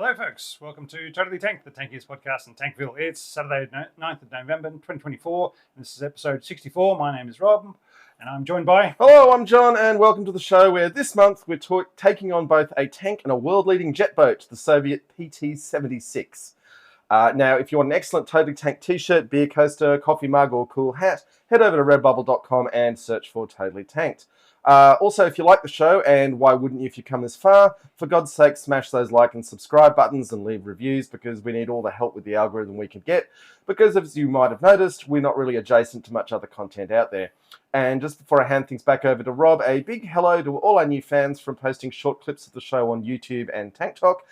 Hello folks, welcome to Totally Tank, the tankiest podcast in Tankville. It's Saturday 9th of November 2024, and this is episode 64. My name is Rob, and I'm joined by... Hello, I'm John, and welcome to the show where this month we're taking on both a tank and a world-leading jet boat, the Soviet PT-76. Now, if you want an excellent Totally Tank t-shirt, beer coaster, coffee mug, or cool hat, head over to redbubble.com and search for Totally Tanked. Also, if you like the show, and why wouldn't you if you come this far, for God's sake, smash those like and subscribe buttons and leave reviews, because we need all the help with the algorithm we can get, because as you might have noticed, we're not really adjacent to much other content out there. And just before I hand things back over to Rob, a big hello to all our new fans from posting short clips of the show on YouTube and TikTok.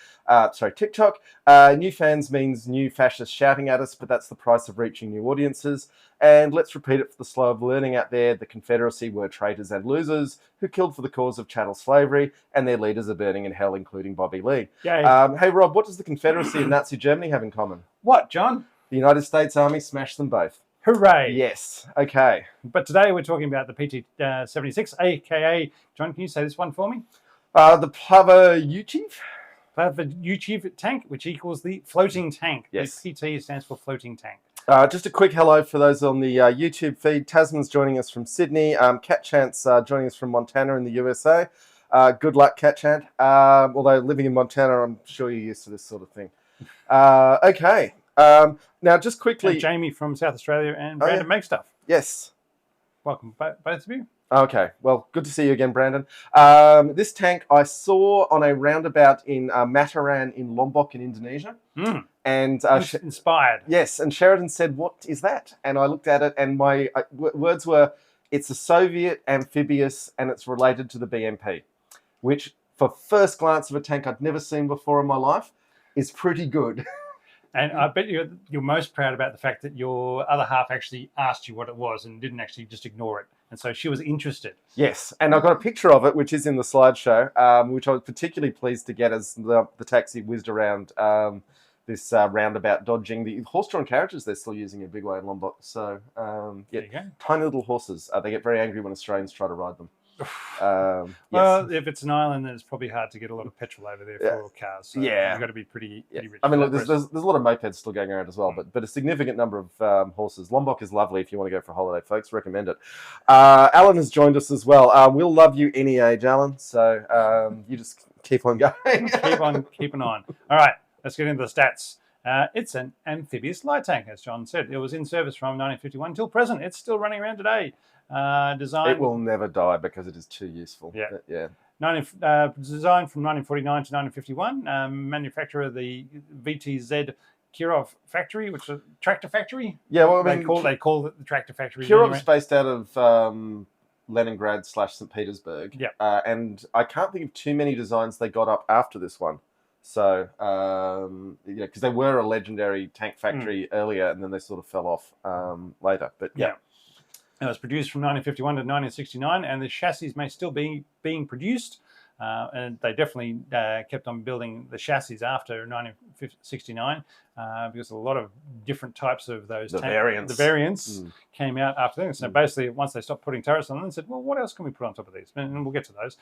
New fans means new fascists shouting at us, but that's the price of reaching new audiences. And let's repeat it for the slow of learning out there. The Confederacy were traitors and losers who killed for the cause of chattel slavery, and their leaders are burning in hell, including Bobby Lee. Hey, Rob, what does the Confederacy and Nazi Germany have in common? What, John? The United States Army smashed them both. Hooray! Yes, okay. But today we're talking about the PT-76, aka, John, can you say this one for me? The Plavayuchev? Plavayuchev tank, which equals the floating tank. Yes. The PT stands for floating tank. Just a quick hello for those on the YouTube feed. Tasman's joining us from Sydney. Cat Chant's joining us from Montana in the USA. Good luck, Cat Chant. Although living in Montana, I'm sure you're used to this sort of thing. Okay. Now, just quickly... And Jamie from South Australia and Brandon Make Stuff. Yes. Welcome, both of you. Okay, well, good to see you again, Brandon. This tank I saw on a roundabout in Mataran in Lombok in Indonesia. And inspired. Yes, and Sheridan said, "What is that?" And I looked at it, and my words were, "It's a Soviet amphibious, and it's related to the BMP," which, for first glance of a tank I'd never seen before in my life, is pretty good. And I bet you're most proud about the fact that your other half actually asked you what it was and didn't actually just ignore it. And so she was interested. Yes, and I got a picture of it, which is in the slideshow, which I was particularly pleased to get as the taxi whizzed around this roundabout, dodging the horse-drawn carriages they're still using in a big way in Lombok. So, yeah, tiny little horses. They get very angry when Australians try to ride them. Well, if it's an island, then it's probably hard to get a lot of petrol over there for cars. So you've got to be pretty rich. I mean, look, there's a lot of mopeds still going around as well, but a significant number of horses. Lombok is lovely if you want to go for a holiday, folks. Recommend it. Alan has joined us as well. We'll love you any age, Alan. So you just keep on going. keeping on. All right, let's get into the stats. It's an amphibious light tank, as John said. It was in service from 1951 till present. It's still running around today. It will never die because it is too useful. Designed from 1949 to 1951. Manufacturer the VTZ Kirov factory, which is a tractor factory. Yeah, well, they call it the tractor factory. Kirov's based out of Leningrad / St. Petersburg. Yeah, and I can't think of too many designs they got up after this one. So, because they were a legendary tank factory earlier, and then they sort of fell off later. But yeah. It was produced from 1951 to 1969, and the chassis may still be being produced. And they definitely kept on building the chassis after 1969 because a lot of different types of those variants came out after that. So basically, once they stopped putting turrets on them, they said, well, what else can we put on top of these? And we'll get to those.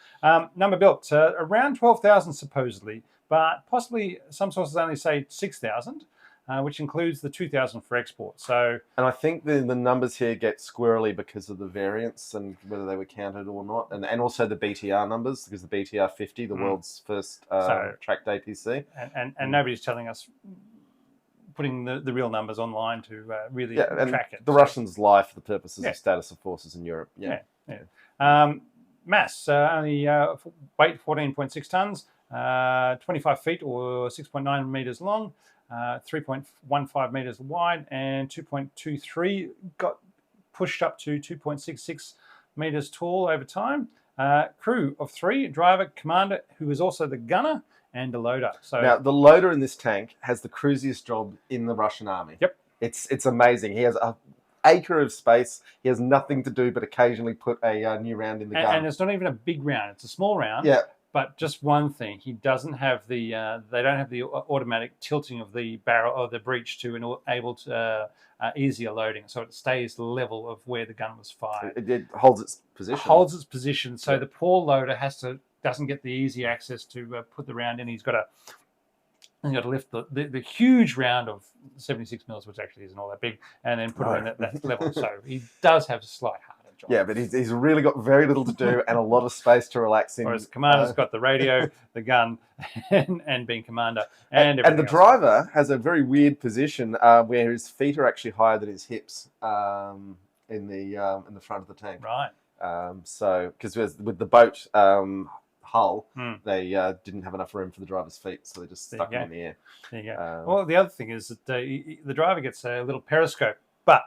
Number built, around 12,000 supposedly, but possibly some sources only say 6,000. Which includes the 2,000 for export. So, and I think the numbers here get squirrely because of the variants and whether they were counted or not, and also the BTR numbers, because the BTR 50, the world's first tracked APC, and nobody's telling us, putting the real numbers online to really track it. The Russians lie for the purposes of status of forces in Europe. Mass only weight 14.6 tons, 25 feet or 6.9 meters long. 3.15 meters wide and 2.23 got pushed up to 2.66 meters tall over time. Crew of 3, driver, commander, who is also the gunner, and a loader. So now the loader in this tank has the cruisiest job in the Russian army. Yep, it's amazing. He has an acre of space. He has nothing to do but occasionally put a new round in the gun. And it's not even a big round; it's a small round. Yeah. But just one thing, he doesn't have the. They don't have the automatic tilting of the barrel or the breech to enable to easier loading, so it stays level of where the gun was fired. It holds its position. So the poor loader doesn't get the easy access to put the round in. He's got to And you got to lift the huge round of 76 mils, which actually isn't all that big, and then put it in that level. So he does have a slight harder job. Yeah, but he's really got very little to do and a lot of space to relax in. Whereas the commander's got the radio, the gun, and being commander, and the everything else. driver has a very weird position where his feet are actually higher than his hips in the front of the tank. Right. So because with the boat hull, they didn't have enough room for the driver's feet, so they just stuck him in the air. There you go. Well, the other thing is that the driver gets a little periscope, but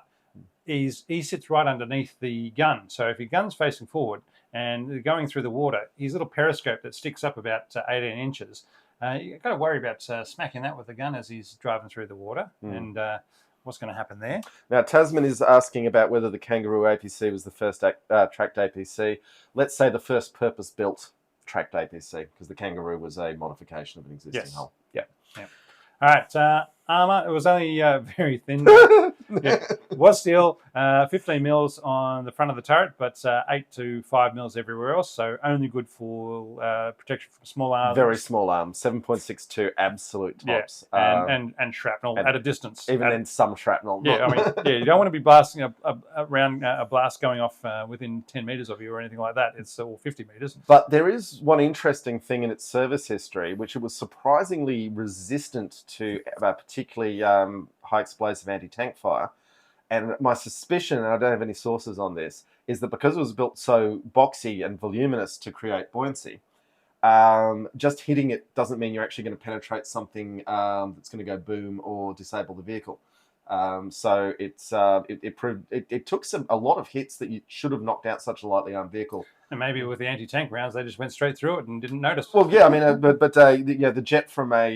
he sits right underneath the gun. So if your gun's facing forward and going through the water, his little periscope that sticks up about 18 inches, you've got to worry about smacking that with the gun as he's driving through the water. And what's going to happen there? Now, Tasman is asking about whether the Kangaroo APC was the first tracked APC. Let's say the first purpose-built tracked APC, because the Kangaroo was a modification of an existing hull. Yeah. All right, armour, it was only very thin. It was steel, 15 mils on the front of the turret, but 8 to 5 mils everywhere else, so only good for protection from small arms. Very small arms, 7.62 absolute tops. Yeah. And shrapnel at a distance. Even then, some shrapnel. Yeah, I mean, you don't want to be blasting a blast going off within 10 metres of you or anything like that. It's all 50 metres. But there is one interesting thing in its service history, which it was surprisingly resistant to particularly high explosive anti-tank fire. And my suspicion, and I don't have any sources on this, is that because it was built so boxy and voluminous to create buoyancy, just hitting it doesn't mean you're actually going to penetrate something that's going to go boom or disable the vehicle. So it took a lot of hits that you should have knocked out such a lightly armed vehicle. And maybe with the anti-tank rounds, they just went straight through it and didn't notice. Well, yeah, I mean, the jet from a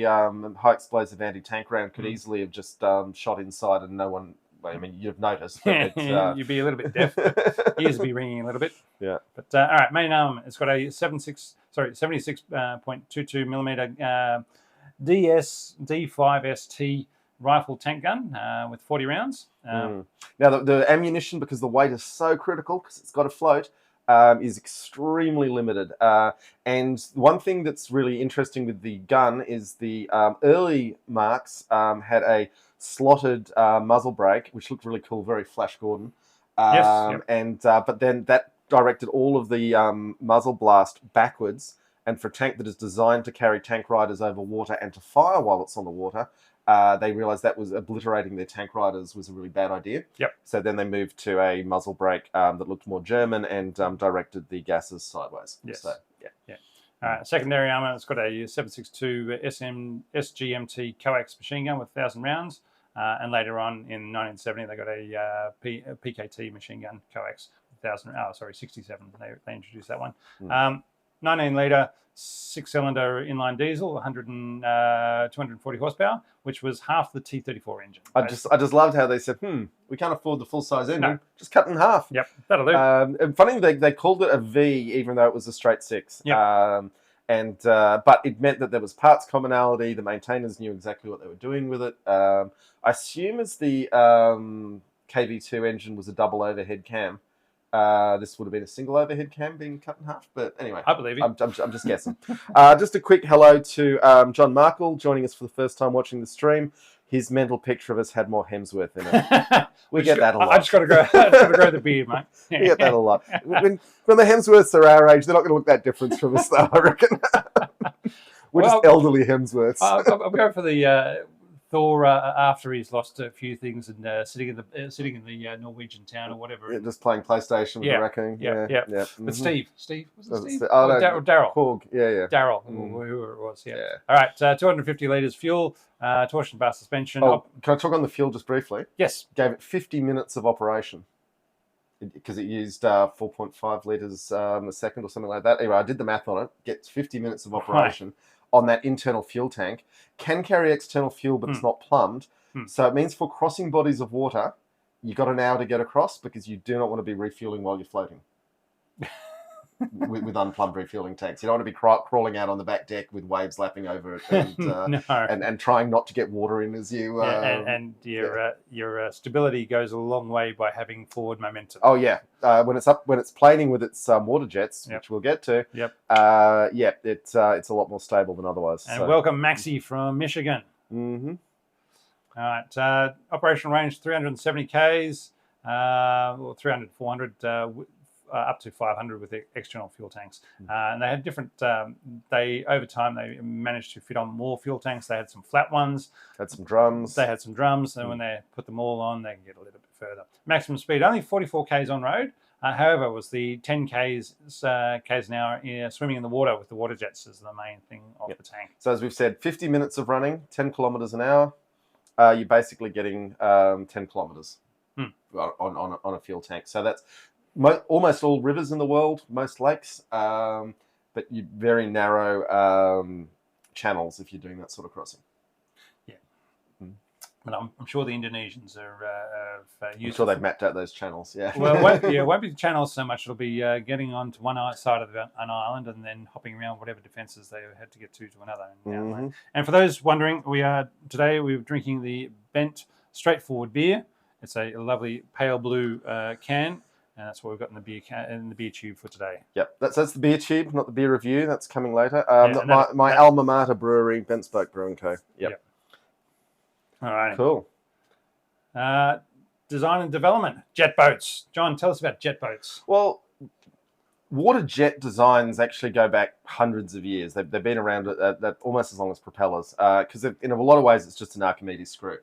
high explosive anti-tank round could easily have just shot inside, and no one. Well, I mean, you'd have noticed. But you'd be a little bit deaf. Ears would be ringing a little bit. Yeah. But all right, main arm. It's got a 76.22 millimeter DS D5ST rifle tank gun with 40 rounds. Now, the ammunition, because the weight is so critical, because it's got to float, is extremely limited. And one thing that's really interesting with the gun is the early marks had a slotted muzzle brake, which looked really cool, very Flash Gordon. But then that directed all of the muzzle blast backwards. And for a tank that is designed to carry tank riders over water and to fire while it's on the water, they realised that was obliterating their tank riders was a really bad idea. Yep. So then they moved to a muzzle brake that looked more German and directed the gases sideways. Yes. So, secondary armour, it's got a 762 SGMT coax machine gun with 1,000 rounds. And later on in 1970, they got a PKT machine gun coax, 67. They introduced that one. 19 litre, 6-cylinder inline diesel, 240 horsepower, which was half the T-34 engine. I just loved how they said, we can't afford the full-size engine. No. Just cut it in half. Yep, that'll do. And funny, they called it a V, even though it was a straight 6. Yep. But it meant that there was parts commonality. The maintainers knew exactly what they were doing with it. I assume as the KV2 engine was a double overhead cam, this would have been a single overhead cam being cut in half. But anyway, I believe you. I'm just guessing. Just a quick hello to John Markle joining us for the first time watching the stream. His mental picture of us had more Hemsworth in it. We get that a lot. I just got to grow the beard, mate. We get that a lot. When the Hemsworths are our age, they're not going to look that different from us, though, I reckon. We're just elderly Hemsworths. I'll go for the Thor after he's lost a few things and sitting in the Norwegian town or whatever. Yeah, just playing PlayStation with the raccoon. Yeah. But Steve, was it Steve? Oh, no, Daryl. Korg. Yeah. Daryl, whoever it was. Yeah. All right, 250 litres fuel, torsion bar suspension. Oh, can I talk on the fuel just briefly? Yes. Gave it 50 minutes of operation because it used 4.5 litres a second or something like that. Anyway, I did the math on it. Gets 50 minutes of operation. Right. On that internal fuel tank, can carry external fuel, but it's not plumbed. So it means for crossing bodies of water, you've got an hour to get across because you do not want to be refueling while you're floating. with unplumbed refueling tanks. You don't want to be crawling out on the back deck with waves lapping over it No. and trying not to get water in as you. And your stability goes a long way by having forward momentum. Oh yeah, when it's planing with its water jets, which we'll get to. Yep. It's a lot more stable than otherwise. And welcome Maxie from Michigan. Mm-hmm. All right, operational range 370 k's, or 300, 400, up to 500 with the external fuel tanks. And they had different. Over time they managed to fit on more fuel tanks. They had some flat ones. Had some drums. They had some drums, and when they put them all on, they can get a little bit further. Maximum speed only 44 k's on road. However, it was the 10 k's an hour swimming in the water with the water jets as the main thing of the tank. So as we've said, 50 minutes of running, 10 kilometers an hour. You're basically getting 10 kilometers on a fuel tank. So that's almost all rivers in the world, most lakes, but you very narrow channels if you're doing that sort of crossing. Yeah. But I'm sure the Indonesians are I'm sure they've mapped out those channels, yeah. Well, it won't be the channels so much. It'll be getting onto one side of an island and then hopping around whatever defences they had to get to another. And for those wondering, today we're drinking the Bent Straightforward beer. It's a lovely pale blue can, and that's what we've got in the beer tube for today. Yep, that's the beer tube, not the beer review. That's coming later. My alma mater brewery, Bent Spoke Brewing Co. Yep. All right. Cool. Design and development, jet boats. John, tell us about jet boats. Well, water jet designs actually go back hundreds of years. They've been around almost as long as propellers, because in a lot of ways it's just an Archimedes screw.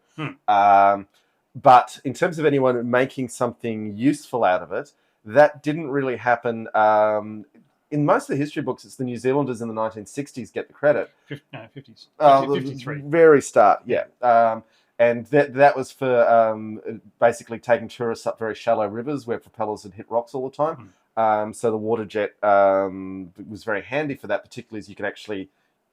But in terms of anyone making something useful out of it, that didn't really happen. In most of the history books, it's the New Zealanders in the 1960s get the credit. 50s. 53. Very start, yeah. And that was for basically taking tourists up very shallow rivers where propellers had hit rocks all the time. So the water jet was very handy for that, particularly as you could actually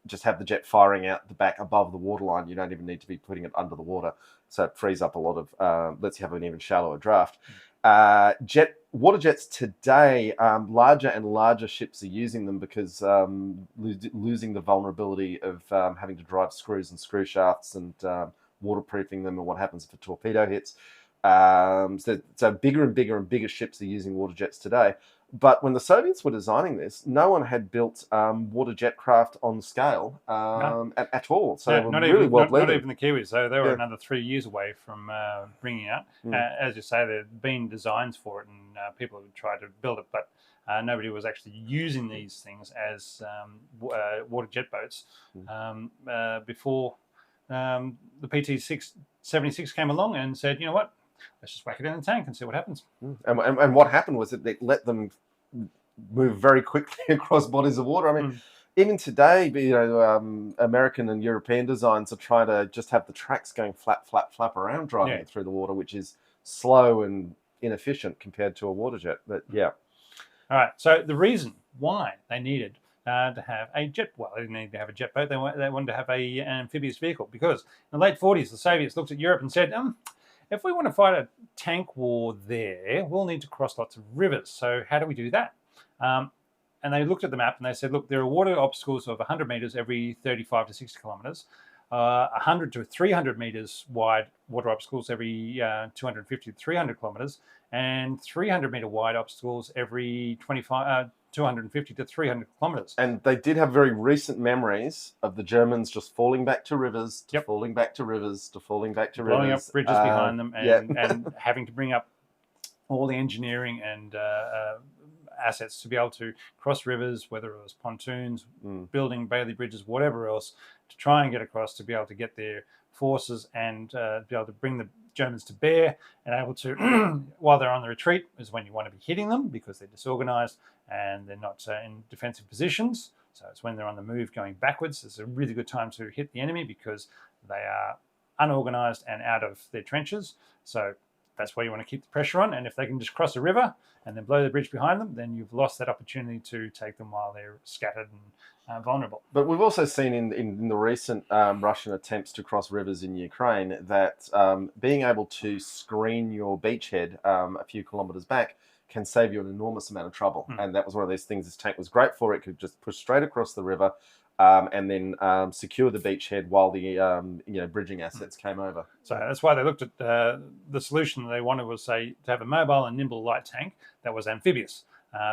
just have the jet firing out the back above the waterline. You don't even need to be putting it under the water. So it frees up a lot of, lets you have an even shallower draft. Water jets today, larger and larger ships are using them because losing the vulnerability of having to drive screws and screw shafts and waterproofing them and what happens if a torpedo hits. So bigger and bigger and bigger ships are using water jets today. But when the Soviets were designing this, no one had built water jet craft on scale at all. So they were really well blended. Not even the Kiwis. So they were another 3 years away from bringing it out. As you say, there had been designs for it and people had tried to build it, but nobody was actually using these things as water jet boats before the PT-76 came along and said, you know what, let's just whack it in the tank and see what happens. And what happened was that they let them move very quickly across bodies of water. I mean, even today, American and European designs are trying to just have the tracks going flap around driving it through the water, which is slow and inefficient compared to a water jet. But yeah. All right. So the reason why they needed to have a jet, well, they didn't need to have a jet boat. They wanted to have an amphibious vehicle because in the late 40s, the Soviets looked at Europe and said, if we want to fight a tank war there, we'll need to cross lots of rivers. So how do we do that? And they looked at the map and they said, look, there are water obstacles of 100 meters every 35 to 60 kilometers, 100 to 300 meters wide water obstacles every 250 to 300 kilometers, and 300 meter wide obstacles every 250 to 300 kilometers. And they did have very recent memories of the Germans just falling back to rivers, to falling back to rivers, to falling back to rivers. Blowing up bridges behind them and having to bring up all the engineering and assets to be able to cross rivers, whether it was pontoons, building Bailey bridges, whatever else, to try and get across, to be able to get their forces and be able to bring the Germans to bear and able to, while they're on the retreat, is when you want to be hitting them because they're disorganized and they're not in defensive positions. So it's when they're on the move going backwards. It's a really good time to hit the enemy because they are unorganized and out of their trenches. So that's why you want to keep the pressure on. And if they can just cross a river and then blow the bridge behind them, then you've lost that opportunity to take them while they're scattered and vulnerable. But we've also seen in the recent Russian attempts to cross rivers in Ukraine that being able to screen your beachhead a few kilometers back can save you an enormous amount of trouble. And that was one of those things this tank was great for. It could just push straight across the river and then secure the beachhead while the bridging assets came over. So that's why they looked at the solution they wanted was, say, to have a mobile and nimble light tank that was amphibious.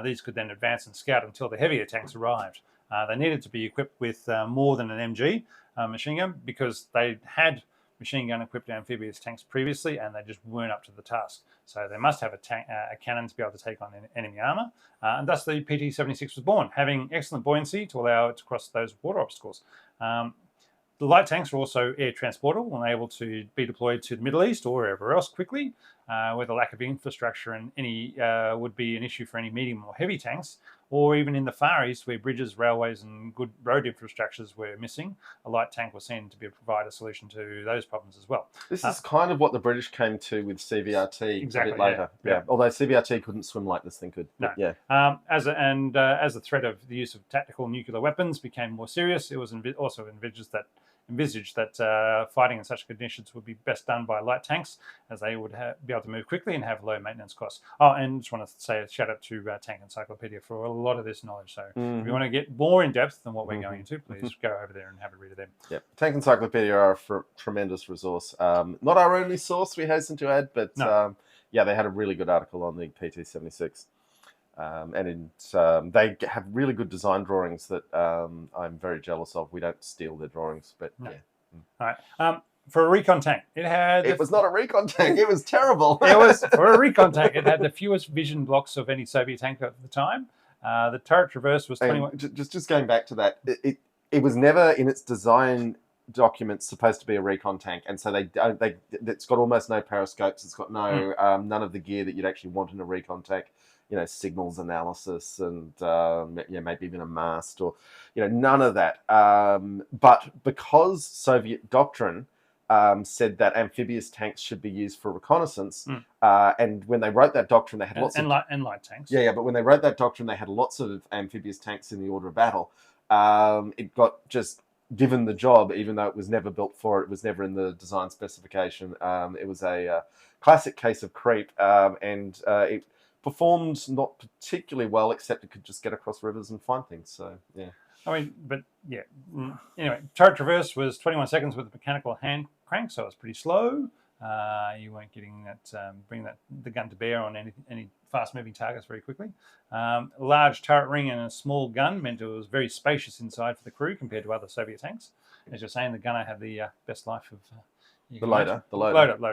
These could then advance and scout until the heavier tanks arrived. They needed to be equipped with more than an MG machine gun because they had machine gun equipped amphibious tanks previously and they just weren't up to the task. So they must have a cannon to be able to take on enemy armour. And thus the PT-76 was born, having excellent buoyancy to allow it to cross those water obstacles. The light tanks were also air transportable and able to be deployed to the Middle East or wherever else quickly, where the lack of infrastructure and any would be an issue for any medium or heavy tanks, or even in the Far East where bridges, railways and good road infrastructures were missing. A light tank was seen to provide a solution to those problems as well. This is kind of what the British came to with CVRT exactly, a bit later. Yeah. Although CVRT couldn't swim like this thing could. No. Yeah. As the threat of the use of tactical nuclear weapons became more serious, it was also envisaged that fighting in such conditions would be best done by light tanks, as they would be able to move quickly and have low maintenance costs. Oh, and just want to say a shout out to Tank Encyclopedia for a lot of this knowledge. So if you want to get more in depth than what we're going into, please go over there and have a read of them. Yep. Tank Encyclopedia are a tremendous resource. Not our only source, we hasten to add, but No. yeah, they had a really good article on the PT-76. They have really good design drawings that I'm very jealous of. We don't steal their drawings, but No. yeah. All right. For a recon tank, it was not a recon tank. It was terrible. It was for a recon tank. It had the fewest vision blocks of any Soviet tank at the time. The turret traverse was 21. Just going back to that, it was never in its design documents supposed to be a recon tank, and so it's got almost no periscopes. It's got no none of the gear that you'd actually want in a recon tank. Signals analysis and maybe even a mast or none of that. But because Soviet doctrine said that amphibious tanks should be used for reconnaissance, and when they wrote that doctrine, they had lots of light tanks. Yeah, but when they wrote that doctrine, they had lots of amphibious tanks in the order of battle. It got just given the job, even though it was never built for it. It was never in the design specification. It was a classic case of creep, and it performed not particularly well, except it could just get across rivers and find things. So yeah. I mean, but yeah. Anyway, turret traverse was 21 seconds with a mechanical hand crank, so it was pretty slow. You weren't getting that bring the gun to bear on any fast-moving targets very quickly. Large turret ring and a small gun meant it was very spacious inside for the crew compared to other Soviet tanks. As you're saying, the gunner had the best life of. The loader.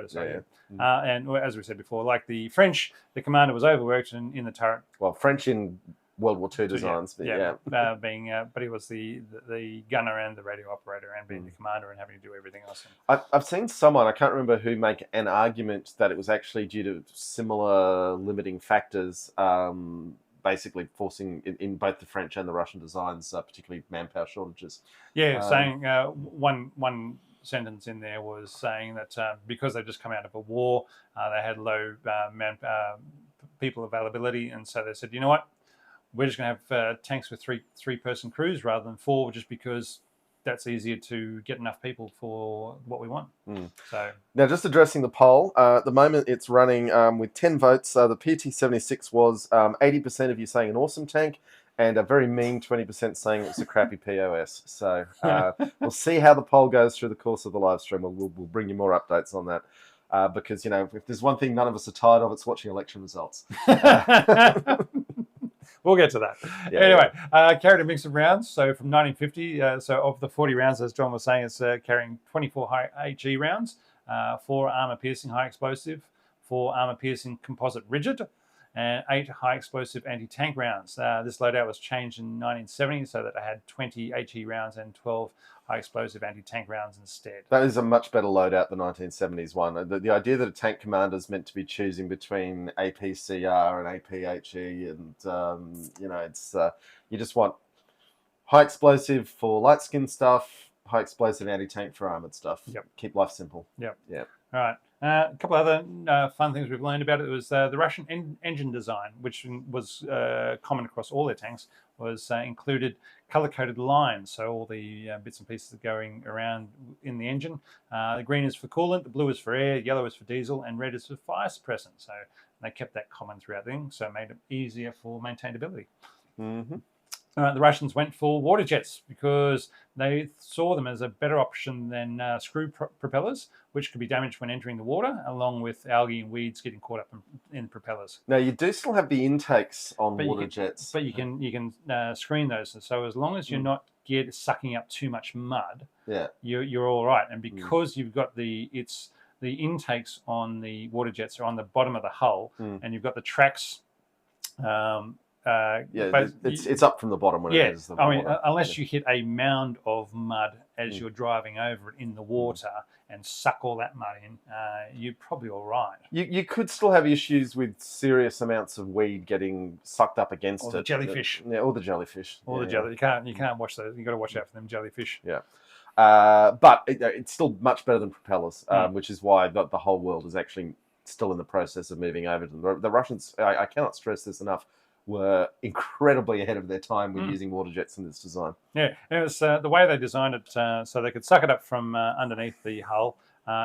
Sorry. Yeah. And as we said before, like the French, the commander was overworked in the turret. Well, French in World War II designs, but but he was the gunner and the radio operator and being the commander and having to do everything else. I've seen someone, I can't remember who, make an argument that it was actually due to similar limiting factors, basically forcing in both the French and the Russian designs, particularly manpower shortages. Yeah, saying one sentence in there was saying that because they'd just come out of a war, they had low people availability, and so they said, you know what, we're just going to have tanks with three-person crews rather than four, just because that's easier to get enough people for what we want. So now, just addressing the poll, at the moment it's running with 10 votes. The PT-76 was 80% of you saying an awesome tank, and a very mean 20% saying it's a crappy POS. So we'll see how the poll goes through the course of the live stream. We'll bring you more updates on that. Because, if there's one thing none of us are tired of, it's watching election results. We'll get to that. Yeah, anyway, carried a mix of rounds. So from 1950, so of the 40 rounds, as John was saying, it's carrying 24 high HE rounds, 4 armor-piercing high explosive, 4 armor-piercing composite rigid, and 8 high-explosive anti-tank rounds. This loadout was changed in 1970 so that it had 20 HE rounds and 12 high-explosive anti-tank rounds instead. That is a much better loadout than the 1970s one. The idea that a tank commander is meant to be choosing between APCR and APHE, and it's you just want high-explosive for light-skinned stuff, high-explosive anti-tank for armoured stuff. Yep. Keep life simple. Yep. Yeah. All right. A couple other fun things we've learned about it was the Russian engine design, which was common across all their tanks, was included color-coded lines. So all the bits and pieces going around in the engine. The green is for coolant, the blue is for air, yellow is for diesel, and red is for fire suppressant. So They kept that common throughout the thing, so it made it easier for maintainability. Mm-hmm. The Russians went for water jets because they saw them as a better option than screw propellers, which could be damaged when entering the water, along with algae and weeds getting caught up in propellers. Now, you do still have the intakes on water jets. But you can screen those. So as long as you're not sucking up too much mud, you're all right. And because you've got the intakes on the water jets are on the bottom of the hull, and you've got the tracks. It's up from the bottom when it enters the water. Unless you hit a mound of mud as you're driving over it in the water and suck all that mud in, you're probably all right. You could still have issues with serious amounts of weed getting sucked up against or the jellyfish. Or the jellyfish. You can't watch those. You've got to watch out for them jellyfish. Yeah. But it's still much better than propellers, which is why the whole world is actually still in the process of moving over to them. The Russians, I cannot stress this enough, were incredibly ahead of their time with using water jets in this design. Yeah, it was the way they designed it so they could suck it up from underneath the hull.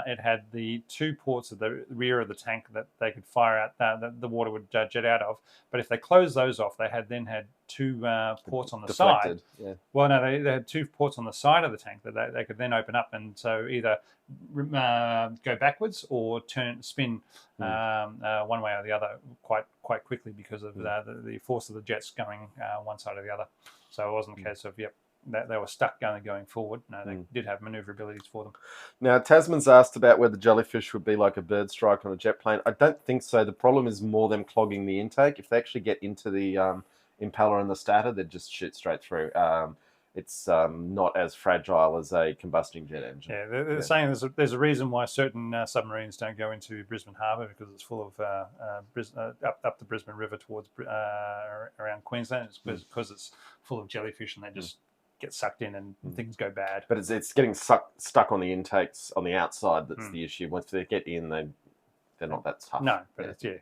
It had the 2 ports at the rear of the tank that they could fire out, that the water would jet out of. But if they closed those off, they had 2 ports on the Deflected, side. Yeah. Well, no, they had 2 ports on the side of the tank that they could then open up, and so either go backwards or spin one way or the other quite quickly because of the force of the jets going one side or the other. So it wasn't a case of they were stuck going forward. No, they did have manoeuvrabilities for them. Now, Tasman's asked about whether jellyfish would be like a bird strike on a jet plane. I don't think so. The problem is more them clogging the intake. If they actually get into the impeller and the stator, they'd just shoot straight through. It's not as fragile as a combusting jet engine. Yeah, they're saying there's a reason why certain submarines don't go into Brisbane Harbour, because it's full of up the Brisbane River towards around Queensland. It's because it's full of jellyfish and they just get sucked in and things go bad. But it's getting stuck on the intakes on the outside that's the issue. Once they get in, they're not that tough. No, but they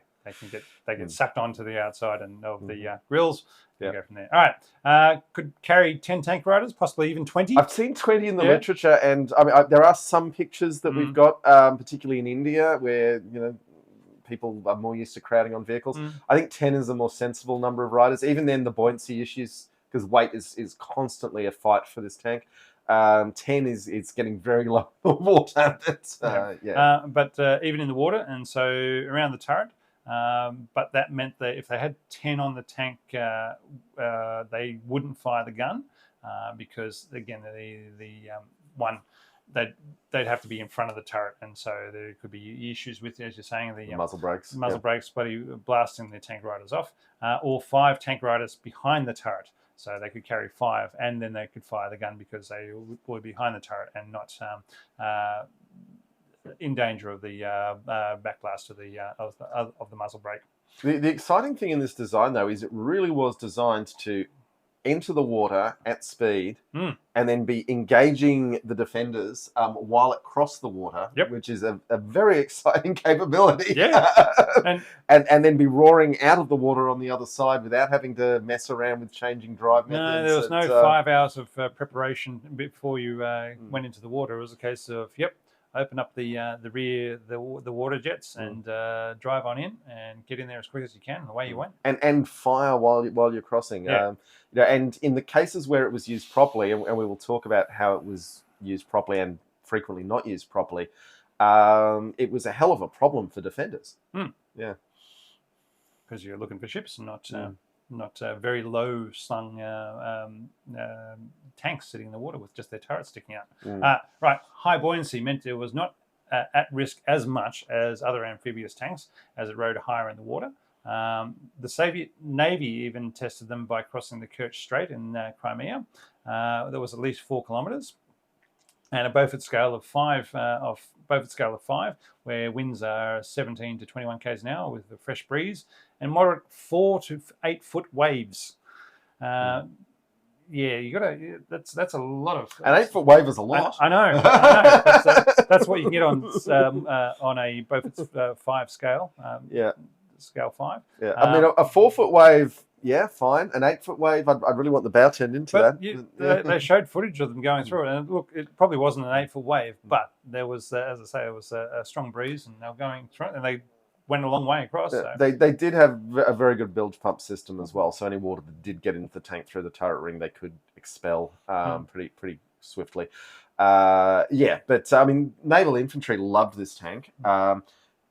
get sucked onto the outside and of the grills. Go from there. All right, could carry 10 tank riders, possibly even 20. I've seen 20 in the literature, and I mean there are some pictures that we've got, particularly in India, where people are more used to crowding on vehicles. I think 10 is a more sensible number of riders. Even then, the buoyancy issues, because weight is constantly a fight for this tank. 10 is getting very low water. But even in the water, and so around the turret. But that meant that if they had 10 on the tank, they wouldn't fire the gun because, again, they'd have to be in front of the turret, and so there could be issues with, as you're saying, the muzzle brakes, blasting the tank riders off, or 5 tank riders behind the turret. So they could carry 5, and then they could fire the gun because they were behind the turret and not in danger of the backblast of the muzzle brake. The exciting thing in this design, though, is it really was designed to enter the water at speed and then be engaging the defenders while it crossed the water, which is a very exciting capability. Yeah. and then be roaring out of the water on the other side without having to mess around with changing drive methods. No, there was no 5 hours of preparation before you went into the water. It was a case of, open up the rear, the water jets, and drive on in and get in there as quick as you can, and away you went. And fire while you're crossing. And in the cases where it was used properly, and we will talk about how it was used properly and frequently not used properly, it was a hell of a problem for defenders. Yeah, because you're looking for ships, and not very low slung tanks sitting in the water with just their turrets sticking out. Right, high buoyancy meant it was not at risk as much as other amphibious tanks as it rode higher in the water. The Soviet Navy even tested them by crossing the Kerch Strait in Crimea. There was at least 4 kilometres, and a Beaufort scale of 5, where winds are 17 to 21 k's an hour with a fresh breeze, and moderate 4 to 8 foot waves. You gotta. That's a lot of. An 8 foot wave is a lot. I know. That's what you get on a Beaufort 5 scale. Scale 5. Yeah, I mean a 4 foot wave. Yeah, fine. An 8 foot wave, I'd really want the bow turned into that. They showed footage of them going through it, and look, it probably wasn't an 8 foot wave, but there was, as I say, it was a strong breeze, and they were going through it, and went a long way across. Yeah, So. they did have a very good bilge pump system as well. So any water that did get into the tank through the turret ring, they could expel pretty swiftly. Yeah, but I mean, naval infantry loved this tank.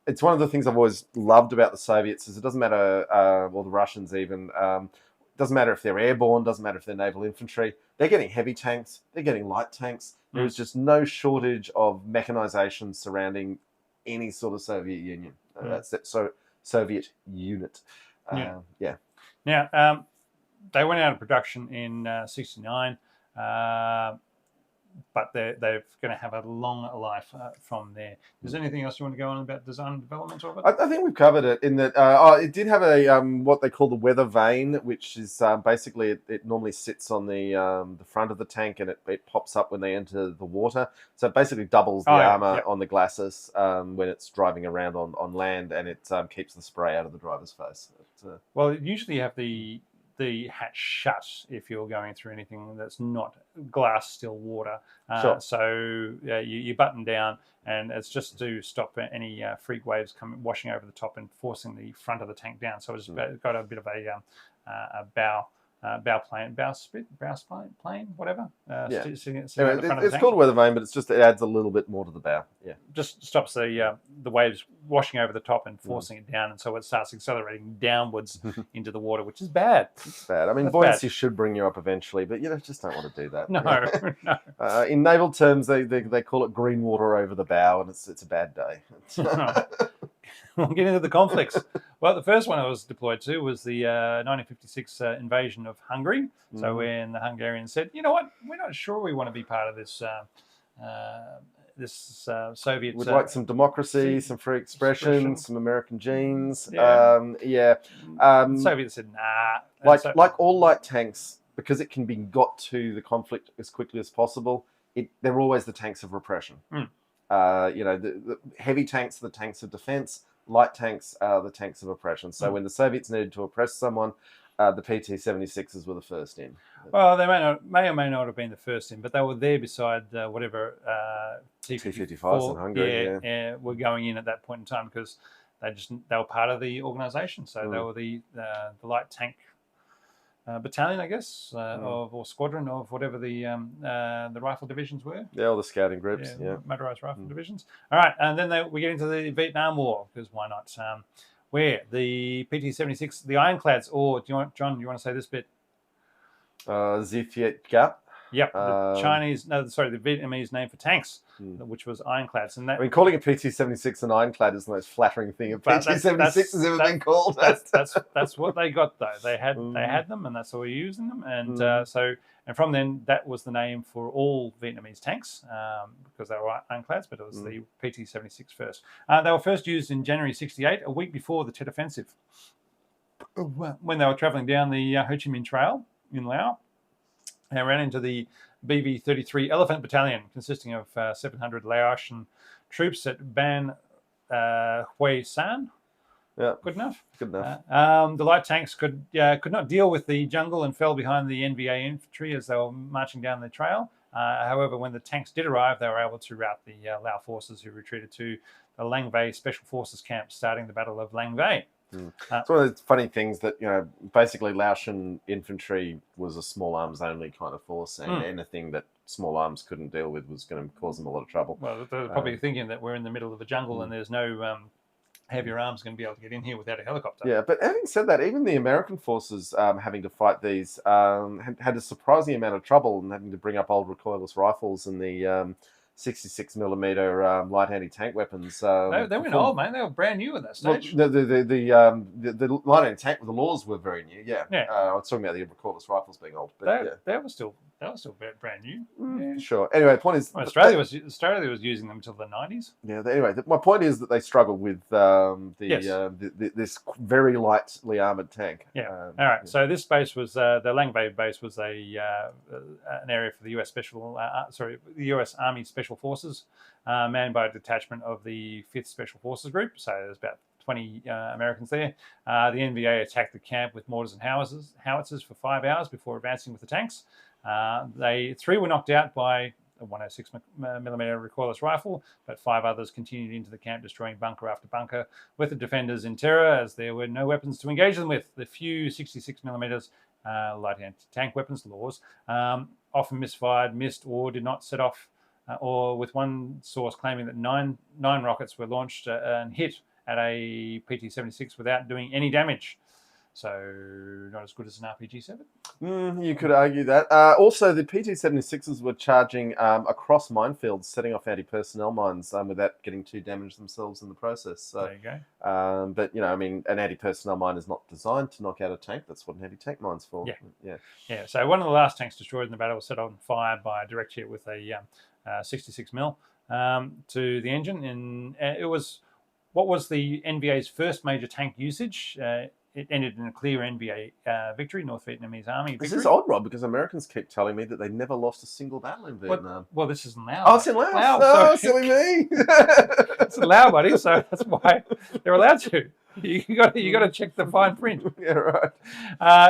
It's one of the things I've always loved about the Soviets is it doesn't matter, or the Russians even, doesn't matter if they're airborne, doesn't matter if they're naval infantry. They're getting heavy tanks, they're getting light tanks. There is just no shortage of mechanization surrounding any sort of Soviet Union. That's that Soviet unit. Yeah. Now, they went out of production in '69. But they're going to have a long life from there. Is there anything else you want to go on about design and development? I think we've covered it in that it did have a what they call the weather vane, which is basically it normally sits on the front of the tank and it pops up when they enter the water. So it basically doubles the armor on the glacis when it's driving around on land, and it keeps the spray out of the driver's face. Well, usually you have the hatch shut if you're going through anything that's not glass, still water. Sure. So you button down, and it's just to stop any freak waves washing over the top and forcing the front of the tank down. So it's got a bit of a bow plane, whatever. It's called a weather vane, but it adds a little bit more to the bow. Yeah, just stops the waves washing over the top and forcing it down, and so it starts accelerating downwards into the water, which is bad. It's bad. I mean, buoyancy should bring you up eventually, but you just don't want to do that. No. In naval terms, they call it green water over the bow, and it's a bad day. We'll get into the conflicts. Well, the first one I was deployed to was the 1956 invasion of Hungary. So when the Hungarians said, you know what, we're not sure we want to be part of this Soviet... We'd like some democracy, some free expression, some American genes. The Soviets said, nah. Like all light tanks, because it can be got to the conflict as quickly as possible, they're always the tanks of repression. The heavy tanks are the tanks of defense. Light tanks are the tanks of oppression. So when the Soviets needed to oppress someone, the PT-76s were the first in. Well, they may or may not have been the first in, but they were there beside whatever T-55s in Hungary. Were going in at that point in time because they were part of the organisation. So they were the light tank battalion, I guess, or squadron of whatever the rifle divisions were. Yeah, all the scouting groups. Motorized rifle divisions. All right, and then we get into the Vietnam War, because why not? Where the PT-76, the ironclads, or John, you want to say this bit? Viet Gap. Yep, the Vietnamese name for tanks, which was ironclads. And calling a PT-76 an ironclad is the most flattering thing a PT-76 has ever been called. That's what they got, though. They had them, and that's why we're using them. And and from then, that was the name for all Vietnamese tanks, because they were ironclads, but it was the PT-76 first. They were first used in January '68, a week before the Tet Offensive, when they were travelling down the Ho Chi Minh Trail in Laos. They ran into the BV-33 Elephant Battalion, consisting of 700 Laotian troops at Ban Hue San. Yeah, good enough. Good enough. The light tanks could not deal with the jungle and fell behind the NVA infantry as they were marching down the trail. However, when the tanks did arrive, they were able to rout the Lao forces, who retreated to the Lang Vei Special Forces camp, starting the Battle of Lang Vei. It's one of those funny things that, basically Laotian infantry was a small arms only kind of force, and anything that small arms couldn't deal with was going to cause them a lot of trouble. Well, they're probably thinking that we're in the middle of the jungle and there's no heavier arms going to be able to get in here without a helicopter. Yeah, but having said that, even the American forces having to fight these had a surprising amount of trouble and having to bring up old recoilless rifles and the 66mm light anti-tank weapons. They weren't old, man. They were brand new at that stage. Well, the light anti-tank with the laws were very new. Yeah. I was talking about the recoilless rifles being old, but they were still brand new. Sure. Anyway, the point is, Australia was using them until the 90s. Yeah. Anyway, my point is that they struggled with this very lightly armored tank. Yeah. All right. So this base was the Lang Vei base was an area for the U.S. Army Special Forces, manned by a detachment of the 5th Special Forces Group. So there's about 20 Americans there. The NVA attacked the camp with mortars and howitzers for 5 hours before advancing with the tanks. 3 were knocked out by a 106 millimeter recoilless rifle, but 5 others continued into the camp, destroying bunker after bunker, with the defenders in terror as there were no weapons to engage them with. The few 66 millimeters light anti-tank weapons laws often misfired, missed, or did not set off, or with one source claiming that nine rockets were launched and hit at a PT-76 without doing any damage. So not as good as an RPG-7. You could argue that. Also, the PT-76s were charging across minefields, setting off anti-personnel mines without getting too damaged themselves in the process. So, there you go. But, I mean, an anti-personnel mine is not designed to knock out a tank. That's what an anti-tank mine's for. Yeah. So one of the last tanks destroyed in the battle was set on fire by a direct hit with a 66 mil to the engine. And it was what was the NVA's first major tank usage. It ended in a clear NVA victory, North Vietnamese Army victory. This is odd, Rob, because Americans keep telling me that they never lost a single battle in Vietnam. Well, this is in Laos. Oh, it's in Laos. Oh, silly me. It's in Laos, buddy, so that's why they're allowed to. You got to check the fine print. Yeah, right.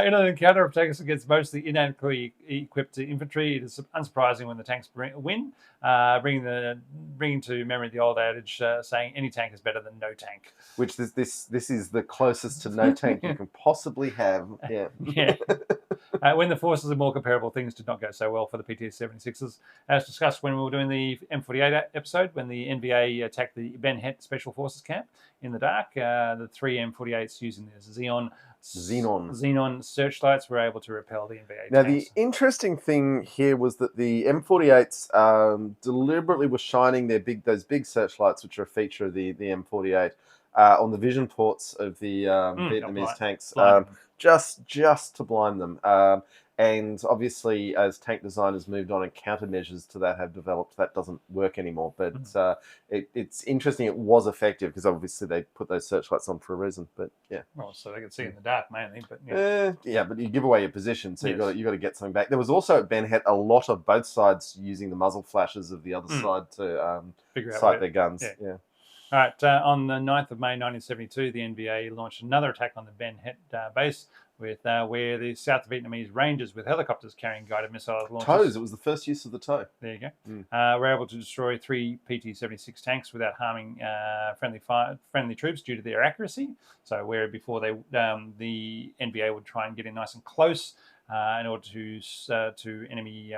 In an encounter of tanks against mostly inadequately equipped infantry, it is unsurprising when the tanks win, bringing to memory the old adage saying any tank is better than no tank. Which this is the closest to no tank you can possibly have. Yeah. Yeah. When the forces of more comparable things did not go so well for the PT-76s, as discussed when we were doing the M48 episode, when the NVA attacked the Ben Het Special Forces camp in the dark, the 3 M48s using the Xenon searchlights were able to repel the NVA Now, tanks. the interesting thing here was that the M48s deliberately were shining those big searchlights, which are a feature of the M48, on the vision ports of the Vietnamese tanks, just to blind them. And obviously, as tank designers moved on and countermeasures to that have developed, that doesn't work anymore. But it's interesting. It was effective because obviously they put those searchlights on for a reason. But yeah, well, so they could see in the dark mainly. But but you give away your position, so you got to get something back. There was also at Ben Het a lot of both sides using the muzzle flashes of the other side to sight their guns. Yeah. All right. On the 9th of May 1972, the NVA launched another attack on the Ben Het base, with where the South Vietnamese Rangers with helicopters carrying guided missiles launched. TOWs. It was the first use of the TOW. There you go. Were able to destroy 3 PT-76 tanks without harming friendly troops due to their accuracy. So where before the NVA would try and get in nice and close in order to enemy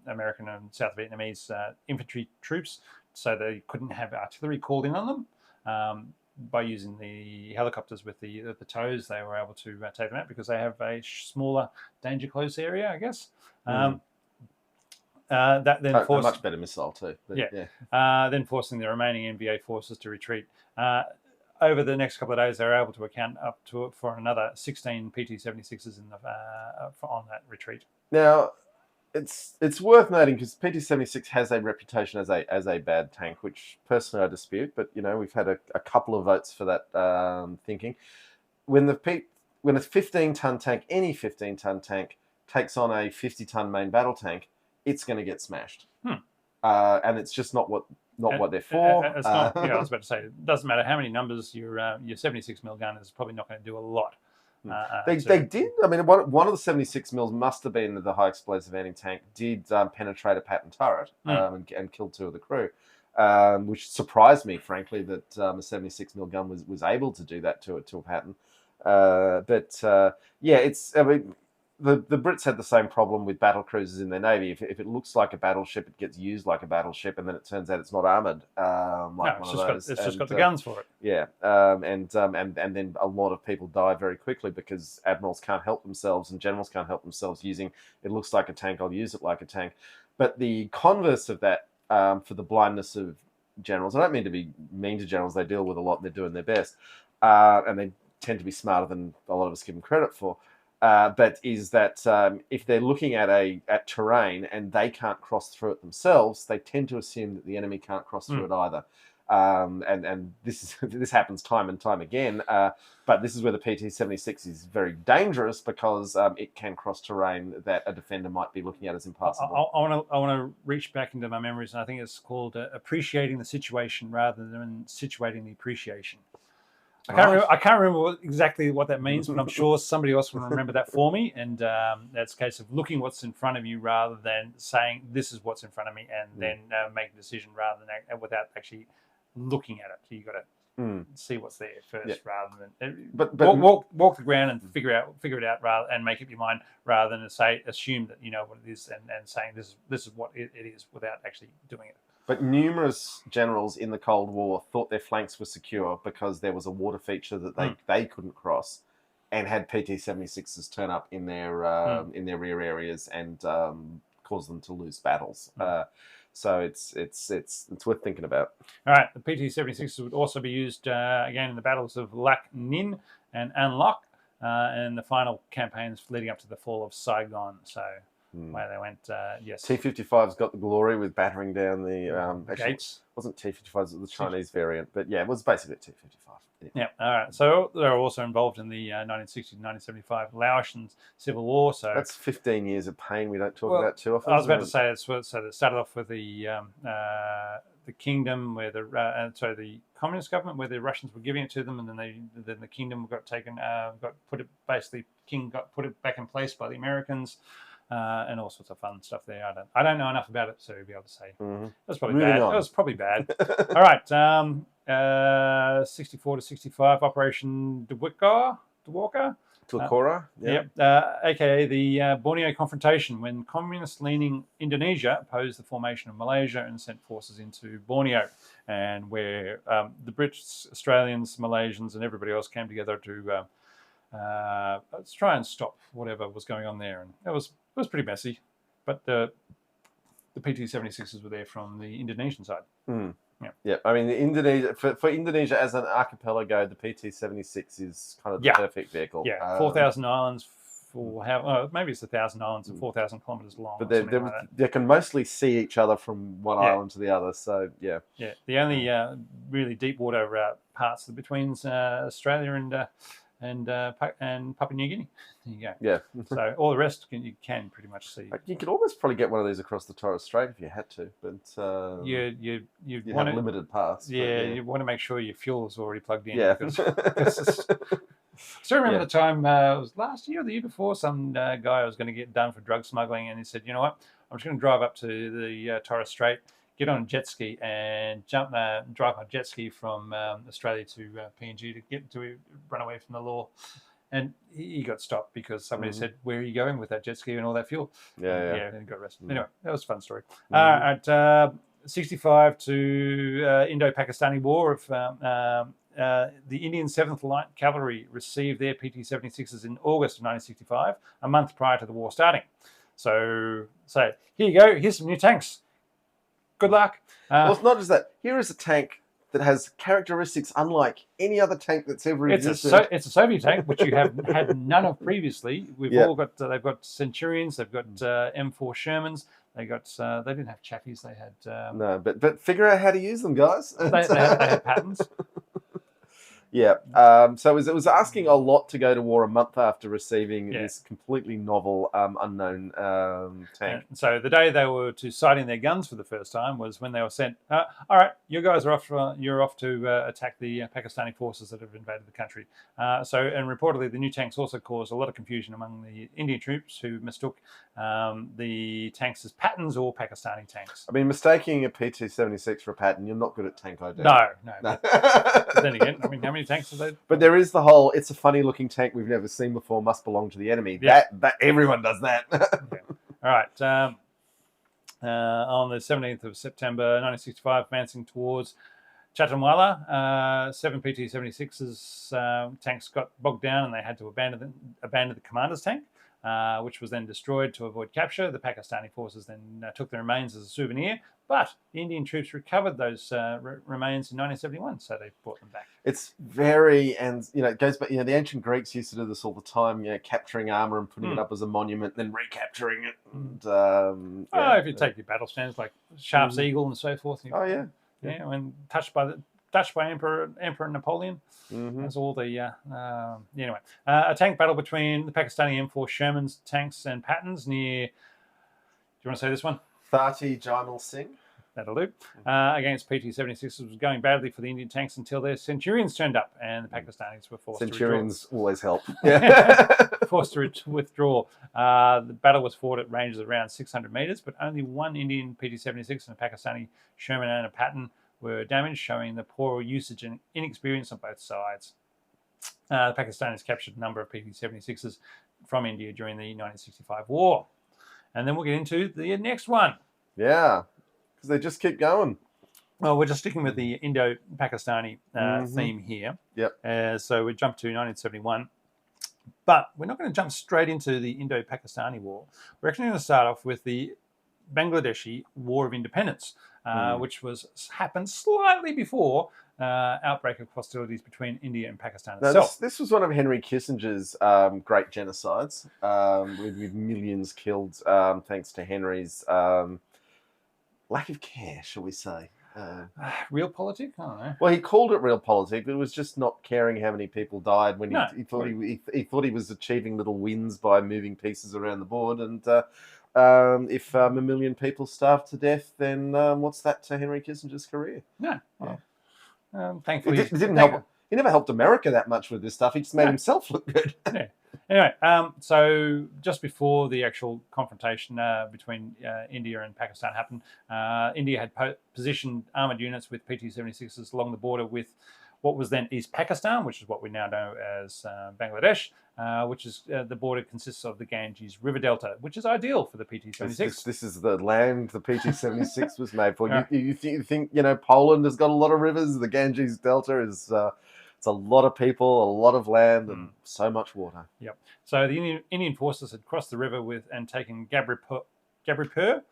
American and South Vietnamese infantry troops, so they couldn't have artillery called in on them. By using the helicopters with the TOWs, they were able to take them out because they have a smaller danger close area, I guess. That then forced a much better missile too. But then forcing the remaining NVA forces to retreat. Over the next couple of days, they were able to account for another 16 PT-76s on that retreat. Now, it's worth noting because PT-76 has a reputation as a bad tank, which personally I dispute. But we've had a couple of votes for that thinking. When a 15-ton tank, any 15-ton tank, takes on a 50-ton main battle tank, it's going to get smashed. And it's just not what they're for. It's not, I was about to say, it doesn't matter how many numbers your 76 mil gun is probably not going to do a lot. They did. I mean, one of the 76 mils must have been the high explosive anti-tank. Did penetrate a Patton turret and killed 2 of the crew, which surprised me, frankly, that a 76 mil gun was able to do that to a Patton. It's. I mean, the Brits had the same problem with battle cruisers in their navy. If it looks like a battleship, it gets used like a battleship, and then it turns out it's not armored. It's just got the guns for it. Yeah, and then a lot of people die very quickly because admirals can't help themselves and generals can't help themselves using it looks like a tank, I'll use it like a tank. But the converse of that, for the blindness of generals, I don't mean to be mean to generals, they deal with a lot and they're doing their best, and they tend to be smarter than a lot of us give them credit for. But is that if they're looking at terrain and they can't cross through it themselves, they tend to assume that the enemy can't cross through it either. And this happens time and time again. But this is where the PT-76 is very dangerous because it can cross terrain that a defender might be looking at as impassable. I want to reach back into my memories, and I think it's called appreciating the situation rather than situating the appreciation. I can't remember exactly what that means, but I'm sure somebody else will remember that for me. And that's a case of looking what's in front of you rather than saying this is what's in front of me, and then make a decision rather than without actually looking at it. So you got to see what's there first, rather than walk the ground and figure it out rather and make up your mind rather than assume that you know what it is and saying this is what it is without actually doing it. But numerous generals in the Cold War thought their flanks were secure because there was a water feature that they couldn't cross, and had PT-76s turn up in their rear areas and cause them to lose battles. So it's worth thinking about. All right, the PT-76s would also be used again in the battles of Lac Ninh and An Loc, and the final campaigns leading up to the fall of Saigon. So. Where they went, yes. T-55's got the glory with battering down the gates. It wasn't T-55, it was the Chinese variant, but yeah, it was basically a T-55. Yeah, all right. So they're also involved in the 1960 to 1975 Laotian Civil War. So that's 15 years of pain we don't talk about too often. I was about to say so. They started off with the kingdom where the communist government where the Russians were giving it to them, and then the kingdom got taken, king got put back in place by the Americans. And all sorts of fun stuff there. I don't know enough about it to be able to say. That's probably bad. It was probably bad. All right. 64 to 65, Operation Dwakar. Yep. AKA the Borneo confrontation, when communist-leaning Indonesia opposed the formation of Malaysia and sent forces into Borneo, and where the Brits, Australians, Malaysians, and everybody else came together to let's try and stop whatever was going on there. And it was pretty messy, but the PT-76s were there from the Indonesian side. Yeah. I mean, for Indonesia as an archipelago, the PT-76 is kind of the perfect vehicle. Yeah, 4,000 islands for maybe it's 1,000 islands and 4,000 kilometers long. But they can mostly see each other from one island to the other. So yeah. Yeah. The only really deep water parts are between Australia and Papua New Guinea. There you go. Yeah. So all the rest you can pretty much see. You could almost probably get one of these across the Torres Strait if you had to, but you have a limited pass. Yeah, you want to make sure your fuel is already plugged in. Yeah. Because I still remember the time, it was last year or the year before, some guy was going to get done for drug smuggling, and he said, you know what, I'm just going to drive up to the Torres Strait, get on a jet ski and drive my jet ski from Australia to PNG to run away from the law. And he got stopped because somebody said, where are you going with that jet ski and all that fuel? Yeah. And he got arrested. Anyway, that was a fun story. At 65 to Indo Pakistani War, of the Indian 7th Light Cavalry received their PT-76s in August of 1965, a month prior to the war starting. So here you go. Here's some new tanks. Good luck. Well, it's not just that. Here is a tank that has characteristics unlike any other tank that's ever existed. It's a Soviet tank, which you have had none of previously. All got. They've got Centurions. They've got M4 Shermans. They didn't have Chaffies. They had. No, but figure out how to use them, guys. They had patterns. Yeah. So it was asking a lot to go to war a month after receiving this completely novel, unknown tank. And so the day they were to sight in their guns for the first time was when they were sent. All right, you guys are off. You're off to attack the Pakistani forces that have invaded the country. And reportedly, the new tanks also caused a lot of confusion among the Indian troops who mistook the tanks as Pattons or Pakistani tanks. I mean, mistaking a PT-76 for a Patton, you're not good at tank ID. No. But then again, I mean, how many tanks are they? But there is the whole, it's a funny looking tank we've never seen before, must belong to the enemy. Yeah. That everyone does that. All right. On the 17th of September 1965, advancing towards Chattanwala, 7 PT-76s tanks got bogged down and they had to abandon the commander's tank, which was then destroyed to avoid capture. The Pakistani forces then took the remains as a souvenir, but the Indian troops recovered those remains in 1971, so they brought them back. It's very, and it goes back. The ancient Greeks used to do this all the time. Capturing armor and putting it up as a monument, then recapturing it. And, if you take your battle stands like Sharp's Eagle and so forth. When touched by Emperor Napoleon. That's all the anyway. A tank battle between the Pakistani M4 Sherman's tanks and Pattons near. Do you want to say this one? Thati Jainal Singh. that'll do. Against PT-76s was going badly for the Indian tanks until their Centurions turned up, and the Pakistanis were forced Centurions to withdraw. always help. Forced to withdraw. The battle was fought at ranges of around 600 metres, but only one Indian PT-76 and a Pakistani Sherman and a Patton were damaged, showing the poor usage and inexperience on both sides. The Pakistanis captured a number of PT-76s from India during the 1965 war. And then we'll get into the next one. Yeah, because they just keep going. Well, we're just sticking with the Indo Pakistani theme here. Yep. So we jump to 1971. But we're not going to jump straight into the Indo Pakistani War. We're actually going to start off with the Bangladeshi War of Independence, which happened slightly before outbreak of hostilities between India and Pakistan itself. This was one of Henry Kissinger's great genocides, with millions killed thanks to Henry's lack of care, shall we say. Realpolitik? I don't know. Well, he called it realpolitik, but it was just not caring how many people died when he thought he thought he was achieving little wins by moving pieces around the board. And if a million people starved to death, then what's that to Henry Kissinger's career? No. Thankfully, it didn't help. He never helped America that much with this stuff. He just made himself look good. Yeah. Anyway, so just before the actual confrontation between India and Pakistan happened, India had positioned armoured units with PT-76s along the border with what was then East Pakistan, which is what we now know as Bangladesh, which is the border consists of the Ganges River Delta, which is ideal for the PT-76. This is the land the PT-76 was made for. You think Poland has got a lot of rivers. The Ganges Delta is it's a lot of people, a lot of land, and so much water. Yep. So the Indian forces had crossed the river and taken Gabripur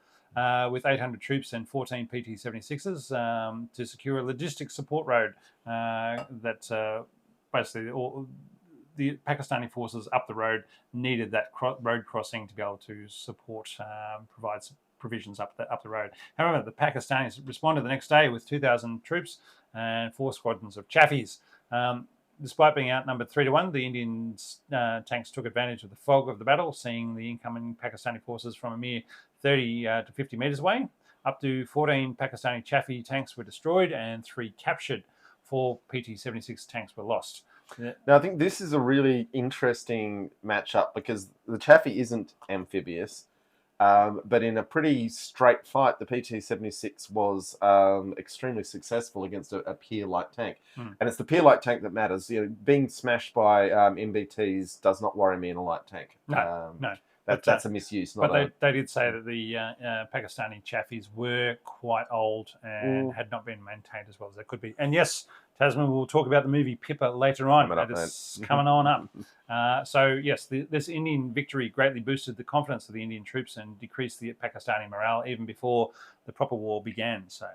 with 800 troops and 14 PT-76s to secure a logistics support road that basically all the Pakistani forces up the road needed that road crossing to be able to support, provide provisions up the road. However, the Pakistanis responded the next day with 2,000 troops and 4 squadrons of Chaffees. Despite being outnumbered 3-1, the Indian tanks took advantage of the fog of the battle, seeing the incoming Pakistani forces from a mere 30 to 50 metres away. Up to 14 Pakistani Chaffee tanks were destroyed and 3 captured. 4 PT-76 tanks were lost. Now, I think this is a really interesting matchup because the Chaffee isn't amphibious, but in a pretty straight fight, the PT-76 was extremely successful against a Peer-light tank. And it's the Peer-light tank that matters. Being smashed by MBTs does not worry me in a light tank. No. That's a misuse. But they did say that the Pakistani Chaffees were quite old and had not been maintained as well as they could be. And yes, Tasman, we'll talk about the movie Pippa later on. It's coming on up. So yes, this Indian victory greatly boosted the confidence of the Indian troops and decreased the Pakistani morale even before the proper war began. So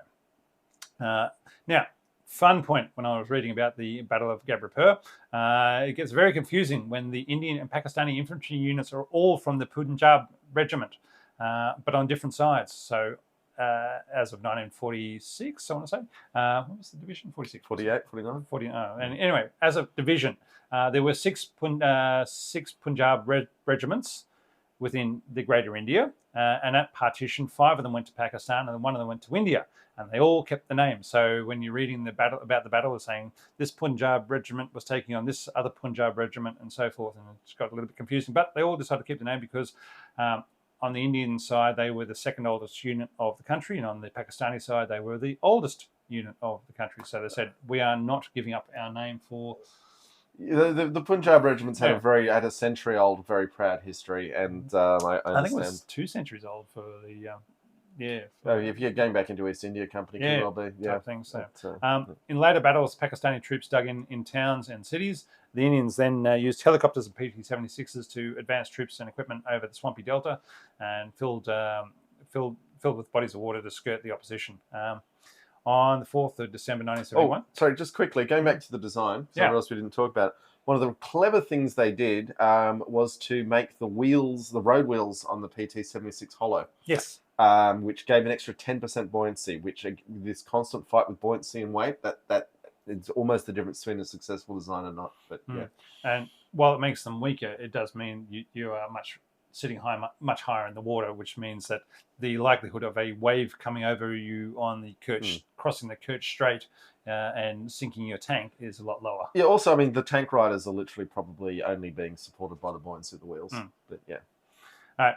now, fun point when I was reading about the Battle of Gabripur, it gets very confusing when the Indian and Pakistani infantry units are all from the Punjab Regiment, but on different sides. So as of 1946, I want to say, what was the division? 46? 48, 49? 40, and anyway, as a division, there were six Punjab regiments within the Greater India, and at partition, 5 of them went to Pakistan and 1 of them went to India, and they all kept the name. So when you're reading the battle, it's saying this Punjab regiment was taking on this other Punjab regiment and so forth, and it's got a little bit confusing, but they all decided to keep the name because on the Indian side, they were the second oldest unit of the country, and on the Pakistani side, they were the oldest unit of the country. So they said, we are not giving up our name for... The Punjab regiments had a century-old, very proud history, and I understand. I think it was 2 centuries old for the... if you're going back into East India Company, could well be. Yeah, thing. So, in later battles, Pakistani troops dug in towns and cities. The Indians then used helicopters and PT-76s to advance troops and equipment over the swampy delta and filled with bodies of water to skirt the opposition. On the 4th of December 1971. Oh, sorry, just quickly, going back to the design, something else we didn't talk about. One of the clever things they did was to make the road wheels on the PT-76 hollow. Yes. Which gave an extra 10% buoyancy, which this constant fight with buoyancy and weight, that it's almost the difference between a successful design and not. But yeah. And while it makes them weaker, it does mean you are much sitting high, much higher in the water, which means that the likelihood of a wave coming over you on the Kerch, crossing the Kerch Strait and sinking your tank is a lot lower. Yeah, also, I mean, the tank riders are literally probably only being supported by the buoyancy of the wheels. But yeah. All right,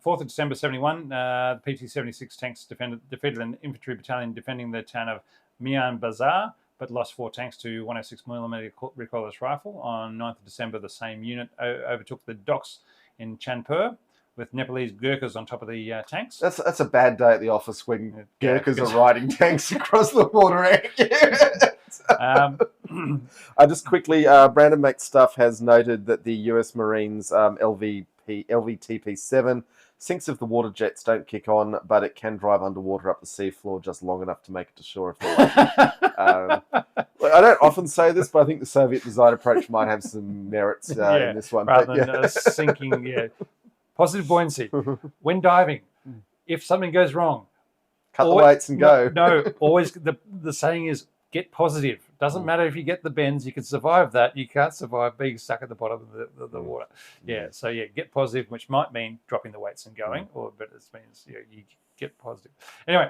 4th of December 71, the PT-76 tanks defeated an infantry battalion defending the town of Mian Bazar, but lost 4 tanks to 106mm recoilless rifle. On 9th of December, the same unit overtook the docks in Chandpur with Nepalese Gurkhas on top of the tanks. That's a bad day at the office when Gurkhas are riding tanks across the water. I just quickly, Brandon Makes Stuff has noted that the US Marines LVTP-7 sinks if the water jets don't kick on, but it can drive underwater up the seafloor just long enough to make it to shore if they're lucky. I don't often say this, but I think the Soviet design approach might have some merits in this one. Rather than sinking, Positive buoyancy. When diving, if something goes wrong, cut the weights and go. No, always the saying is get positive. Doesn't matter if you get the bends, you can survive that. You can't survive being stuck at the bottom of the water. So get positive, which might mean dropping the weights and going, but it means you get positive. Anyway,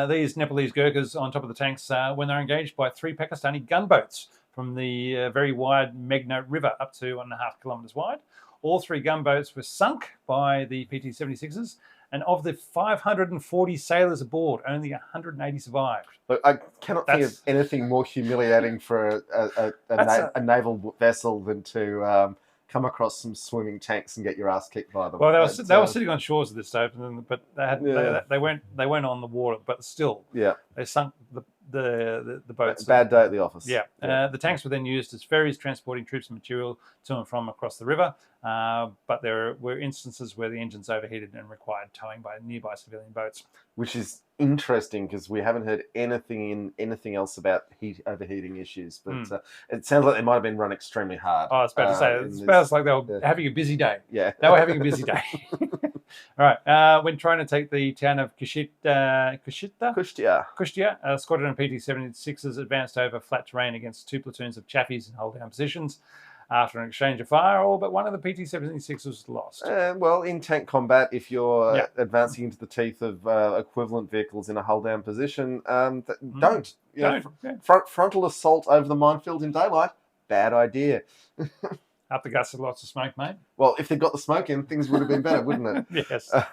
these Nepalese Gurkhas on top of the tanks when they're engaged by 3 Pakistani gunboats from the very wide Meghna River up to 1.5 kilometres wide. All 3 gunboats were sunk by the PT-76s, and of the 540 sailors aboard, only 180 survived. Look, I cannot think of anything more humiliating for a naval vessel than to come across some swimming tanks and get your ass kicked by them. Well, they were sitting on shores at this stage, but they weren't on the water, but still, they sunk the boats. Bad day at the office. The tanks were then used as ferries transporting troops and material to and from across the river, but there were instances where the engines overheated and required towing by nearby civilian boats. Which is interesting because we haven't heard anything else about overheating issues, but it sounds like they might have been run extremely hard. I was about to say, it sounds like they were having a busy day. Yeah. They were having a busy day. All right. When trying to take the town of Kushtya, squadron of PT-76s advanced over flat terrain against 2 platoons of Chaffies in hold-down positions. After an exchange of fire, all but one of the PT-76s was lost. Well, in tank combat, if you're advancing into the teeth of equivalent vehicles in a hold-down position, don't. Frontal assault over the minefield in daylight, bad idea. Up the guts with lots of smoke, mate. Well, if they'd got the smoke in, things would have been better, wouldn't it? Yes. All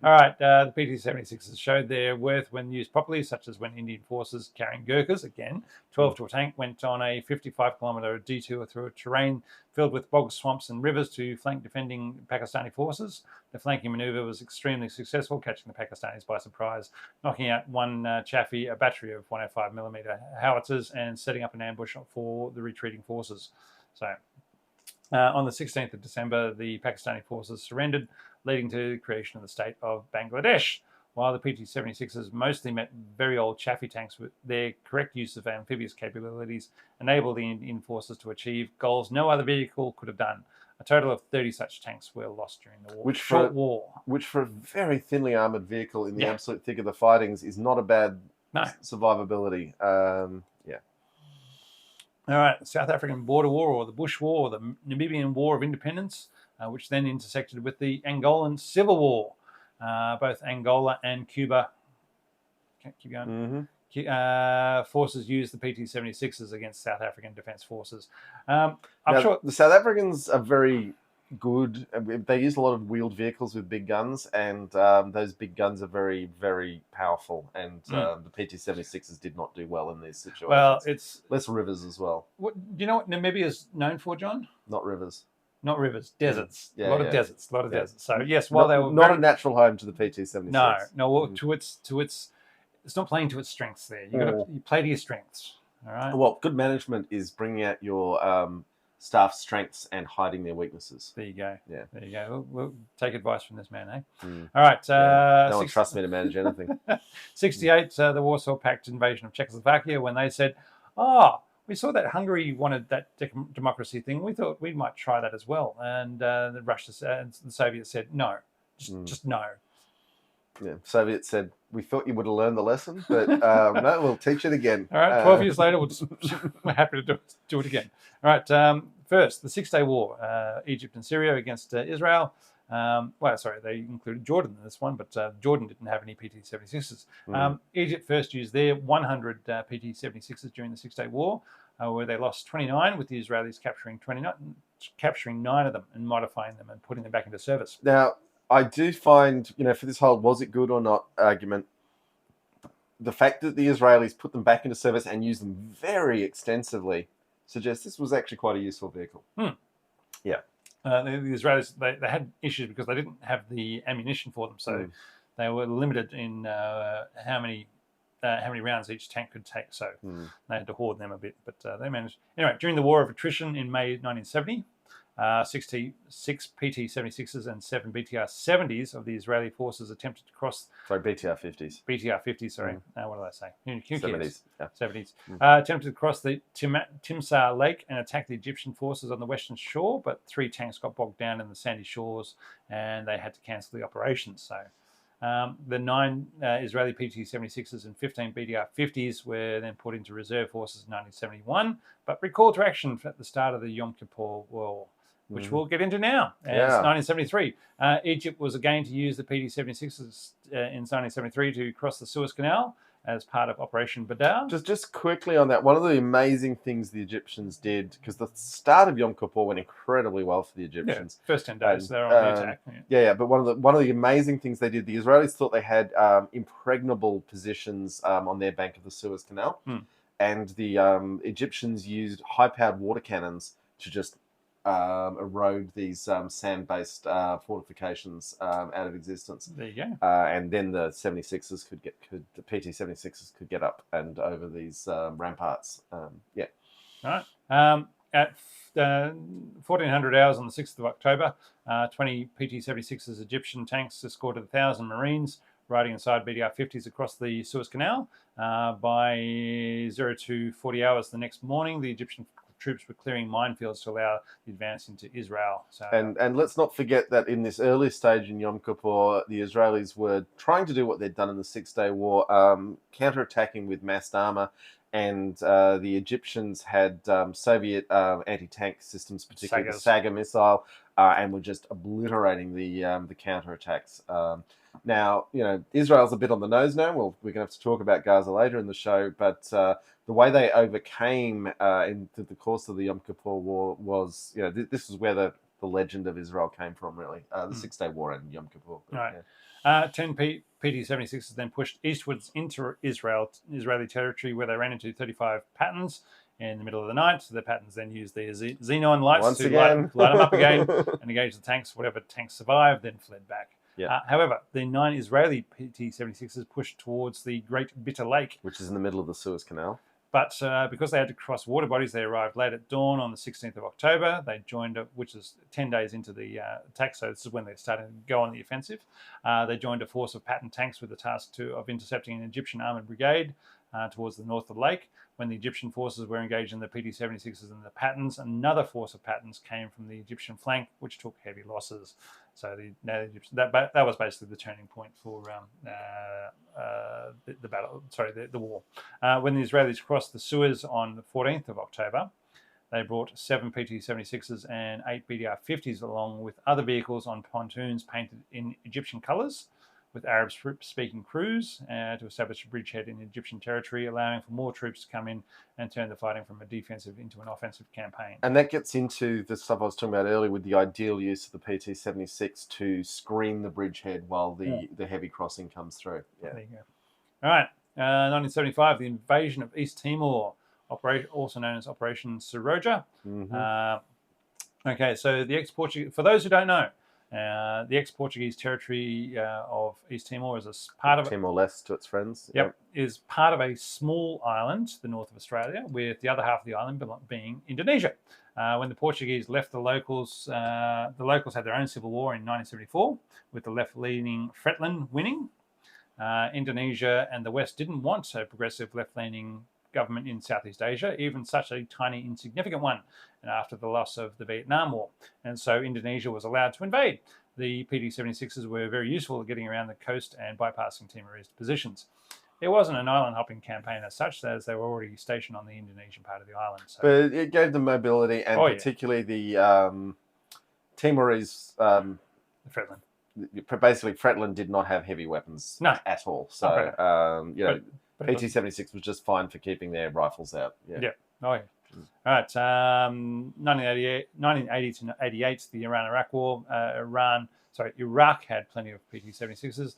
right. The PT-76s showed their worth when used properly, such as when Indian forces carrying Gurkhas, again, 12 to a tank, went on a 55-kilometre detour through a terrain filled with bogs, swamps and rivers to flank defending Pakistani forces. The flanking manoeuvre was extremely successful, catching the Pakistanis by surprise, knocking out one Chaffee, a battery of 105mm howitzers, and setting up an ambush for the retreating forces. So, on the 16th of December, the Pakistani forces surrendered, leading to the creation of the state of Bangladesh. While the PT-76s mostly met very old Chaffee tanks, with their correct use of amphibious capabilities enabled the Indian forces to achieve goals no other vehicle could have done. A total of 30 such tanks were lost during the war. Which for a very thinly armoured vehicle in the absolute thick of the fightings is not a bad survivability. All right, the South African Border War, or the Bush War, or the Namibian War of Independence, which then intersected with the Angolan Civil War. Both Angola and Cuba, keep going, forces used the PT-76s against South African Defence Forces. I'm sure the South Africans are very good. They use a lot of wheeled vehicles with big guns, and those big guns are very, very powerful. And the PT-76s did not do well in these situations. Well, it's less rivers as well. Do you know what Namibia is known for, John? Not rivers. Not rivers, deserts. Yeah, a lot of deserts. So yes, while they were not a natural home to the PT-76. No. Well, it's not playing to its strengths. There, you play to your strengths. All right. Well, good management is bringing out your staff's strengths and hiding their weaknesses. There you go. Yeah. There you go. We'll take advice from this man, eh? All right. No one trusts me to manage anything. 68, the Warsaw Pact invasion of Czechoslovakia, when they said, we saw that Hungary wanted that democracy thing. We thought we might try that as well. And the Russia and the Soviets said, no, just no. Yeah, Soviets said, we thought you would have learned the lesson, but no, we'll teach it again. All right, 12 years later, we're happy to do it again. All right, 1st first, the Six-Day War, Egypt and Syria against Israel. They included Jordan in this one, but Jordan didn't have any PT-76s. Egypt first used their 100 PT-76s during the Six-Day War, where they lost 29, with the Israelis capturing 9 of them and modifying them and putting them back into service. Now, I do find, for this whole was it good or not argument, the fact that the Israelis put them back into service and used them very extensively suggests this was actually quite a useful vehicle. Yeah. The Israelis, they had issues because they didn't have the ammunition for them, so they were limited in how many rounds each tank could take. So they had to hoard them a bit, but they managed. Anyway, during the War of Attrition in May 1970, 66 PT-76s and 7 BTR-70s of the Israeli forces attempted to cross... Sorry, BTR-50s. BTR-50s, sorry. What did I say? 70s. Yeah. 70s. Attempted to cross the Timsar Lake and attack the Egyptian forces on the western shore, but 3 tanks got bogged down in the sandy shores and they had to cancel the operations. So the 9 Israeli PT-76s and 15 BTR-50s were then put into reserve forces in 1971, but recalled to action at the start of the Yom Kippur War, which we'll get into now. It's 1973. Egypt was again to use the PT-76s in 1973 to cross the Suez Canal as part of Operation Badr. Just quickly on that, one of the amazing things the Egyptians did, because the start of Yom Kippur went incredibly well for the Egyptians. First 10 days, they were on the attack. But one of the amazing things they did, the Israelis thought they had impregnable positions on their bank of the Suez Canal, and the Egyptians used high-powered water cannons to just erode these sand-based fortifications out of existence. There you go. And then the 76s the PT-76s could get up and over these ramparts. All right. At 1400 hours on the 6th of October, 20 PT-76s Egyptian tanks escorted 1,000 Marines riding inside BTR-50s across the Suez Canal. By 0240 hours the next morning, the Egyptian troops were clearing minefields to allow the advance into Israel. So, and let's not forget that in this early stage in Yom Kippur, the Israelis were trying to do what they'd done in the Six-Day War, counterattacking with massed armor, and the Egyptians had Soviet anti-tank systems, particularly the Saga missile, and were just obliterating the counterattacks. Now, Israel's a bit on the nose now. Well, we're going to have to talk about Gaza later in the show, but the way they overcame in the course of the Yom Kippur War was, this is where the legend of Israel came from, really. The Six-Day War and Yom Kippur. Right. 10 PT-76s then pushed eastwards into Israeli territory, where they ran into 35 Pattons in the middle of the night. So the Pattons then used their xenon lights to light them up again and engage the tanks. Whatever tanks survived then fled back. However, the 9 Israeli PT-76s pushed towards the Great Bitter Lake, which is in the middle of the Suez Canal. But because they had to cross water bodies, they arrived late at dawn on the 16th of October. They joined, which is 10 days into the attack, so this is when they started to go on the offensive. They joined a force of Patton tanks with the task of intercepting an Egyptian armoured brigade towards the north of the lake. When the Egyptian forces were engaged in the PT-76s and the Pattons, another force of Pattons came from the Egyptian flank, which took heavy losses. So that was basically the turning point for the battle. Sorry, the war. When the Israelis crossed the Suez on the 14th of October, they brought 7 PT-76s and 8 BTR-50s along with other vehicles on pontoons painted in Egyptian colours, with Arab-speaking crews to establish a bridgehead in Egyptian territory, allowing for more troops to come in and turn the fighting from a defensive into an offensive campaign. And that gets into the stuff I was talking about earlier with the ideal use of the PT-76 to screen the bridgehead while the heavy crossing comes through. There you go. All right, 1975, the invasion of East Timor, also known as Operation Seroja. Okay, so the ex-Portuguese, for those who don't know, the ex-Portuguese territory of East Timor is a part of Timor-Leste to its friends. Is part of a small island to the north of Australia, with the other half of the island being Indonesia. When the Portuguese left the locals had their own civil war in 1974, with the left-leaning Fretilin winning. Indonesia and the West didn't want a progressive left-leaning government in Southeast Asia, even such a tiny, insignificant one, and after the loss of the Vietnam War. And so Indonesia was allowed to invade. The PT-76s were very useful at getting around the coast and bypassing Timorese positions. it wasn't an island hopping campaign as such, as they were already stationed on the Indonesian part of the island. So. But it gave them mobility, and particularly the Timorese. Fretland. Basically, Fretland did not have heavy weapons at all. So, PT-76 was just fine for keeping their rifles out. Yeah. Oh, yeah. All right. 1980 to 88, the Iran-Iraq War. Iraq had plenty of PT-76s,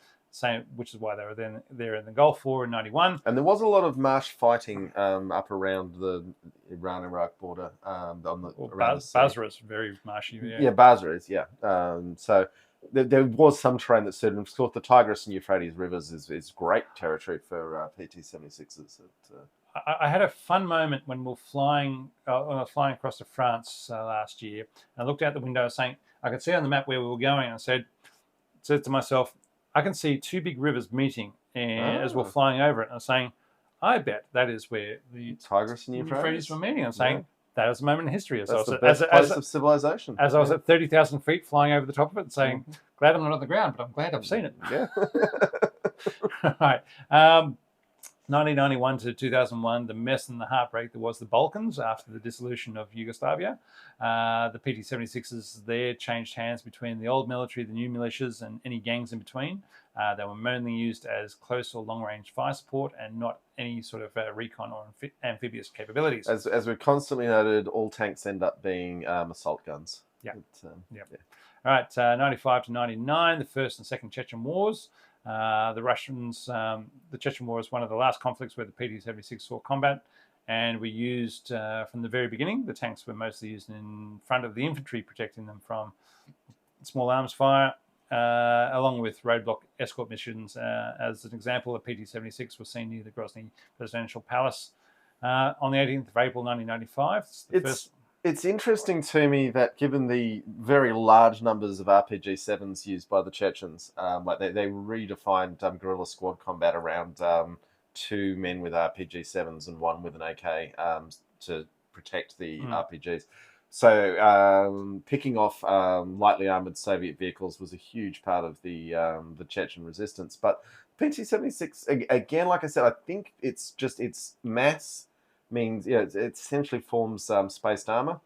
which is why they were then there in the Gulf War in 91. And there was a lot of marsh fighting up around the Iran-Iraq border. Basra is very marshy. Yeah, Basra is, so there was some terrain that suited them. Of course, the Tigris and Euphrates rivers is great territory for PT-76s. I had a fun moment when we were flying across to France last year. And I looked out the window, saying I could see on the map where we were going. And I said to myself, I can see two big rivers meeting as we're flying over it. And I was saying, I bet that is where the Tigris and Euphrates were meeting. I'm saying that was a moment in history. That's the best place of civilization. As I was at 30,000 feet flying over the top of it, saying, glad I'm not on the ground, but I'm glad I've seen it. Yeah. Right. 1991 to 2001, the mess and the heartbreak that was the Balkans after the dissolution of Yugoslavia. The PT-76s there changed hands between the old military, the new militias, and any gangs in between. They were mainly used as close or long-range fire support and not any sort of recon or amphibious capabilities. As we've constantly noted, all tanks end up being assault guns. Yeah. All right, 95 to 99, the First and Second Chechen Wars. The Russians, the Chechen War is one of the last conflicts where the PT-76 saw combat, and we used, from the very beginning, the tanks were mostly used in front of the infantry, protecting them from small arms fire, along with roadblock escort missions. As an example, the PT-76 was seen near the Grozny Presidential Palace on the 18th of April 1995. It's interesting to me that given the very large numbers of RPG-7s used by the Chechens, they redefined guerrilla squad combat around 2 men with RPG-7s and 1 with an AK to protect the RPGs. So picking off lightly armored Soviet vehicles was a huge part of the Chechen resistance. But PT-76, again, like I said, I think it's mass means it essentially forms spaced armor,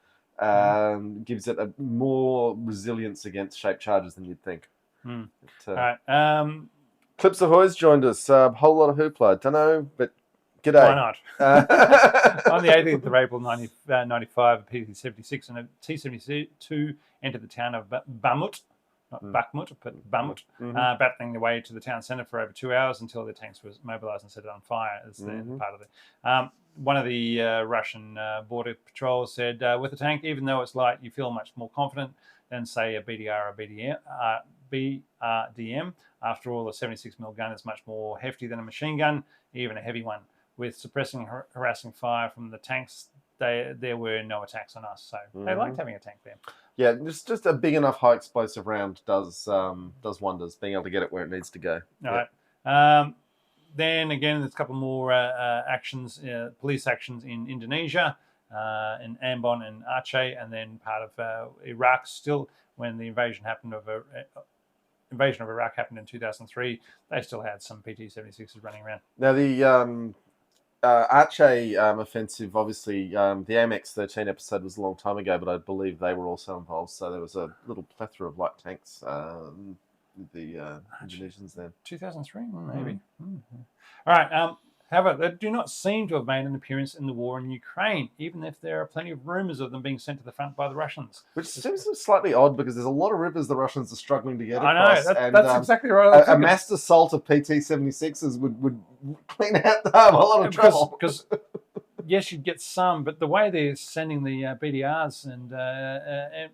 gives it a more resilience against shaped charges than you'd think. All right. Clips Ahoy's joined us. Whole lot of hoopla. Don't know, but g'day. Why not? On the 18th of April 1995, a PT-76 and a T-72 entered the town of Bamut. Not Bakhmut, but Bamut, battling their way to the town centre for over 2 hours until their tanks were mobilised and set it on fire as part of it. One of the Russian border patrols said, with a tank, even though it's light, you feel much more confident than, say, a BDR or BRDM. After all, a 76mm gun is much more hefty than a machine gun, even a heavy one. With suppressing harassing fire from the tanks, there were no attacks on us, so they liked having a tank there. Yeah, just a big enough high explosive round does wonders, being able to get it where it needs to go. All right. Then again, there's a couple more actions, police actions in Indonesia, in Ambon and Aceh, and then part of Iraq. Still, when the invasion of Iraq happened in 2003, they still had some PT-76s running around. Now the Aceh offensive, obviously, the AMX-13 episode was a long time ago, but I believe they were also involved. So there was a little plethora of light tanks. The Indonesians then. 2003, maybe. All right. However, they do not seem to have made an appearance in the war in Ukraine, even if there are plenty of rumours of them being sent to the front by the Russians. Which seems slightly odd because there's a lot of rivers the Russians are struggling to get across. I know, that's exactly right. A massed assault of PT-76s would clean out a lot of trouble. Because yes, you'd get some, but the way they're sending the BDRs and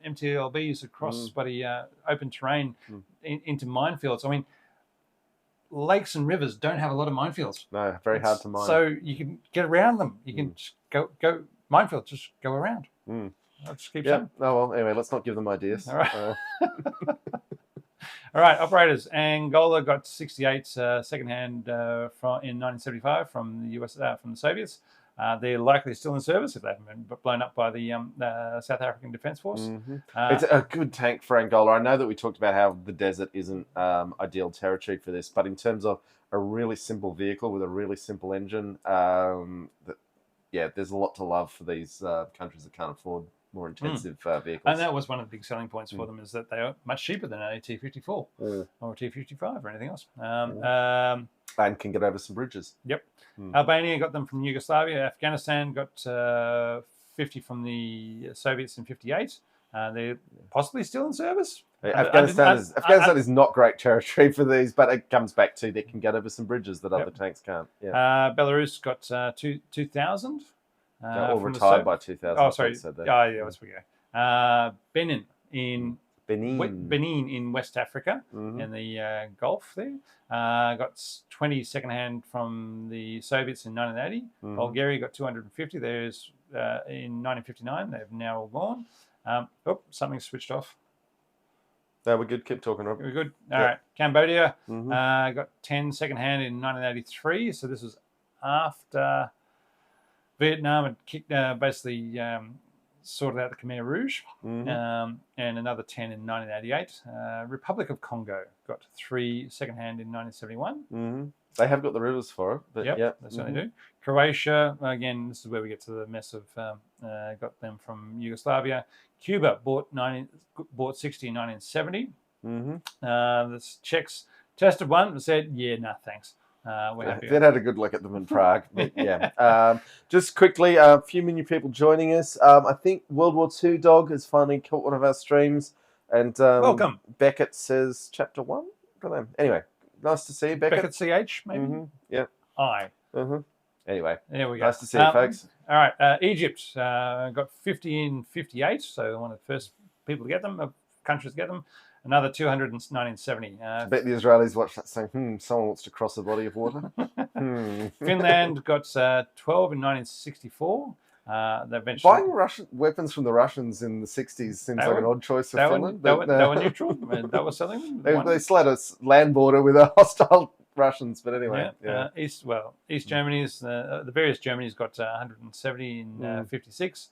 MTLBs across bloody open terrain into minefields, I mean, lakes and rivers don't have a lot of minefields. No, very hard to mine. So you can get around them. You can just go minefield, just go around. I'll just keep saying. Oh, well, anyway, let's not give them ideas. All right. All right, operators. Angola got 68 secondhand in 1975 from the US, from the Soviets. They're likely still in service if they haven't been blown up by the South African Defence Force. It's a good tank for Angola. I know that we talked about how the desert isn't ideal territory for this, but in terms of a really simple vehicle with a really simple engine, there's a lot to love for these countries that can't afford more intensive vehicles. And that was one of the big selling points for them, is that they are much cheaper than a T-54 or a T-55 or anything else. And can get over some bridges. Yep. Albania got them from Yugoslavia. Afghanistan got 50 from the Soviets in 58. They're possibly still in service. Afghanistan is not great territory for these, but it comes back to they can get over some bridges that other tanks can't. Yeah. Belarus got 2,000. All retired by 2000. Oh, sorry. Yeah, that's where we go. Benin in West Africa, in the Gulf there. Got 20 secondhand from the Soviets in 1980. Bulgaria got 250. There's in 1959. They've now all gone. Something switched off. No, we're good. Keep talking, Rob. We're good. All right. Cambodia got 10 secondhand in 1983. So this was after Vietnam had basically sorted out the Khmer Rouge, and another 10 in 1988. Republic of Congo got 3 secondhand in 1971. They have got the rivers for it. But they certainly do. Croatia, again, this is where we get to the mess of got them from Yugoslavia. Cuba bought 60 in 1970. The Czechs tested one and said, nah, thanks. We're happy. They'd had a good look at them in Prague. But just quickly, a few new people joining us. I think World War II Dog has finally caught one of our streams. And welcome. Beckett says chapter 1. Don't know. Anyway, nice to see you, Beckett. Beckett CH, maybe? I. Anyway, there we go. Nice to see you, folks. All right. Egypt got 50 in 58, so one of the first people to get them, countries to get them. Another 200 in 1970. I bet the Israelis watched that saying, someone wants to cross a body of water. Finland got 12 in 1964. They eventually... Buying Russian weapons from the Russians in the 60s seems like an odd choice for Finland. They were neutral. That was selling them. They slat a land border with a hostile Russians, but anyway. East Germany's, the various Germanys got 170 in 56.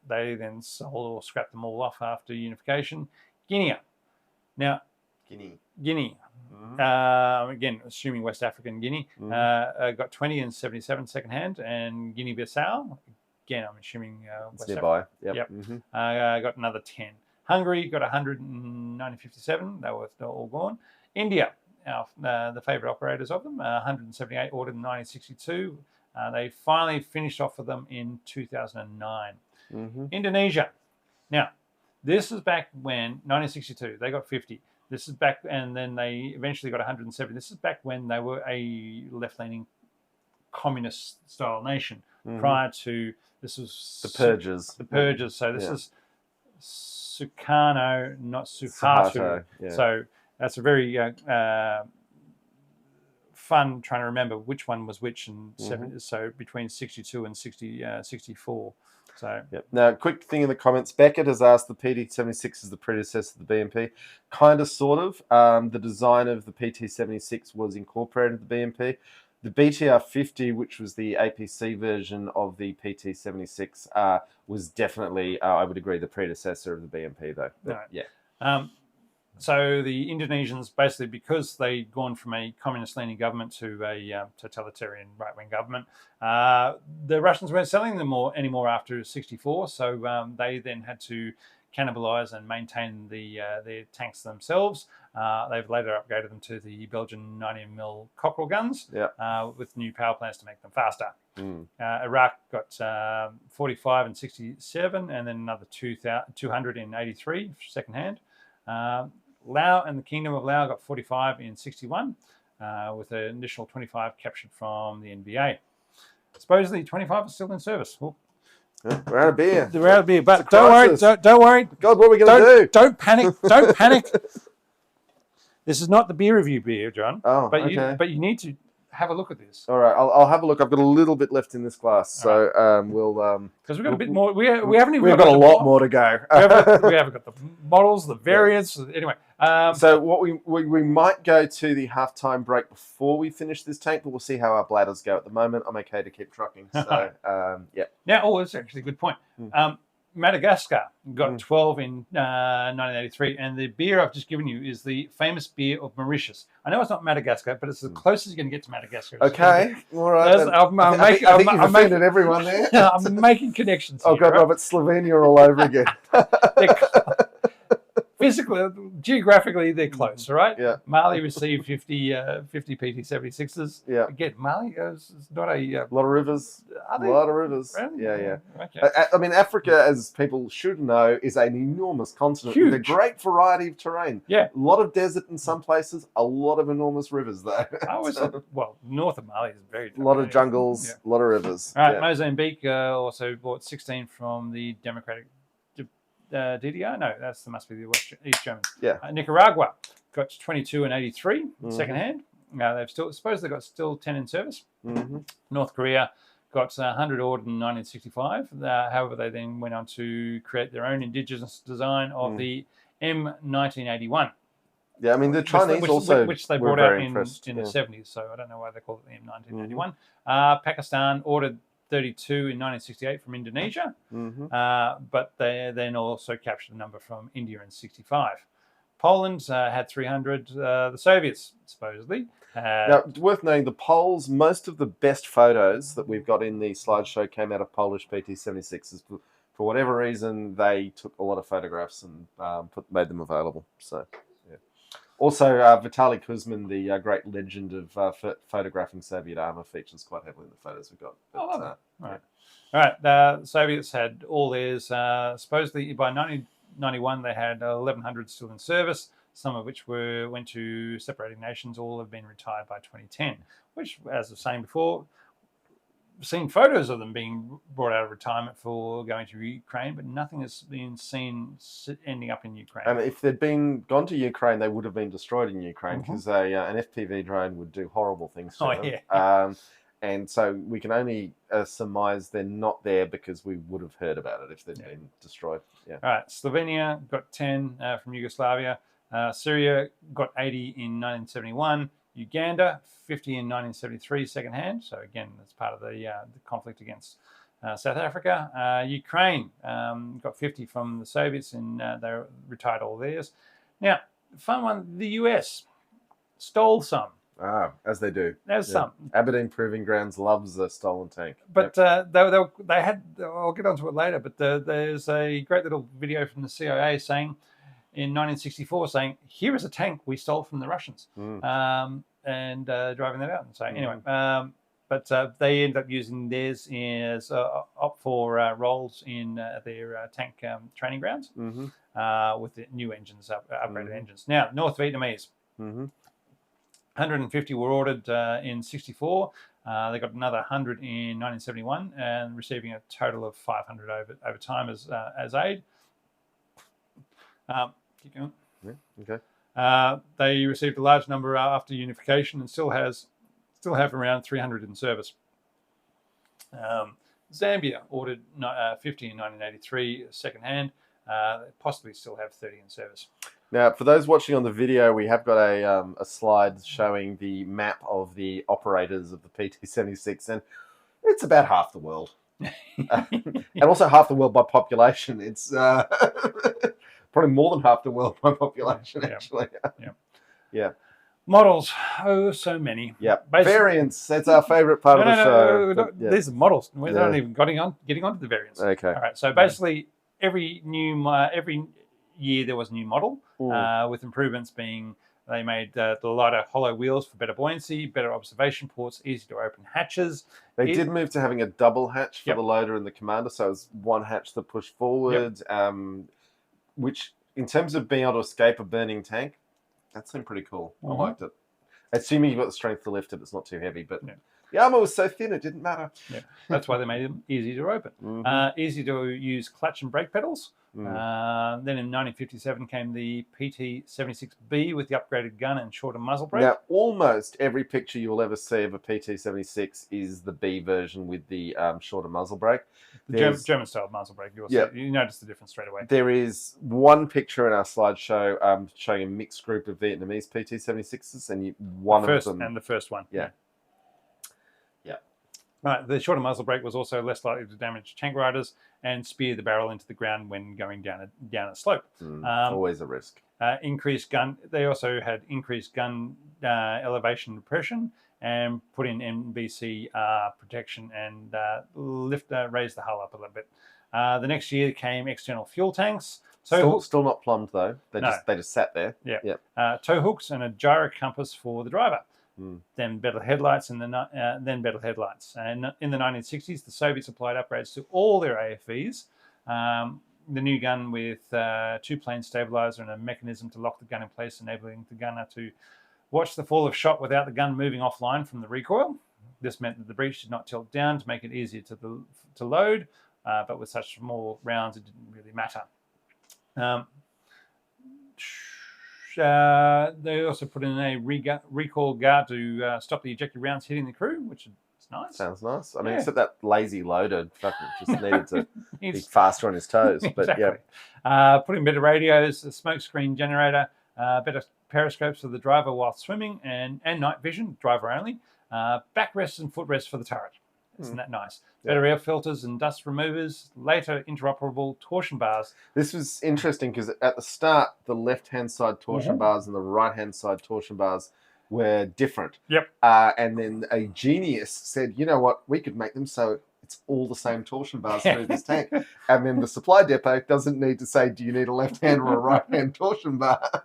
They then sold or scrapped them all off after unification. Guinea. Now, Guinea. Again, assuming West African Guinea, got 20 and 77 secondhand, and Guinea-Bissau, again, I'm assuming West nearby. Africa. Got another 10. Hungary got 100 in 1957. They were all gone. India, the favourite operators of them, 178 ordered in 1962. They finally finished off with them in 2009. Indonesia. Now, this is back when, 1962, they got 50. This is back, and then they eventually got 170. This is back when they were a left-leaning communist-style nation. Prior to, this was... The Purges. So this is Sukarno, not Suharto. So that's a very fun trying to remember which one was which. And so between 62 and 64. So Now, quick thing in the comments. Beckett has asked, the PT-76 is the predecessor of the BMP. Kind of, sort of. The design of the PT-76 was incorporated in the BMP. The BTR-50, which was the APC version of the PT-76, was definitely, I would agree, the predecessor of the BMP, though. But, so the Indonesians, basically, because they'd gone from a communist-leaning government to a totalitarian right-wing government, the Russians weren't selling them anymore after 64, so they then had to cannibalise and maintain their tanks themselves. They've later upgraded them to the Belgian 90mm Cockerel guns with new power plants to make them faster. Iraq got 45 in 67, and then another 200 in 83 second-hand. Laos and the Kingdom of Laos got 45 in 61, with an additional 25 captured from the NBA. Supposedly 25 are still in service. We're out of beer. We're out of beer, but don't worry. God, what are we going to do? Don't panic. Don't panic. This is not the beer review beer, John. Oh, but okay. you need to have a look at this. All right, I'll have a look. I've got a little bit left in this glass, so we'll... Because we've got a bit more. We haven't even. We've got a lot more to go. we haven't got the models, the variants. Anyway, So what we might go to the halftime break before we finish this tank, but we'll see how our bladders go. At the moment, I'm okay to keep trucking. So yeah. Now, that's actually a good point. Madagascar got 12 in 1983, and the beer I've just given you is the famous beer of Mauritius. I know it's not Madagascar, but it's the closest you're going to get to Madagascar. Okay, all right. I think you've offended everyone there. I'm making connections here. Oh, God, Robert, Slovenia all over again. Physically, geographically, they're close, right? Yeah. Mali received 50 PT-76s. Yeah. Again, Mali is not a lot of rivers. A lot of rivers. Really? Yeah. Okay. I mean, Africa, as people should know, is an enormous continent with a great variety of terrain. Yeah. A lot of desert in some places, a lot of enormous rivers, though. I always thought, north of Mali is very... A lot of jungles, a lot of rivers. All right, Mozambique also bought 16 from the Democratic... DDR? No, that must be the East Germans. Yeah. Nicaragua got 22 and 83 second hand. They've still 10 in service. North Korea got 100 ordered in 1965. However, they then went on to create their own indigenous design of the M1981. Yeah, I mean, the Chinese which they brought out in the 70s, so I don't know why they call it the M1981. Pakistan ordered 32 in 1968 from Indonesia, but they then also captured a number from India in 65. Poland had 300, the Soviets, supposedly. Now, worth noting, the Poles, most of the best photos that we've got in the slideshow came out of Polish PT-76s. For whatever reason, they took a lot of photographs and made them available. So, yeah. Also, Vitaly Kuzmin, the great legend of photographing Soviet armor, features quite heavily in the photos we've got. But, All right. The Soviets had all theirs. Supposedly, by 1991, they had 1,100 still in service, some of which went to separating nations. All have been retired by 2010, which, as I was saying before, seen photos of them being brought out of retirement for going to Ukraine, but nothing has been seen ending up in Ukraine. If they'd gone to Ukraine, they would have been destroyed in Ukraine because an FPV drone would do horrible things to them. Yeah. And so we can only surmise they're not there because we would have heard about it if they'd been destroyed. Yeah. All right. Slovenia got 10 from Yugoslavia. Syria got 80 in 1971. Uganda, 50 in 1973, second hand. So again, that's part of the conflict against South Africa. Ukraine got 50 from the Soviets, and they retired all theirs. Now, fun one, the US stole some. As they do. There's some. Aberdeen Proving Grounds loves a stolen tank. But they had, I'll get onto it later, but there's a great little video from the CIA saying, in 1964, saying, here is a tank we stole from the Russians, and driving that out. And so anyway, but they ended up using theirs as op-4 roles in their tank training grounds with the new engines, upgraded engines. Now, North Vietnamese, 150 were ordered in 64. They got another 100 in 1971, and receiving a total of 500 over time as aid. Keep going. Yeah, okay. They received a large number after unification and still have around 300 in service. Zambia ordered 50 in 1983 second hand. They possibly still have 30 in service. Now, for those watching on the video, we have got a slide showing the map of the operators of the PT-76, and it's about half the world. And also half the world by population. It's probably more than half the world by population, actually. Yeah. Models. Oh, so many. Yeah. Variants. That's our favourite part of the show. These are models. We're not even getting onto the variants. Okay. All right. So basically, every year there was a new model, with improvements being they made the lighter hollow wheels for better buoyancy, better observation ports, easy to open hatches. They did move to having a double hatch for the loader and the commander, so it was one hatch that pushed forward, which in terms of being able to escape a burning tank, that seemed pretty cool. I liked it. Assuming you've got the strength to lift it, it's not too heavy, but the armor was so thin it didn't matter. Yeah. That's why they made them easy to open. Easy to use clutch and brake pedals. Then in 1957 came the PT-76B with the upgraded gun and shorter muzzle brake. Now, almost every picture you will ever see of a PT-76 is the B version with the shorter muzzle brake. The German-style muzzle brake. You notice the difference straight away. There is one picture in our slideshow showing a mixed group of Vietnamese PT-76s, and the first one. Yeah. Right, the shorter muzzle brake was also less likely to damage tank riders and spear the barrel into the ground when going down a slope. Always a risk. They also had increased gun elevation and depression, and put in NBC protection and raised the hull up a little bit. The next year came external fuel tanks. Still not plumbed though. They just sat there. Yeah. Tow hooks and a gyro compass for the driver. Then better headlights, and then better headlights. And in the 1960s, the Soviets applied upgrades to all their AFVs. The new gun with 2-plane stabilizer and a mechanism to lock the gun in place, enabling the gunner to watch the fall of shot without the gun moving offline from the recoil. This meant that the breech did not tilt down to make it easier to load, but with such small rounds, it didn't really matter. They also put in a recoil guard to stop the ejected rounds hitting the crew, which is nice. Sounds nice. I mean, except that lazy loader just needed to be faster on his toes. But exactly. Put in better radios, a smoke screen generator, better periscopes for the driver while swimming, and night vision, driver only. Backrests and footrests for the turret. Isn't that nice? Better air filters and dust removers, later interoperable torsion bars. This was interesting because at the start, the left-hand side torsion bars and the right-hand side torsion bars were different. Yep. And then a genius said, you know what, we could make them so it's all the same torsion bars through this tank. And then the supply depot doesn't need to say, do you need a left-hand or a right-hand torsion bar?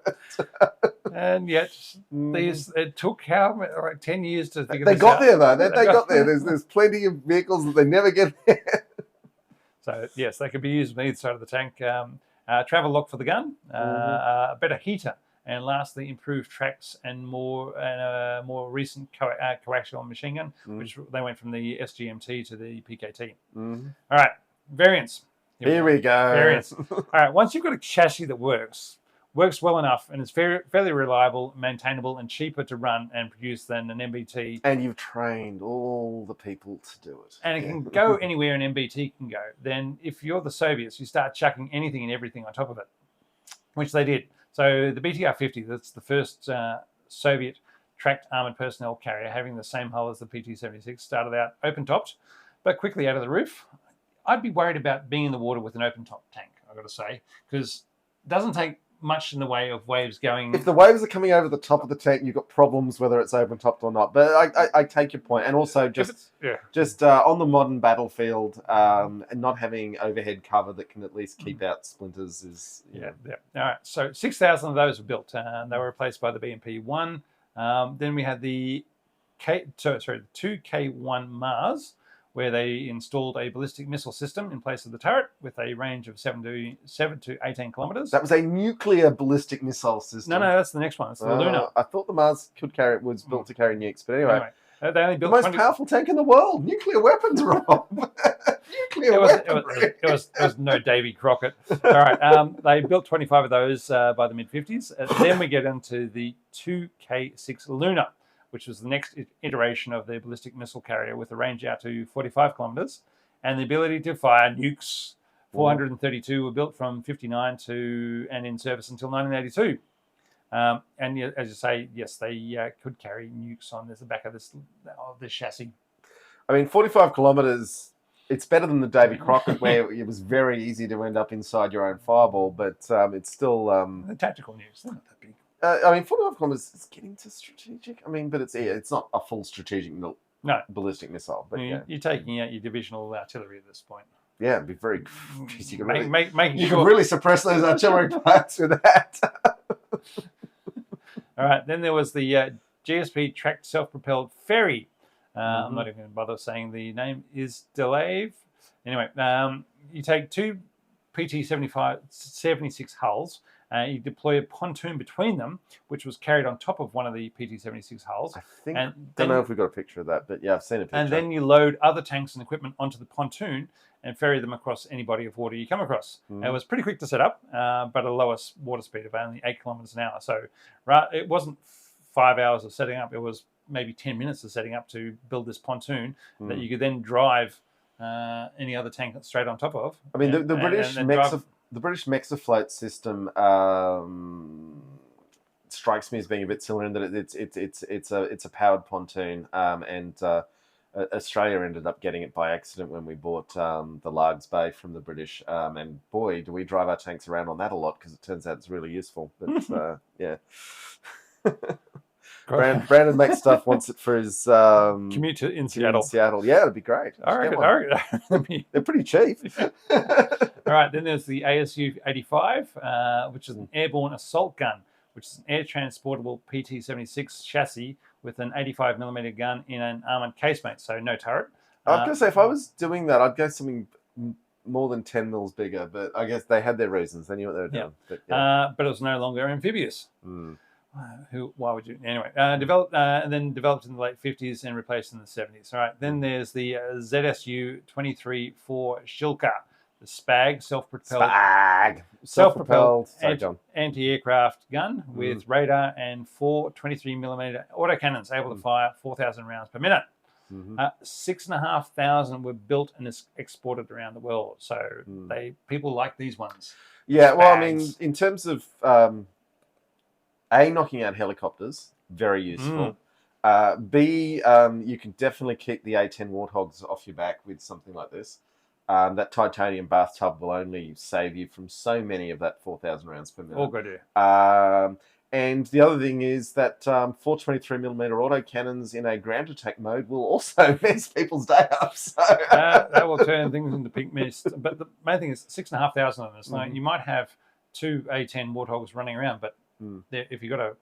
And yet, it took 10 years to figure this out. They got there, though. They got there. There's plenty of vehicles that they never get there. So, yes, they could be used on either side of the tank. Travel lock for the gun, a better heater, and lastly, improved tracks and a more recent coaxial machine gun, which they went from the SGMT to the PKT. All right, variants. Here we go. Variants. All right, once you've got a chassis that works well enough and is fairly reliable, maintainable, and cheaper to run and produce than an MBT. And you've trained all the people to do it. And it can go anywhere an MBT can go. Then if you're the Soviets, you start chucking anything and everything on top of it, which they did. So the BTR-50, that's the first Soviet tracked armoured personnel carrier having the same hull as the PT-76, started out open-topped, but quickly out of the roof. I'd be worried about being in the water with an open-top tank, I've got to say, because it doesn't take much in the way of waves going. If the waves are coming over the top of the tank, you've got problems whether it's open topped or not. But I take your point, and also just on the modern battlefield, and not having overhead cover that can at least keep out splinters is All right, so 6,000 of those were built. They were replaced by the BMP-1. Then we had the 2K1 Mars, where they installed a ballistic missile system in place of the turret with a range of 7 to 18 kilometres. That was a nuclear ballistic missile system. No, that's the next one. It's the Luna. I thought the Mars was built to carry nukes, but anyway. They only built the most powerful tank in the world. Nuclear weapons, Rob. Nuclear weapons. It was no Davy Crockett. All right. They built 25 of those by the mid-50s. Then we get into the 2K6 Luna, which was the next iteration of the ballistic missile carrier with a range out to 45 kilometres and the ability to fire nukes. 432 were built from 59 and in service until 1982. And as you say, yes, they could carry nukes on the back of this chassis. I mean, 45 kilometres, it's better than the Davy Crockett where it was very easy to end up inside your own fireball, but it's still... the tactical nukes, they're not that big. I mean, 45 kilometres is getting to strategic. I mean, but it's not a full strategic ballistic missile. But you're taking out your divisional artillery at this point. Yeah, it'd be very... Geez, you can really suppress those artillery parts with that. All right, then there was the GSP tracked self-propelled ferry. I'm not even going to bother saying the name. Is Delave. Anyway, you take two PT-76 hulls, You deploy a pontoon between them, which was carried on top of one of the PT-76 hulls. I think, and don't know if we've got a picture of that, but yeah, I've seen a picture. And then you load other tanks and equipment onto the pontoon and ferry them across any body of water you come across. It was pretty quick to set up, but a lower water speed of only 8 kilometers an hour. So it wasn't 5 hours of setting up. It was maybe 10 minutes of setting up to build this pontoon that you could then drive any other tank straight on top of. I mean, the British Mexafloat system strikes me as being a bit similar in that it's a powered pontoon, and Australia ended up getting it by accident when we bought the Largs Bay from the British, and boy, do we drive our tanks around on that a lot, because it turns out it's really useful. But yeah. Brandon makes stuff, wants it for his commute in Seattle. Yeah, it'd be great. All right. They're pretty cheap. All right, then there's the ASU-85, which is an airborne assault gun, which is an air transportable PT-76 chassis with an 85mm gun in an armoured casemate, so no turret. I was going to say, if I was doing that, I'd go something more than 10 mils bigger, but I guess they had their reasons. They knew what they were doing. But it was no longer amphibious. Why would you? Anyway, developed and then developed in the late 50s and replaced in the 70s. All right, then there's the ZSU-23-4 Shilka, the SPAG, self-propelled anti-aircraft gun with radar and 4 23mm autocannons able to fire 4,000 rounds per minute. 6,500 were built and exported around the world. So people like these ones. Yeah, well, I mean, in terms of knocking out helicopters, very useful. B, you can definitely keep the A-10 Warthogs off your back with something like this. That titanium bathtub will only save you from so many of that 4,000 rounds per minute. All good, yeah. And the other thing is that 4 23mm autocannons in a ground attack mode will also mess people's day up. So. That will turn things into pink mist. But the main thing is 6,500 of them. So you might have 2 A-10 Warthogs running around, but if you've got a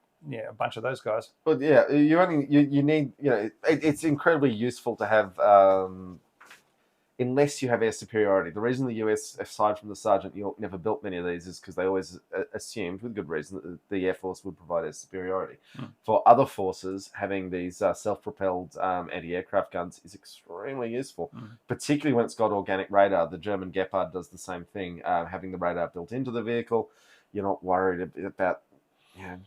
bunch of those guys. But yeah, you need, it's incredibly useful to have, unless you have air superiority. The reason the US, aside from the Sergeant York, never built many of these is because they always assumed, with good reason, that the Air Force would provide air superiority. For other forces, having these self-propelled anti-aircraft guns is extremely useful, particularly when it's got organic radar. The German Gepard does the same thing. Having the radar built into the vehicle, you're not worried about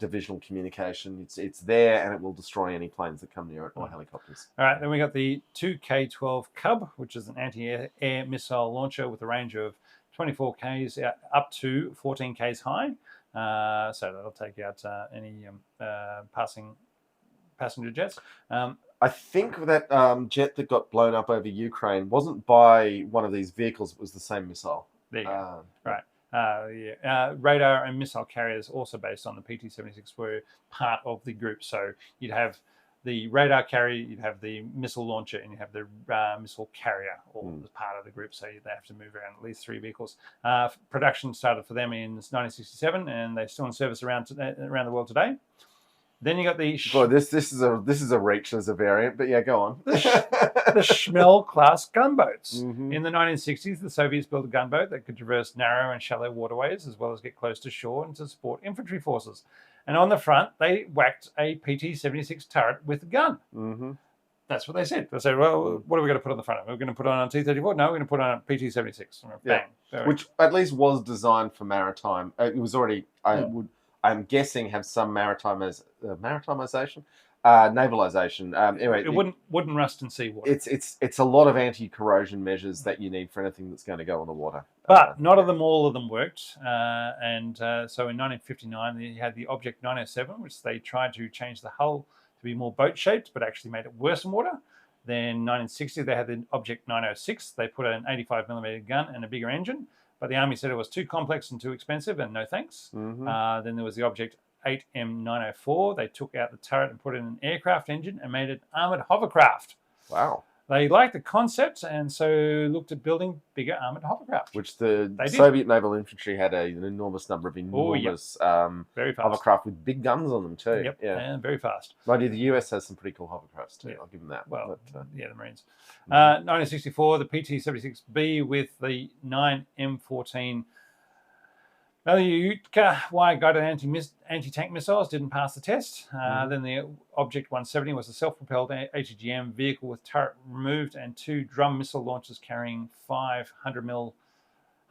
divisional communication. It's there, and it will destroy any planes that come near it or helicopters. All right, then we got the 2K-12 Cub, which is an anti-air missile launcher with a range of 24 Ks up to 14 Ks high. So that'll take out any passing passenger jets. I think that jet that got blown up over Ukraine wasn't by one of these vehicles. It was the same missile. There you go. Right. Radar and missile carriers, also based on the PT-76, were part of the group. So you'd have the radar carrier, you'd have the missile launcher, and you have the missile carrier, all as part of the group. So they have to move around at least 3 vehicles. Production started for them in 1967, and they're still in service around the world today. Then you got the... this is a reach as a variant, but yeah, go on. The Schmel class gunboats. In the 1960s, the Soviets built a gunboat that could traverse narrow and shallow waterways, as well as get close to shore and to support infantry forces. And on the front, they whacked a PT-76 turret with a gun. That's what they said. They said, well, what are we going to put on the front of it? We're going to put on a T-34? No, we're going to put on a PT-76. Bang. Yeah. Which at least was designed for maritime. It was already... I'm guessing have some navalization. Anyway, it wouldn't rust in seawater. It's a lot of anti-corrosion measures that you need for anything that's going to go on the water. But all of them worked. So in 1959, they had the Object 907, which they tried to change the hull to be more boat-shaped, but actually made it worse in water. Then 1960, they had the Object 906. They put an 85mm gun and a bigger engine. But the Army said it was too complex and too expensive, and no thanks. Then there was the Object 8M904. They took out the turret and put in an aircraft engine and made it armoured hovercraft. Wow. They liked the concept, and so looked at building bigger armoured hovercraft. Which the Soviet Naval Infantry had an enormous number of enormous very fast hovercraft with big guns on them too. Yep, and very fast. Mind you, the US has some pretty cool hovercrafts too. I'll give them that. Well, the Marines. 1964, the PT-76B with the 9M14 Well, the Utka wire-guided anti-tank missiles didn't pass the test. Then the Object 170 was a self-propelled ATGM vehicle with turret removed and 2 drum missile launchers carrying 500mm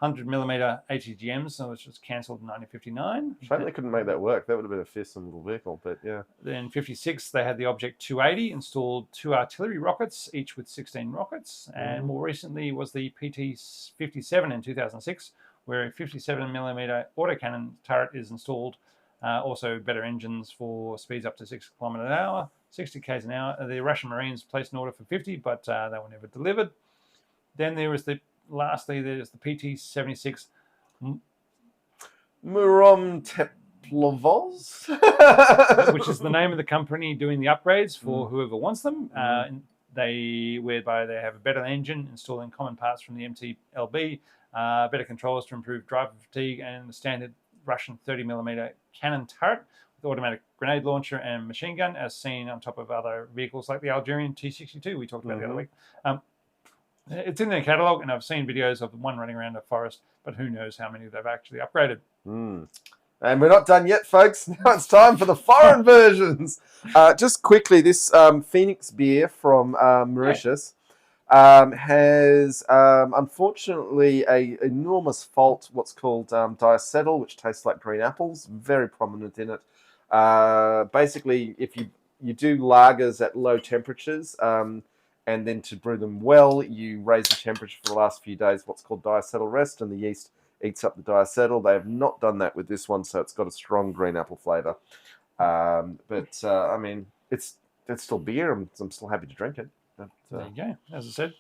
ATGMs, which was cancelled in 1959. Shame they couldn't make that work. That would have been a fearsome little vehicle, but yeah. Then 56, they had the Object 280, installed 2 artillery rockets, each with 16 rockets. And more recently was the PT-57 in 2006, where a 57mm autocannon turret is installed. Also better engines for speeds up to 6 km an hour, 60 km an hour. The Russian Marines placed an order for 50, but they were never delivered. Then there was lastly, there's the PT-76 Murom Teplovoz, which is the name of the company doing the upgrades for whoever wants them. Whereby they have a better engine, installing common parts from the MTLB, better controls to improve driver fatigue, and the standard Russian 30mm cannon turret with automatic grenade launcher and machine gun, as seen on top of other vehicles like the Algerian T-62 we talked about the other week. It's in their catalogue, and I've seen videos of one running around a forest, but who knows how many they've actually upgraded. And we're not done yet, folks. Now it's time for the foreign versions. Just quickly, this Phoenix beer from Mauritius has, unfortunately, an enormous fault, what's called diacetyl, which tastes like green apples, very prominent in it. Basically, if you do lagers at low temperatures, and then to brew them well, you raise the temperature for the last few days, what's called diacetyl rest, and the yeast eats up the diacetyl. They have not done that with this one, so it's got a strong green apple flavour. I mean, it's still beer. I'm still happy to drink it. But, there you go. As I said,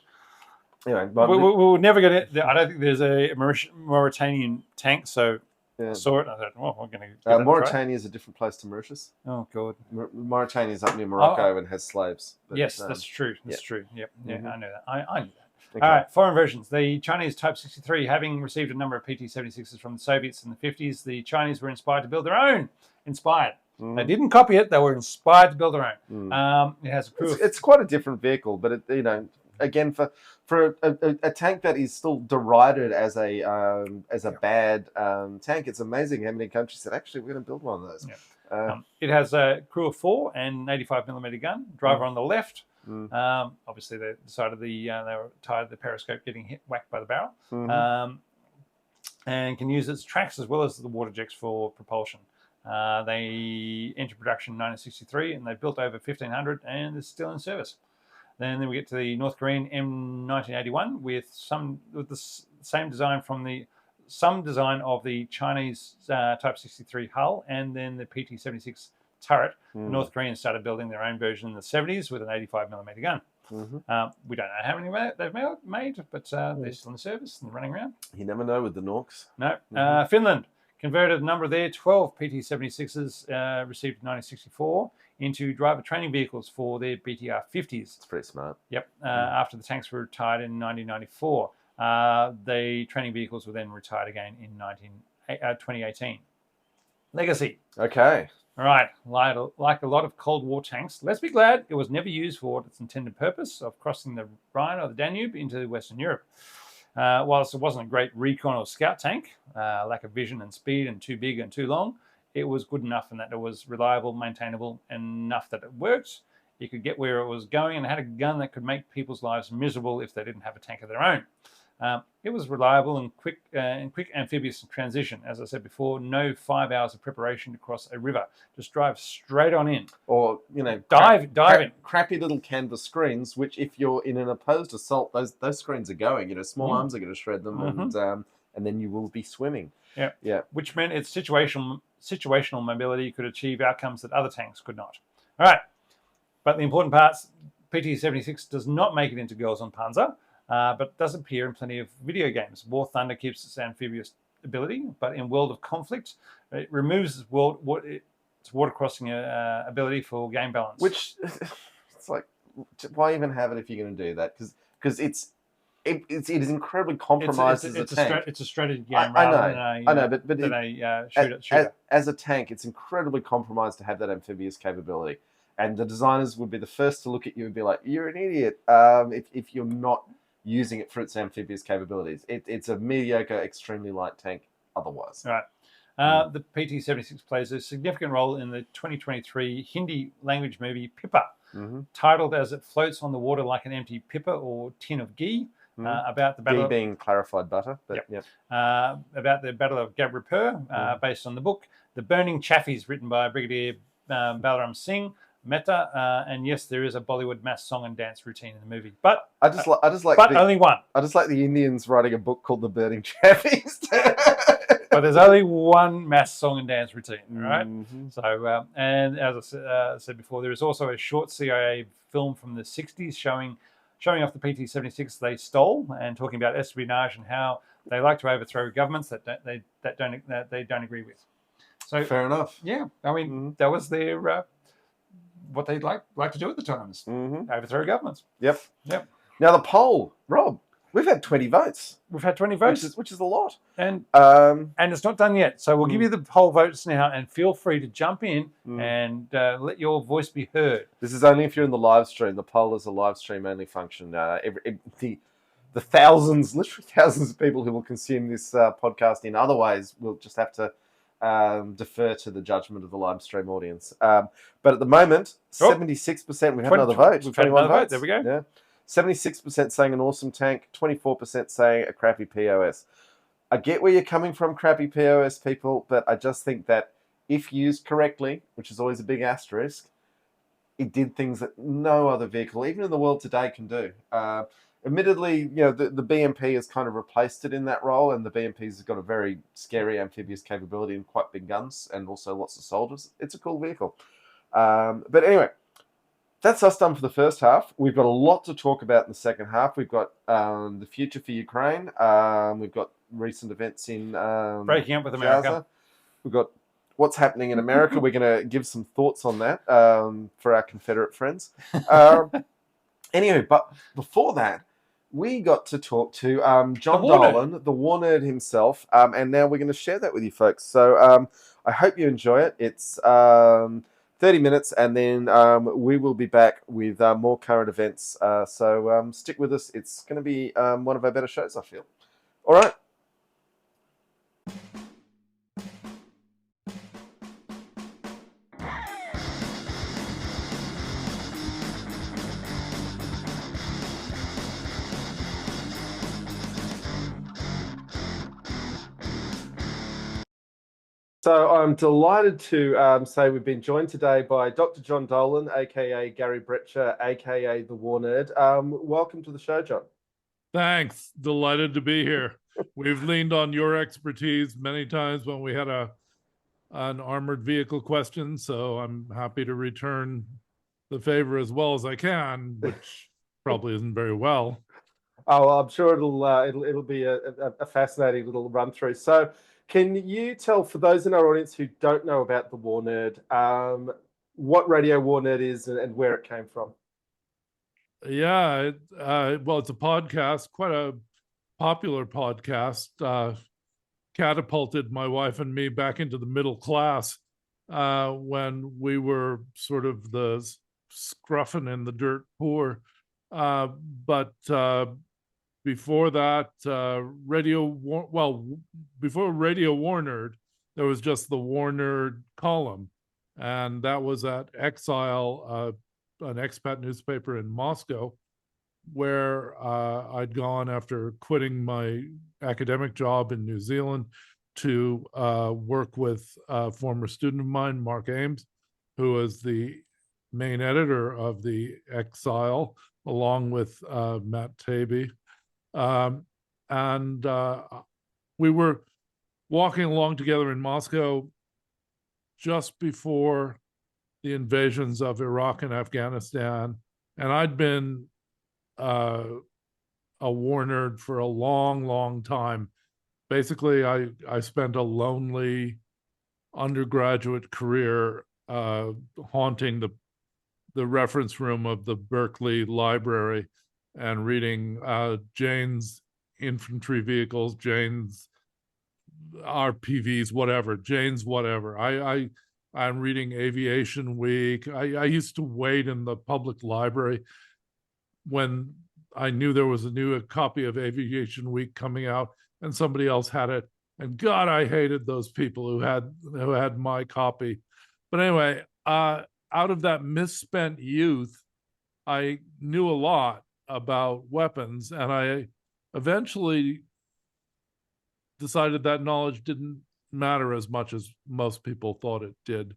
anyway, we'll never get it. I don't think there's a Mauritanian tank, so I saw it and I thought, well, we're going to Mauritania is a different place to Mauritius. Oh, God. Mauritania is up near Morocco and has slaves. But, yes, that's true. That's true. Yep. Yeah, I know that. I knew that. Okay. All right, foreign versions. The Chinese Type 63, having received a number of PT-76s from the Soviets in the 50s, the Chinese were inspired to build their own. Inspired. They didn't copy it. They were inspired to build their own. It has a crew. It's quite a different vehicle, but it, again, for a tank that is still derided as a bad tank, it's amazing how many countries said, actually, we're going to build one of those. Yeah. It has a crew of 4 and an 85mm gun. Driver on the left. Obviously, they decided they were tired of the periscope getting whacked by the barrel. And can use its tracks as well as the water jets for propulsion. They entered production in 1963, and they built over 1,500, and is still in service. Then we get to the North Korean M1981 with the same design from some design of the Chinese Type 63 hull, and then the PT-76 turret. The North Koreans started building their own version in the 70s with an 85mm gun. We don't know how many they've made, but they're still in service and running around. You never know with the Norks. No. Finland converted a number of their 12 PT-76s received in 1964 into driver training vehicles for their BTR-50s. It's pretty smart. Yep. After the tanks were retired in 1994, the training vehicles were then retired again in 2018. Legacy. Okay. All right. Like a lot of Cold War tanks, let's be glad it was never used for its intended purpose of crossing the Rhine or the Danube into Western Europe. Whilst it wasn't a great recon or scout tank, lack of vision and speed and too big and too long, it was good enough in that it was reliable, maintainable, and enough that it worked. You could get where it was going and had a gun that could make people's lives miserable if they didn't have a tank of their own. It was reliable and quick amphibious transition. As I said before, no 5 hours of preparation to cross a river. Just drive straight on in. Or, dive in. Crappy little canvas screens, which if you're in an opposed assault, those screens are going. Small arms are going to shred them, and then you will be swimming. Yeah. Which meant its situational mobility could achieve outcomes that other tanks could not. All right. But the important parts, PT-76 does not make it into Girls on Panzer, but does appear in plenty of video games. War Thunder keeps its amphibious ability, but in World of Conflict, it removes its water crossing ability for game balance. Which, it's like, why even have it if you're going to do that? Because it is incredibly compromised as a tank. It's a strategy game I know, but a shooter. As a tank, it's incredibly compromised to have that amphibious capability. And the designers would be the first to look at you and be like, you're an idiot if you're not using it for its amphibious capabilities. It's a mediocre, extremely light tank otherwise. Right. The PT-76 plays a significant role in the 2023 Hindi language movie Pippa, titled as It Floats on the Water Like an Empty Pippa or Tin of Ghee, about the battle. Ghee being clarified butter, but about the Battle of Gabripur, based on the book. The Burning Chaffies, written by Brigadier Balaram Singh Mehta, and yes, there is a Bollywood mass song and dance routine in the movie, but only one. I just like the Indians writing a book called The Burning Chaffies. But there's only one mass song and dance routine, right? So, and as I said before, there is also a short CIA film from the 60s showing off the PT-76 they stole and talking about espionage and how they like to overthrow governments that they don't agree with. So fair enough. Yeah, I mean that was their what they'd like to do at the times, overthrow governments. Yep. Now the poll, Rob, we've had 20 votes. We've had 20 votes, which is a lot, and it's not done yet. So we'll give you the poll votes now, and feel free to jump in and let your voice be heard. This is only if you're in the live stream. The poll is a live stream only function. The thousands, literally thousands of people who will consume this podcast in other ways will just have to defer to the judgment of the live stream audience. But at the moment, 76%. We've had another vote. We've had another vote. There we go. Yeah. 76% saying an awesome tank, 24% saying a crappy POS. I get where you're coming from, crappy POS people, but I just think that if used correctly, which is always a big asterisk, it did things that no other vehicle, even in the world today, can do. Admittedly, the BMP has kind of replaced it in that role, and the BMP's got a very scary amphibious capability and quite big guns, and also lots of soldiers. It's a cool vehicle. But anyway, that's us done for the first half. We've got a lot to talk about in the second half. We've got the future for Ukraine. We've got recent events in breaking up with America. Gaza. We've got what's happening in America. We're going to give some thoughts on that for our Confederate friends. Anyway, but before that, we got to talk to John Dolan, the war nerd himself, and now we're going to share that with you folks. So I hope you enjoy it. It's 30 minutes, and then we will be back with more current events. So stick with us. It's going to be one of our better shows, I feel. All right. So I'm delighted to say we've been joined today by Dr. John Dolan, a.k.a. Gary Bretcher, a.k.a. The War Nerd. Welcome to the show, John. Thanks. Delighted to be here. We've leaned on your expertise many times when we had an armored vehicle question, so I'm happy to return the favor as well as I can, which probably isn't very well. Oh, well, I'm sure it'll be a fascinating little run through. So, can you tell, for those in our audience who don't know about the War Nerd, what Radio War Nerd is and where it came from? Yeah, well, it's a podcast, quite a popular podcast. Catapulted my wife and me back into the middle class when we were sort of the scruffing in the dirt poor. But before that, before Radio War Nerd, there was just the War Nerd column, and that was at Exile, an expat newspaper in Moscow, where I'd gone after quitting my academic job in New Zealand to work with a former student of mine, Mark Ames, who was the main editor of the Exile, along with Matt Taby. And we were walking along together in Moscow just before the invasions of Iraq and Afghanistan. And I'd been a war nerd for a long, long time. Basically, I spent a lonely undergraduate career haunting the reference room of the Berkeley Library and reading Jane's infantry vehicles, Jane's RPVs, whatever, Jane's whatever. I'm reading Aviation Week. I used to wait in the public library when I knew there was a new copy of Aviation Week coming out and somebody else had it, And God, I hated those people who had my copy. But anyway, out of that misspent youth, I knew a lot about weapons, and I eventually decided that knowledge didn't matter as much as most people thought it did,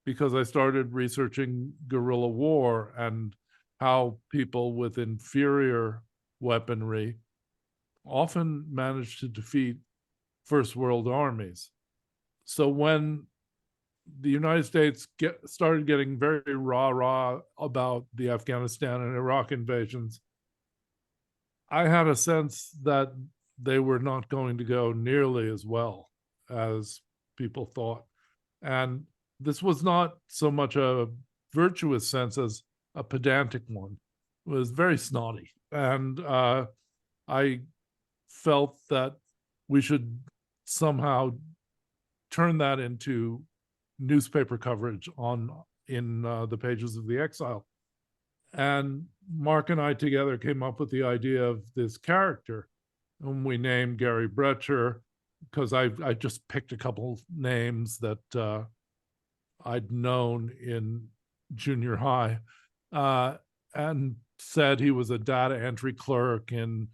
because I started researching guerrilla war and how people with inferior weaponry often managed to defeat First World armies. So when the United States started getting very rah-rah about the Afghanistan and Iraq invasions, I had a sense that they were not going to go nearly as well as people thought. And this was not so much a virtuous sense as a pedantic one. It was very snotty. And I felt that we should somehow turn that into newspaper coverage in the pages of the Exile. And Mark and I together came up with the idea of this character, whom we named Gary Brecher, because I just picked a couple names that I'd known in junior high, and said he was a data entry clerk in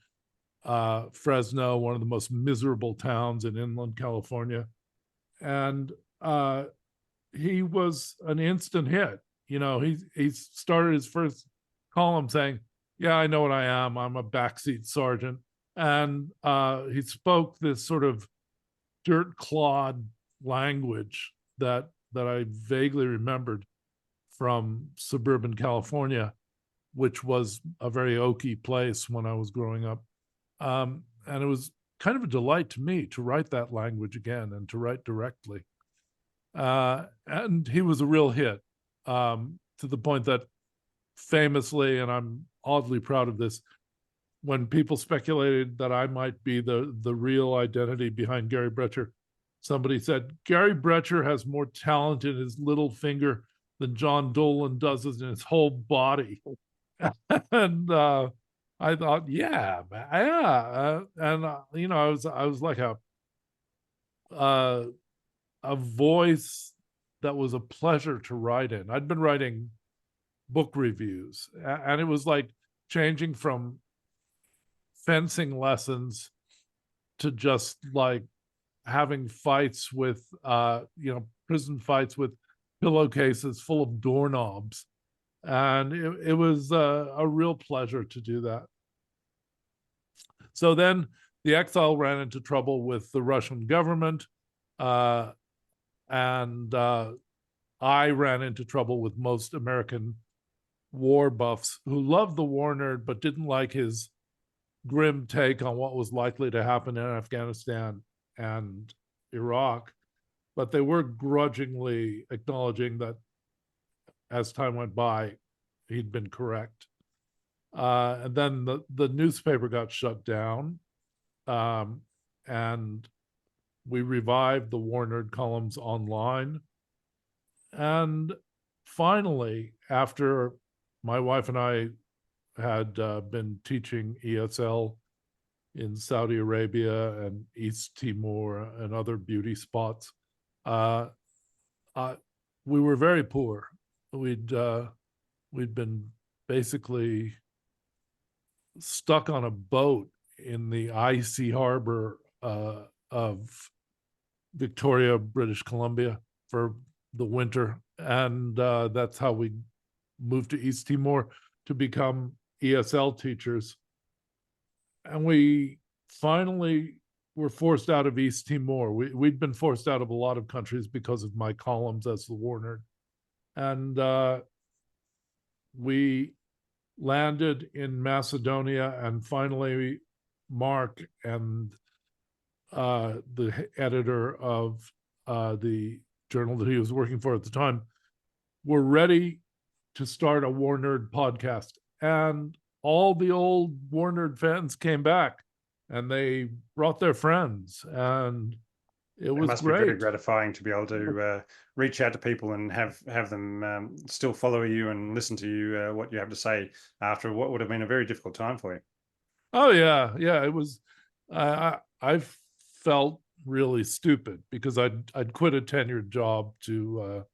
Fresno, one of the most miserable towns in inland California. And he was an instant hit. You know, he started his first column saying, "Yeah, I know what I am. I'm a backseat sergeant." And he spoke this sort of dirt-clod language that I vaguely remembered from suburban California, which was a very oaky place when I was growing up. And it was kind of a delight to me to write that language again and to write directly. And he was a real hit, to the point that famously, and I'm oddly proud of this, when people speculated that I might be the real identity behind Gary Brecher, somebody said, "Gary Brecher has more talent in his little finger than John Dolan does in his whole body." And I thought, yeah, and you know, I was like a voice that was a pleasure to write in. I'd been writing book reviews, and it was like changing from fencing lessons to just like having fights with prison fights with pillowcases full of doorknobs. And it was a real pleasure to do that. So then the Exile ran into trouble with the Russian government, and I ran into trouble with most American war buffs who loved the war nerd but didn't like his grim take on what was likely to happen in Afghanistan and Iraq. But they were grudgingly acknowledging that as time went by, he'd been correct. And then the newspaper got shut down, and we revived the War Nerd columns online. And finally, after my wife and I had been teaching ESL in Saudi Arabia and East Timor and other beauty spots, we were very poor. We'd been basically stuck on a boat in the icy harbor of Victoria, British Columbia for the winter. And that's how we moved to East Timor to become ESL teachers. And we finally were forced out of East Timor. We'd been forced out of a lot of countries because of my columns as the war nerd. And we landed in Macedonia, and finally Mark and the editor of the journal that he was working for at the time were ready to start a War Nerd podcast. And all the old War Nerd fans came back, and they brought their friends, and it was must great. be very gratifying to be able to reach out to people and have them still follow you and listen to you, what you have to say after what would have been a very difficult time for you. Oh yeah, it was. I felt really stupid, because I'd quit a tenured job to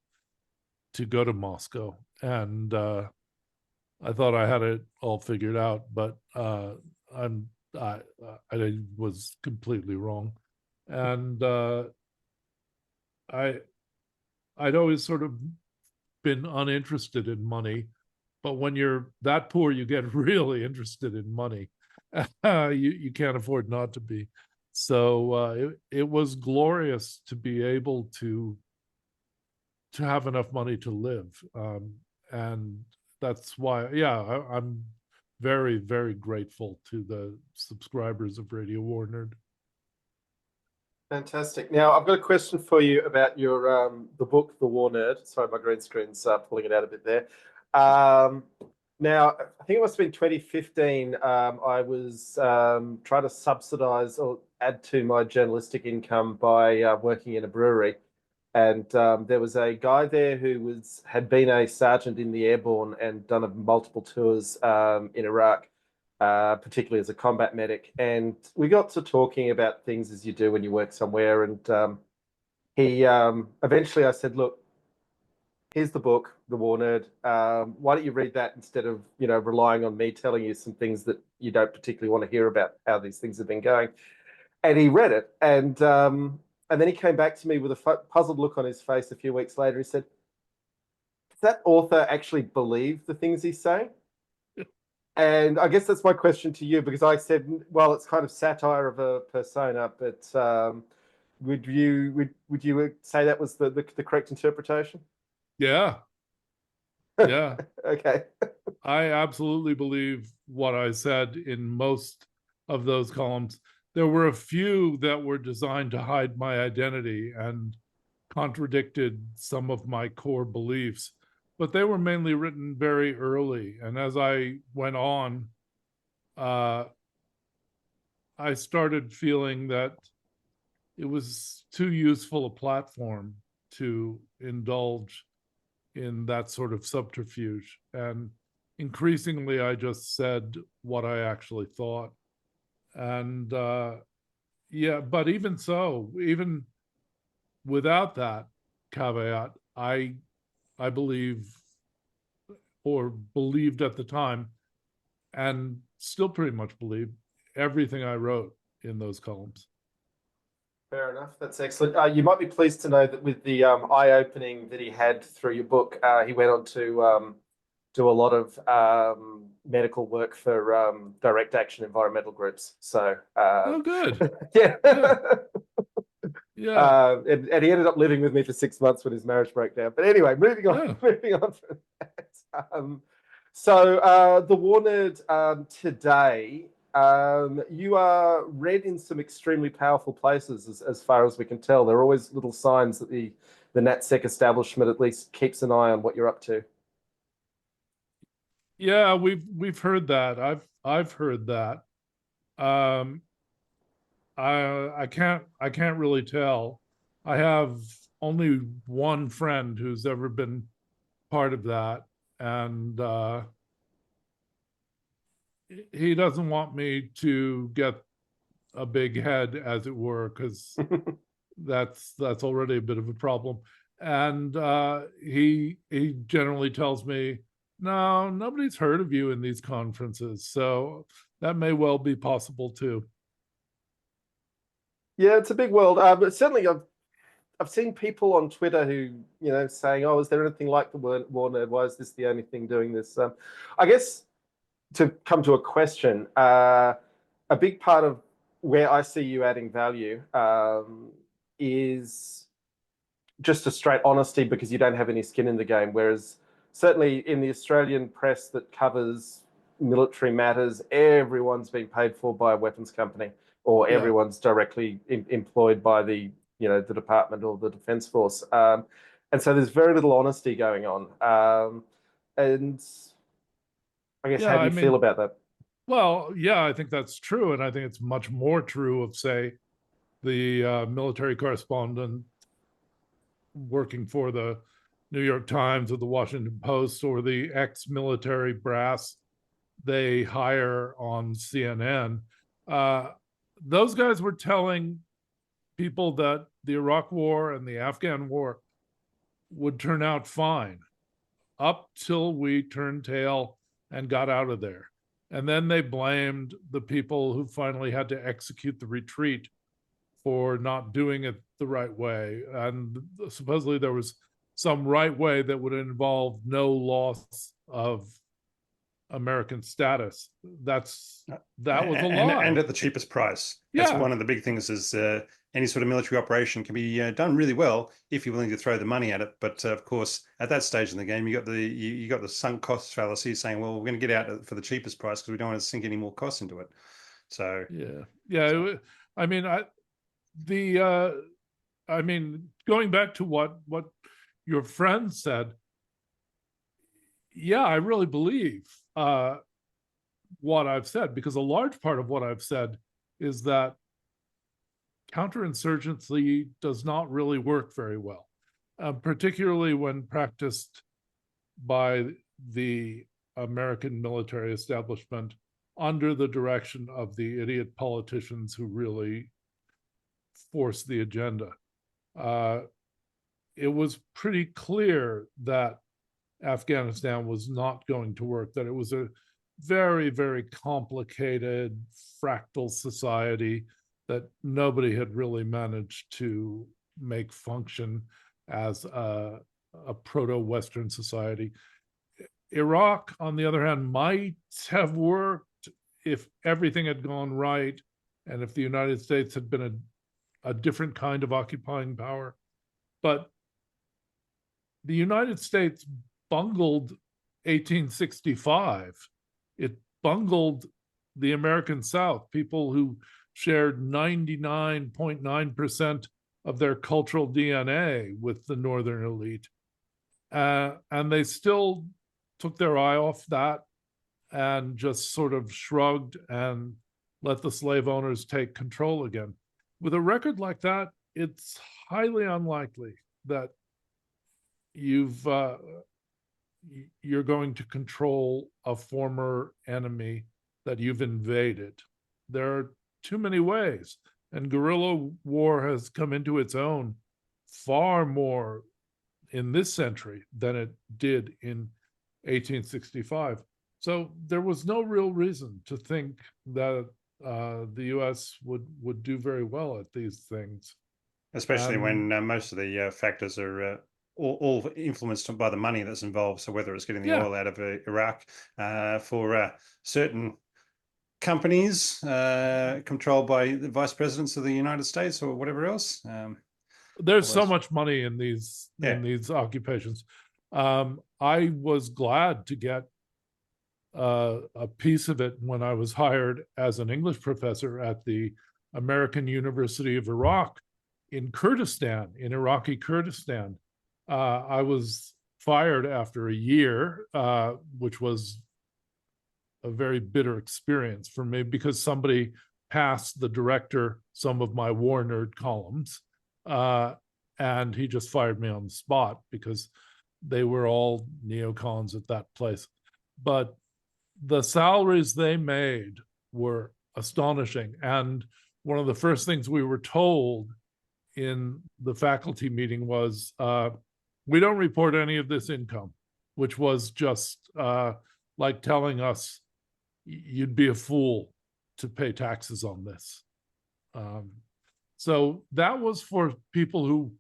go to Moscow, and I thought I had it all figured out, but I'm I I was completely wrong, and I I'd always sort of been uninterested in money, but when you're that poor, you get really interested in money. You can't afford not to be. So it was glorious to be able to have enough money to live, and that's why, yeah, I'm very, very grateful to the subscribers of Radio War Nerd. Fantastic. Now, I've got a question for you about your the book, The War Nerd. Sorry, my green screen's pulling it out a bit there. Now, I think it must have been 2015. I was trying to subsidize or add to my journalistic income by working in a brewery. And there was a guy there who had been a sergeant in the airborne and done multiple tours in Iraq, particularly as a combat medic. And we got to talking about things as you do when you work somewhere. And he eventually, I said, look, here's the book, The War Nerd. Why don't you read that instead of, relying on me telling you some things that you don't particularly want to hear about how these things have been going. And he read it. And then he came back to me with a puzzled look on his face a few weeks later. He said, does that author actually believe the things he's saying? And I guess that's my question to you, because I said, well, it's kind of satire of a persona, but would you say that was the correct interpretation? Yeah. Yeah. Okay. I absolutely believe what I said in most of those columns. There were a few that were designed to hide my identity and contradicted some of my core beliefs, but they were mainly written very early. And as I went on, I started feeling that it was too useful a platform to indulge in that sort of subterfuge. And increasingly, I just said what I actually thought. And yeah, but even so, even without that caveat, I believe, or believed at the time, and still pretty much believe, everything I wrote in those columns. Fair enough. That's excellent. You might be pleased to know that with the eye-opening that he had through your book, he went on to do a lot of medical work for direct action environmental groups. So, Oh, good. yeah. Yeah. And he ended up living with me for 6 months when his marriage broke down. But anyway, moving on. Yeah. Moving on from that. So the War Nerd today, you are read in some extremely powerful places, as far as we can tell. There are always little signs that the NatSec establishment at least keeps an eye on what you're up to. Yeah, we've heard that. I've heard that. I can't really tell. I have only one friend who's ever been part of that, and he doesn't want me to get a big head, as it were, because that's already a bit of a problem. And he generally tells me, no, nobody's heard of you in these conferences, so that may well be possible too. Yeah, it's a big world. But certainly, I've seen people on Twitter who, saying, "Oh, is there anything like the War Nerd? Why is this the only thing doing this?" I guess to come to a question, a big part of where I see you adding value is just a straight honesty, because you don't have any skin in the game. Whereas certainly in the Australian press that covers military matters, everyone's being paid for by a weapons company, or Yeah. everyone's directly employed by the department or the Defence Force. And so there's very little honesty going on. And I guess, Yeah, how do you feel about that? Well, yeah, I think that's true. And I think it's much more true of, say, the military correspondent working for the New York Times or the Washington Post, or the ex-military brass they hire on CNN. Those guys were telling people that the Iraq War and the Afghan War would turn out fine up till we turned tail and got out of there. And then they blamed the people who finally had to execute the retreat for not doing it the right way. And supposedly there was some right way that would involve no loss of American status. That was a lie. And at the cheapest price. That's one of the big things is any sort of military operation can be done really well if you're willing to throw the money at it. But of course, at that stage in the game, you got the sunk cost fallacy saying, well, we're going to get out for the cheapest price because we don't want to sink any more costs into it. So I mean, going back to what your friend said, I really believe what I've said, because a large part of what I've said is that counterinsurgency does not really work very well, particularly when practiced by the American military establishment under the direction of the idiot politicians who really force the agenda. It was pretty clear that Afghanistan was not going to work, that it was a very, very complicated, fractal society that nobody had really managed to make function as a proto-Western society. Iraq, on the other hand, might have worked if everything had gone right and if the United States had been a different kind of occupying power. But the United States bungled 1865. It bungled the American South, people who shared 99.9% of their cultural DNA with the Northern elite. And they still took their eye off that and just sort of shrugged and let the slave owners take control again. With a record like that, it's highly unlikely that you're going to control a former enemy that you've invaded. There are too many ways, and guerrilla war has come into its own far more in this century than it did in 1865. So there was no real reason to think that the U.S. would do very well at these things. Especially when most of the factors are all influenced by the money that's involved. So whether it's getting the oil out of Iraq for certain companies controlled by the vice presidents of the United States or whatever else. There's so much money in these occupations. I was glad to get a piece of it when I was hired as an English professor at the American University of Iraq in Kurdistan, in Iraqi Kurdistan. I was fired after a year, which was a very bitter experience for me because somebody passed the director some of my war nerd columns, and he just fired me on the spot because they were all neocons at that place. But the salaries they made were astonishing. And one of the first things we were told in the faculty meeting was, we don't report any of this income, which was just like telling us you'd be a fool to pay taxes on this. So that was for people who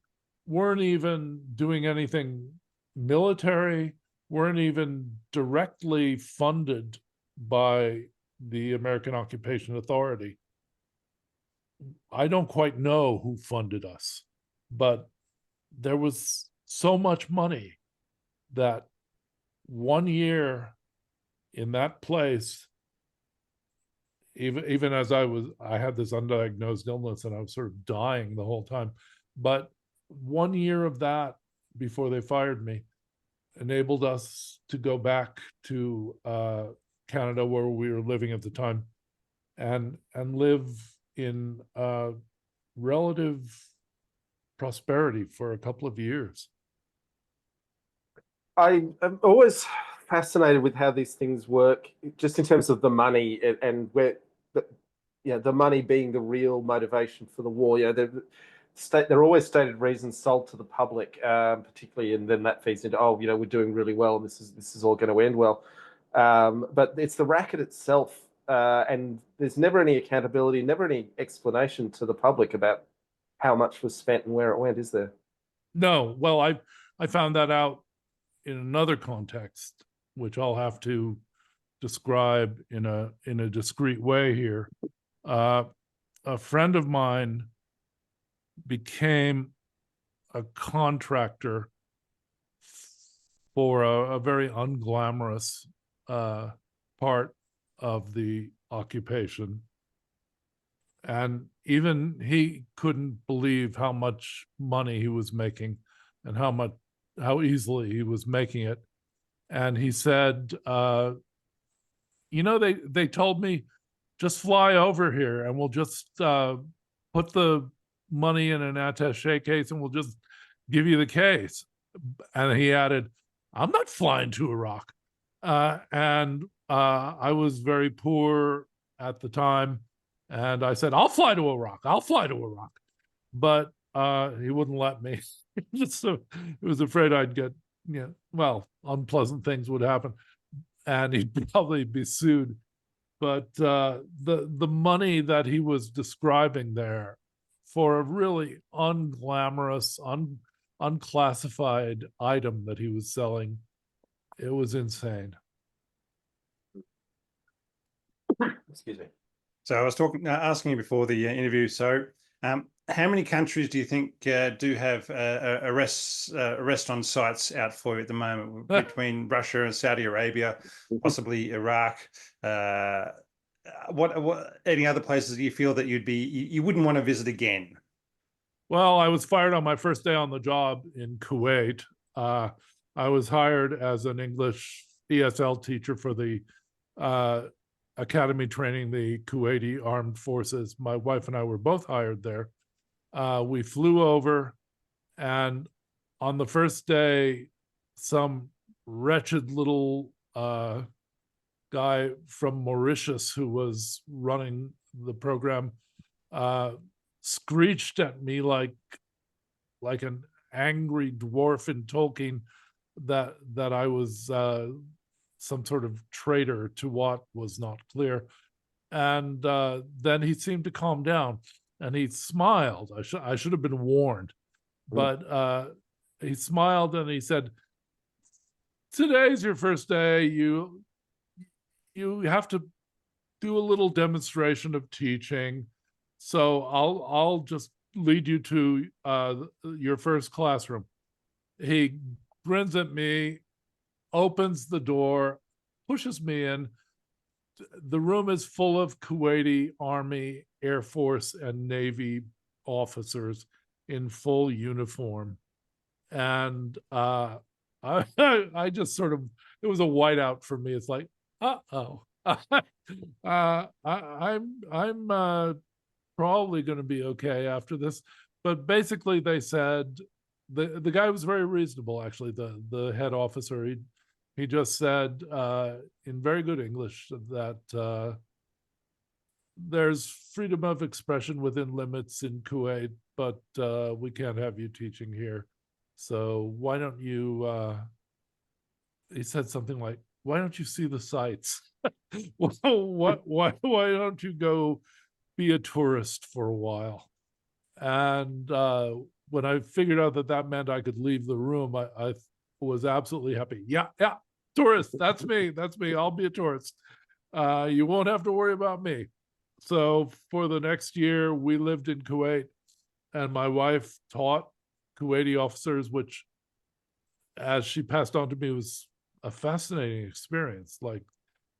weren't even doing anything military, weren't even directly funded by the American Occupation Authority. I don't quite know who funded us, but there was so much money that 1 year in that place, even as I had this undiagnosed illness and I was sort of dying the whole time, but 1 year of that before they fired me enabled us to go back to Canada, where we were living at the time, and live in relative prosperity for a couple of years. I am always fascinated with how these things work, just in terms of the money and where the money being the real motivation for the war. They're always stated reasons sold to the public, particularly, and then that feeds into, we're doing really well, and this is all going to end well. But it's the racket itself, and there's never any accountability, never any explanation to the public about how much was spent and where it went, is there? No. Well, I found that out in another context, which I'll have to describe in a discreet way here. A friend of mine became a contractor for a very unglamorous part of the occupation. And even he couldn't believe how much money he was making and how easily he was making it. And he said, they told me, just fly over here and we'll just put the money in an attaché case and we'll just give you the case. And he added, I'm not flying to Iraq. And I was very poor at the time. And I said, I'll fly to Iraq. I'll fly to Iraq. But he wouldn't let me. He was afraid I'd get, unpleasant things would happen. And he'd probably be sued. But the money that he was describing there for a really unglamorous, unclassified item that he was selling, it was insane. Excuse me. So I was asking you before the interview. So, how many countries do you think do have arrest on sites out for you at the moment, between Russia and Saudi Arabia, possibly Iraq? What any other places do you feel that you wouldn't want to visit again? Well, I was fired on my first day on the job in Kuwait. I was hired as an English ESL teacher for the academy training the Kuwaiti armed forces. My wife and I were both hired there. We flew over, and on the first day, some wretched little guy from Mauritius who was running the program screeched at me like an angry dwarf in Tolkien that I was some sort of traitor to what was not clear. And then he seemed to calm down and he smiled. I should have been warned, but he smiled and he said, today's your first day. You have to do a little demonstration of teaching. So I'll just lead you to your first classroom. He grins at me, opens the door, pushes me in. The room is full of Kuwaiti Army, Air Force, and Navy officers in full uniform. And I just sort of, it was a whiteout for me. It's like, uh-oh. I'm probably going to be okay after this. But basically they said, the guy was very reasonable, actually, the head officer. He just said in very good English that there's freedom of expression within limits in Kuwait, but we can't have you teaching here. So why don't you, he said something like, why don't you see the sights? why don't you go be a tourist for a while? And when I figured out that meant I could leave the room, I was absolutely happy. Yeah, tourist, that's me. I'll be a tourist. You won't have to worry about me. So for the next year, we lived in Kuwait, and my wife taught Kuwaiti officers, which, as she passed on to me, was a fascinating experience. Like,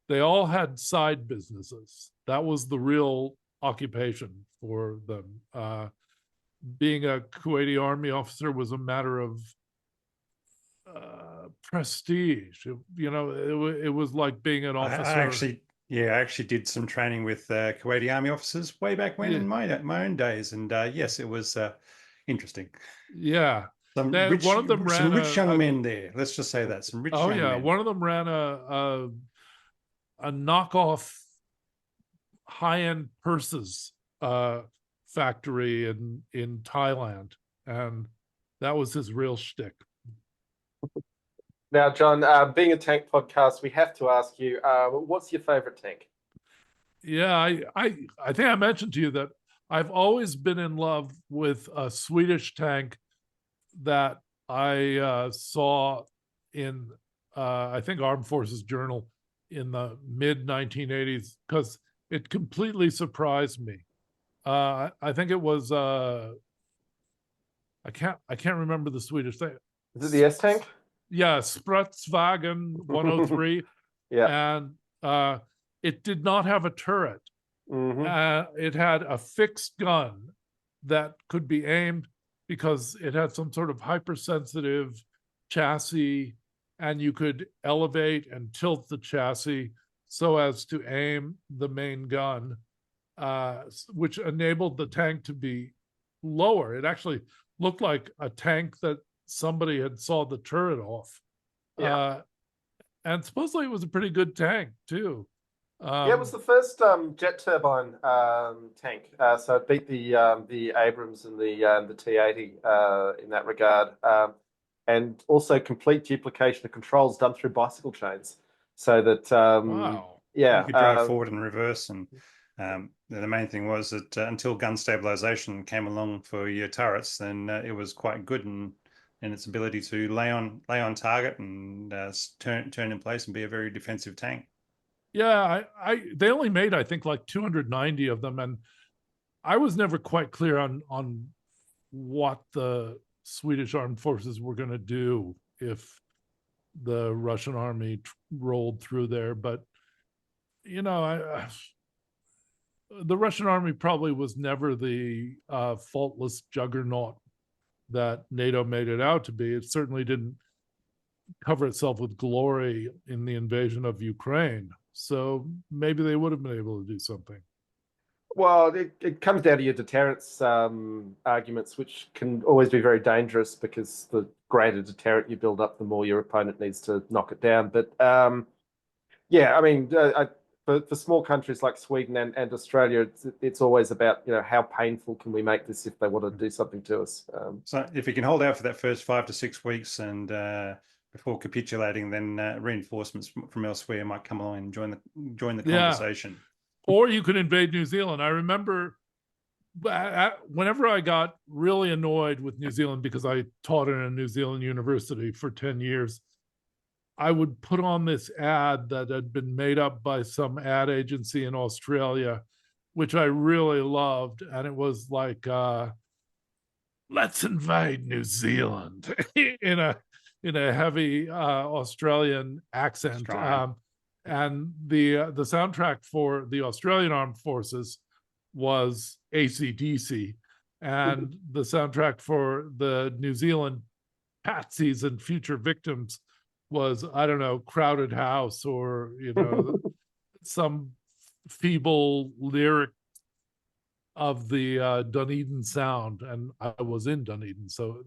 they all had side businesses. That was the real occupation for them. Being a Kuwaiti Army officer was a matter of prestige. It was like being an officer. I actually did some training with Kuwaiti Army officers way back when in my own days, and yes, it was interesting. Yeah, Some rich young men there. Let's just say that, some rich young men. One of them ran a knockoff high-end purses factory in Thailand, and that was his real shtick. Now, John, being a tank podcast, we have to ask you, what's your favorite tank? Yeah, I think I mentioned to you that I've always been in love with a Swedish tank that I saw in I think Armed Forces Journal in the mid 1980s, because it completely surprised me. I think it was I can't remember the Swedish thing. Is it the S tank? Yeah, Sprutzwagen 103. Yeah. And it did not have a turret. It had a fixed gun that could be aimed because it had some sort of hypersensitive chassis, and you could elevate and tilt the chassis so as to aim the main gun, which enabled the tank to be lower. It actually looked like a tank that somebody had sawed the turret off. Yeah. And supposedly it was a pretty good tank too. Yeah, it was the first jet turbine tank, so it beat the Abrams and the T-80 in that regard, and also complete duplication of controls done through bicycle chains, so that wow, you could drive forward and reverse. And the main thing was that until gun stabilization came along for your turrets, then it was quite good in its ability to lay on target and turn in place and be a very defensive tank. Yeah, they only made, I think, like 290 of them, and I was never quite clear on what the Swedish armed forces were going to do if the Russian army rolled through there. But you know, the Russian army probably was never the faultless juggernaut that NATO made it out to be. It certainly didn't cover itself with glory in the invasion of Ukraine. So maybe they would have been able to do something. Well, it comes down to your deterrence arguments, which can always be very dangerous, because the greater deterrent you build up, the more your opponent needs to knock it down. But yeah, I mean, for small countries like Sweden and Australia, it's always about, how painful can we make this if they want to do something to us. So if you can hold out for that first 5 to 6 weeks and before capitulating, then reinforcements from elsewhere might come along and join the conversation. Or you could invade New Zealand. I remember whenever I got really annoyed with New Zealand, because I taught in a New Zealand university for 10 years, I would put on this ad that had been made up by some ad agency in Australia, which I really loved. And it was like, let's invade New Zealand in a heavy Australian accent. And the soundtrack for the Australian Armed Forces was AC/DC, and the soundtrack for the New Zealand patsies and future victims was, I don't know, Crowded House, or some feeble lyric of the Dunedin Sound, and I was in Dunedin, so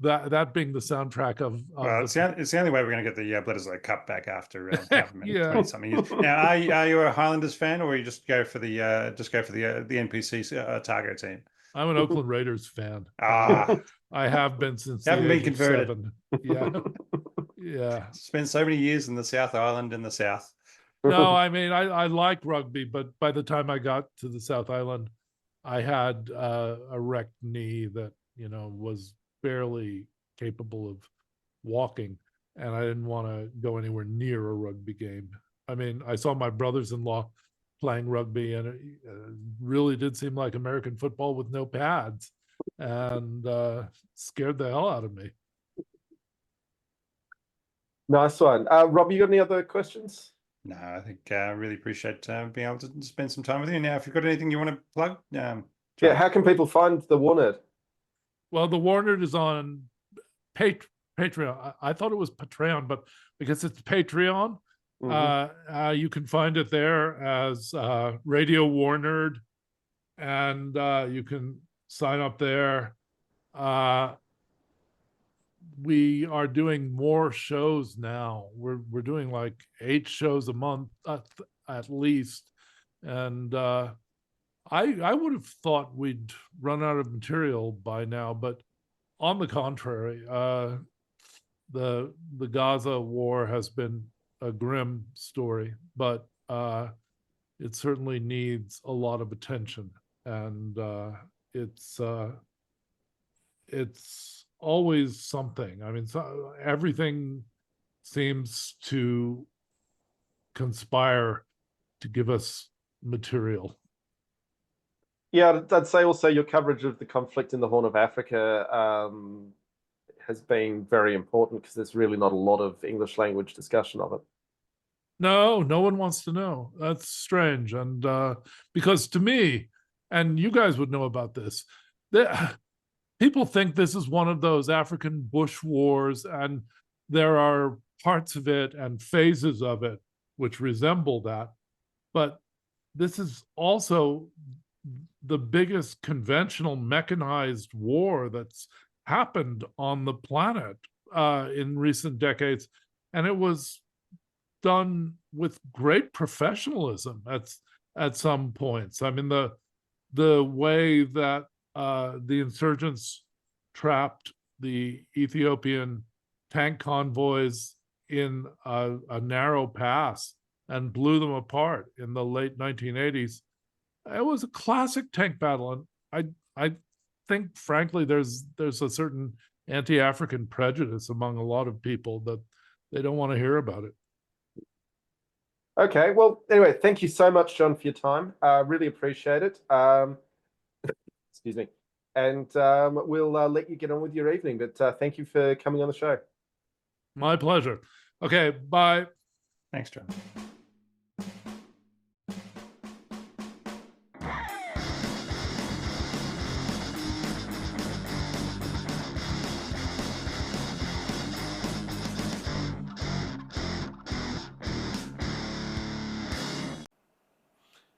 that being the soundtrack of well, it's the only way we're going to get the Bledisloe Cup back after yeah. 20-something years. Now, are you a Highlanders fan, or you just go for the NPC Target team? I'm an Oakland Raiders fan. I have been since haven't been converted. 7. Yeah, yeah. Spent so many years in the South Island in the South. No, I mean, I like rugby, but by the time I got to the South Island, I had a wrecked knee that was barely capable of walking, and I didn't want to go anywhere near a rugby game. I mean, I saw my brothers-in-law playing rugby, and it really did seem like American football with no pads, and scared the hell out of me. Nice one. Rob, you got any other questions? No, I think I really appreciate being able to spend some time with you. Now, if you've got anything you want to plug, yeah, how can people find the War Nerd? Well, the War Nerd is on Patreon. I thought it was Patreon, but because it's Patreon, you can find it there as Radio War Nerd, and you can sign up there. We are doing more shows now. We're doing like 8 shows a month at least, And I would have thought we'd run out of material by now, but on the contrary, the Gaza war has been a grim story, but it certainly needs a lot of attention, and it's always something. I mean, everything seems to conspire to give us material. Yeah, I'd say also your coverage of the conflict in the Horn of Africa has been very important because there's really not a lot of English language discussion of it. No, no one wants to know. That's strange. And because to me, and you guys would know about this, people think this is one of those African bush wars, and there are parts of it and phases of it which resemble that. But this is also the biggest conventional mechanized war that's happened on the planet in recent decades. And it was done with great professionalism at some points. I mean, the way that the insurgents trapped the Ethiopian tank convoys in a narrow pass and blew them apart in the late 1980s. It was a classic tank battle, and I think, frankly, there's a certain anti-African prejudice among a lot of people that they don't want to hear about it. Okay, well, anyway, thank you so much, John, for your time. Really appreciate it. Excuse me. And we'll let you get on with your evening, but thank you for coming on the show. My pleasure. Okay, bye. Thanks, John.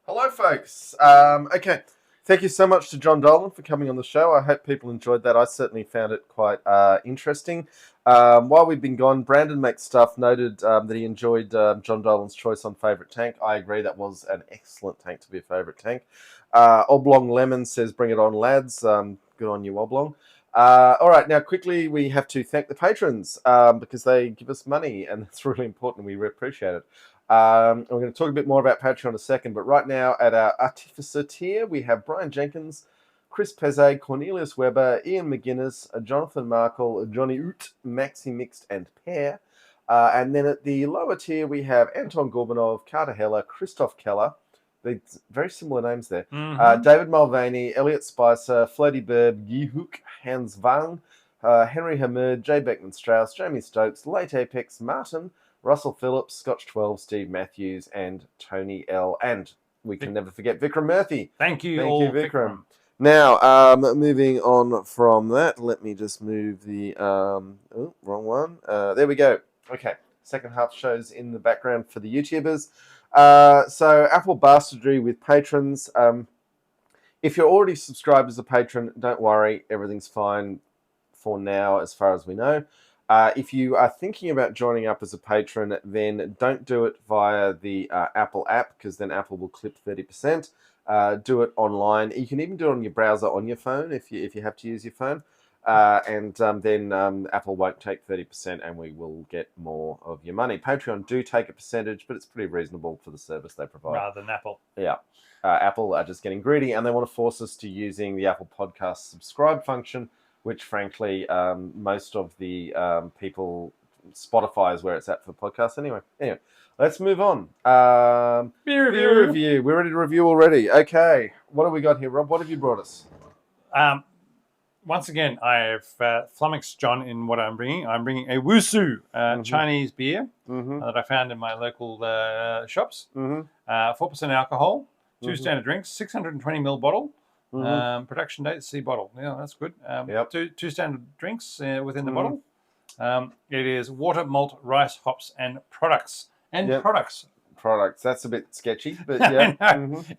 Hello, folks. Okay, thank you so much to John Dolan for coming on the show. I hope people enjoyed that. I certainly found it quite interesting. While we've been gone, Brandon Makes Stuff noted that he enjoyed John Dolan's choice on favourite tank. I agree, that was an excellent tank to be a favourite tank. Oblong Lemon says, bring it on, lads. Good on you, Oblong. All right, now quickly we have to thank the patrons because they give us money, and it's really important. We appreciate it. We're going to talk a bit more about Patreon in a second, but right now at our Artificer tier, we have Brian Jenkins, Chris Pezze, Cornelius Weber, Ian McGuinness, Jonathan Markle, Johnny Oot, Maxi Mixed, and Pear. And then at the lower tier, we have Anton Gorbanov, Carter Heller, Christoph Keller. Very similar names there. Mm-hmm. David Mulvaney, Elliot Spicer, Floaty Burb, Yihuk, Hans Wang, Henry Hamid, Jay Beckman Strauss, Jamie Stokes, Late Apex, Martin, Russell Phillips, Scotch 12, Steve Matthews, and Tony L. And we can never forget Vikram Murthy. Thank you, Vikram. Now, moving on from that, let me just move the... wrong one. There we go. Okay, second half shows in the background for the YouTubers. So, Apple Bastardry with patrons. If you're already subscribed as a patron, don't worry. Everything's fine for now, as far as we know. If you are thinking about joining up as a patron, then don't do it via the Apple app, because then Apple will clip 30%. Do it online. You can even do it on your browser on your phone if you have to use your phone. And then Apple won't take 30%, and we will get more of your money. Patreon do take a percentage, but it's pretty reasonable for the service they provide. Rather than Apple. Yeah. Apple are just getting greedy, and they want to force us to using the Apple Podcast subscribe function, which, frankly, most of the people, Spotify is where it's at for podcasts anyway. Anyway, let's move on. Beer review. We're ready to review already. Okay, what have we got here, Rob? What have you brought us? Once again, I have flummoxed John in what I'm bringing. I'm bringing a Wusu Chinese beer that I found in my local shops. 4% alcohol, 2 standard drinks, 620ml bottle. Production date, C bottle. Yeah, that's good. Two standard drinks within the bottle. It is water, malt, rice, hops, and products. Products. That's a bit sketchy, but yeah.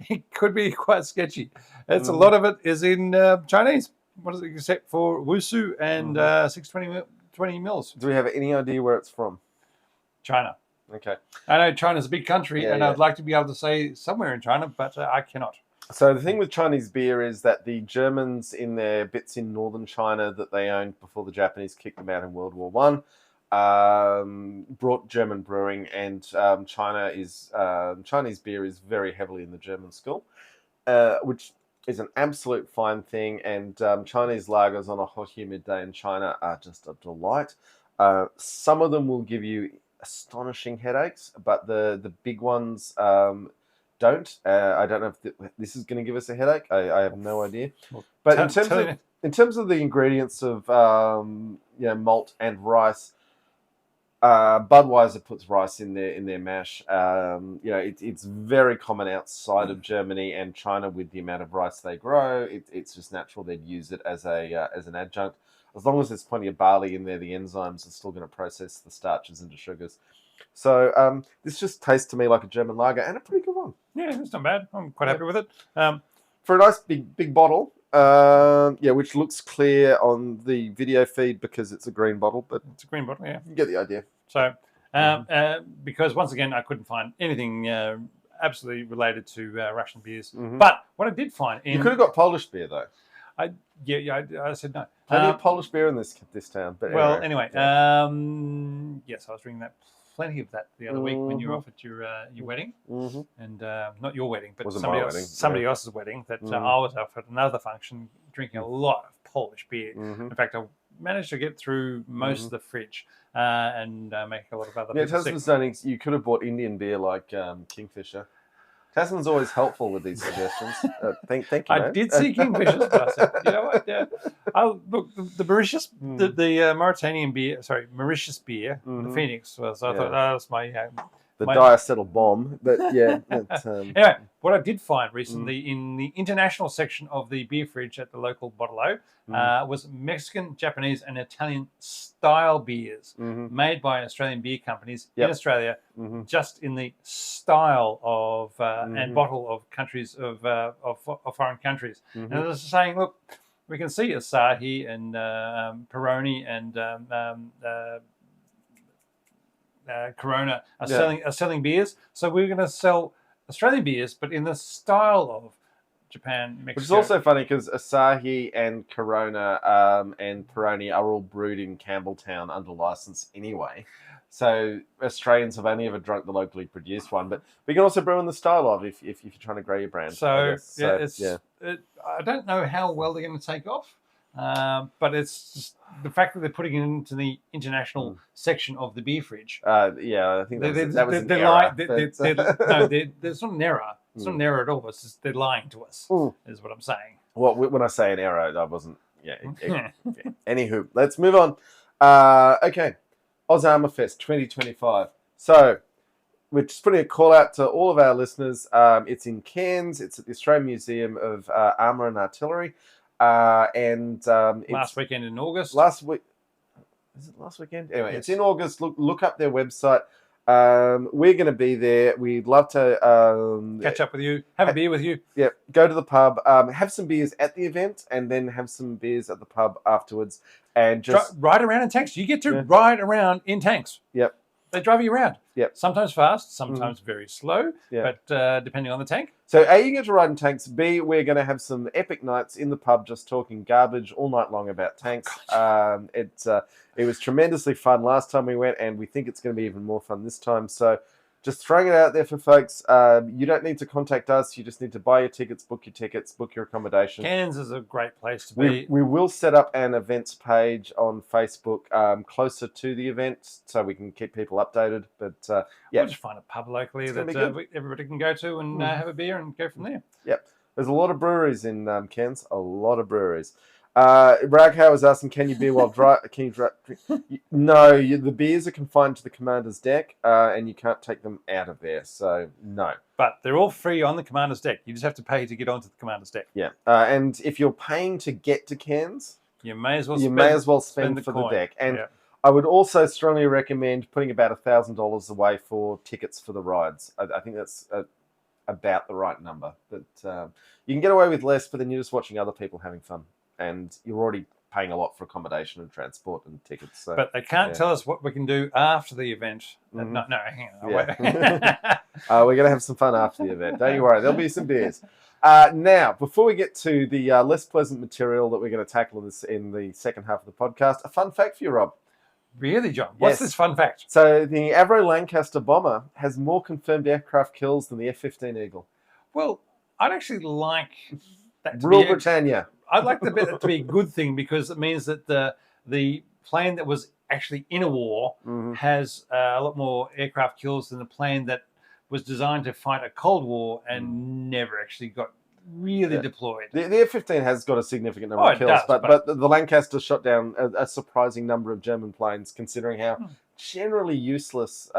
It could be quite sketchy. It's a lot of it is in Chinese. What is it except for Wusu and 620 mils? Do we have any idea where it's from? China. Okay. I know China's a big country, Yeah, and yeah. I'd like to be able to say somewhere in China, but I cannot. So the thing with Chinese beer is that the Germans, in their bits in northern China that they owned before the Japanese kicked them out in World War One, brought German brewing, and Chinese beer is very heavily in the German school, which is an absolute fine thing. And Chinese lagers on a hot, humid day in China are just a delight. Some of them will give you astonishing headaches, but the big ones don't. I don't know if this is going to give us a headache. I have no idea. But in terms of the ingredients of malt and rice, Budweiser puts rice in their mash. It's very common outside of Germany and China with the amount of rice they grow. It's just natural they'd use it as an adjunct. As long as there's plenty of barley in there, the enzymes are still going to process the starches into sugars. So this just tastes to me like a German lager, and a pretty good one. Yeah, it's not bad. I'm quite happy with it. For a nice big bottle, which looks clear on the video feed because it's a green bottle, but it's a green bottle. Yeah, you get the idea. So, because once again, I couldn't find anything absolutely related to Russian beers. But what I did find, you could have got Polish beer though. I said no. Plenty of Polish beer in this town. But anyway, yes, I was drinking plenty of that the other week when you were off at your wedding, and not your wedding, but somebody else's wedding. That I was off at another function, drinking a lot of Polish beer. In fact, I managed to get through most of the fridge and make a lot of other. Yeah, Tasman's done. You could have bought Indian beer like Kingfisher. Tasman's always helpful with these suggestions. Thank you. I did see Kingfishers, but I said, you know what? Yeah, look, the Mauritius, the Mauritanian beer. Sorry, Mauritius beer. The Phoenix was. I thought that was my. The diacetyl bomb, but yeah. Anyway, what I did find recently in the international section of the beer fridge at the local Bottle-O was Mexican, Japanese, and Italian style beers made by Australian beer companies in Australia, just in the style of and bottle of countries of foreign countries. And I was saying, look, we can see Asahi and Peroni and Corona are selling beers, so we're going to sell Australian beers, but in the style of Japan, Mexico. Which is also funny because Asahi and Corona and Peroni are all brewed in Campbelltown under license anyway. So Australians have only ever drunk the locally produced one, but we can also brew in the style of if you're trying to grow your brand. I don't know how well they're going to take off. But it's just the fact that they're putting it into the international section of the beer fridge. I think that was an error. There's not an error. It's not an error at all. It's just they're lying to us, is what I'm saying. Well, when I say an error, I wasn't. Yeah. Anywho, let's move on. Okay. Oz Armour Fest 2025. So we're just putting a call out to all of our listeners. It's in Cairns. It's at the Australian Museum of Armour and Artillery. Last weekend in August. Last week, is it last weekend? Anyway, yes. It's in August. Look up their website. We're going to be there. We'd love to catch up with you, have a beer with you. Yeah, go to the pub, have some beers at the event, and then have some beers at the pub afterwards, and just ride around in tanks. You get to ride around in tanks. Yep. They drive you around. Yep. Sometimes fast, sometimes very slow, but depending on the tank. So A, you get to ride in tanks. B, we're going to have some epic nights in the pub just talking garbage all night long about tanks. It was tremendously fun last time we went, and we think it's going to be even more fun this time. So just throwing it out there for folks. You don't need to contact us. You just need to buy your tickets, book your accommodation. Cairns is a great place to be. We will set up an events page on Facebook closer to the event so we can keep people updated. But we'll just find a pub locally that everybody can go to and have a beer and go from there. Yep. There's a lot of breweries in Cairns. A lot of breweries. Raghow was asking, can you beer while dry? Can you drink? No, the beers are confined to the commander's deck, and you can't take them out of there. So no. But they're all free on the commander's deck. You just have to pay to get onto the commander's deck. Yeah, and if you're paying to get to Cairns, you may as well spend for the deck. And I would also strongly recommend putting about $1,000 away for tickets for the rides. I think that's about the right number. But you can get away with less, but then you're just watching other people having fun. And you're already paying a lot for accommodation and transport and tickets. So, but they can't tell us what we can do after the event. Mhm. No, hang on. Yeah. Wait. We're going to have some fun after the event. Don't you worry. There'll be some beers. Now, before we get to the less pleasant material that we're going to tackle in the second half of the podcast, a fun fact for you, Rob. Really, John? What's Yes. this fun fact? So the Avro Lancaster bomber has more confirmed aircraft kills than the F-15 Eagle. Well, I'd actually like that to Rule be Britannia. I'd like that to be a good thing, because it means that the plane that was actually in a war Mhm. has a lot more aircraft kills than the plane that was designed to fight a Cold War and never actually got really deployed. The F-15 has got a significant number Oh, of it kills, does, but but- the Lancaster shot down a surprising number of German planes, considering how generally useless.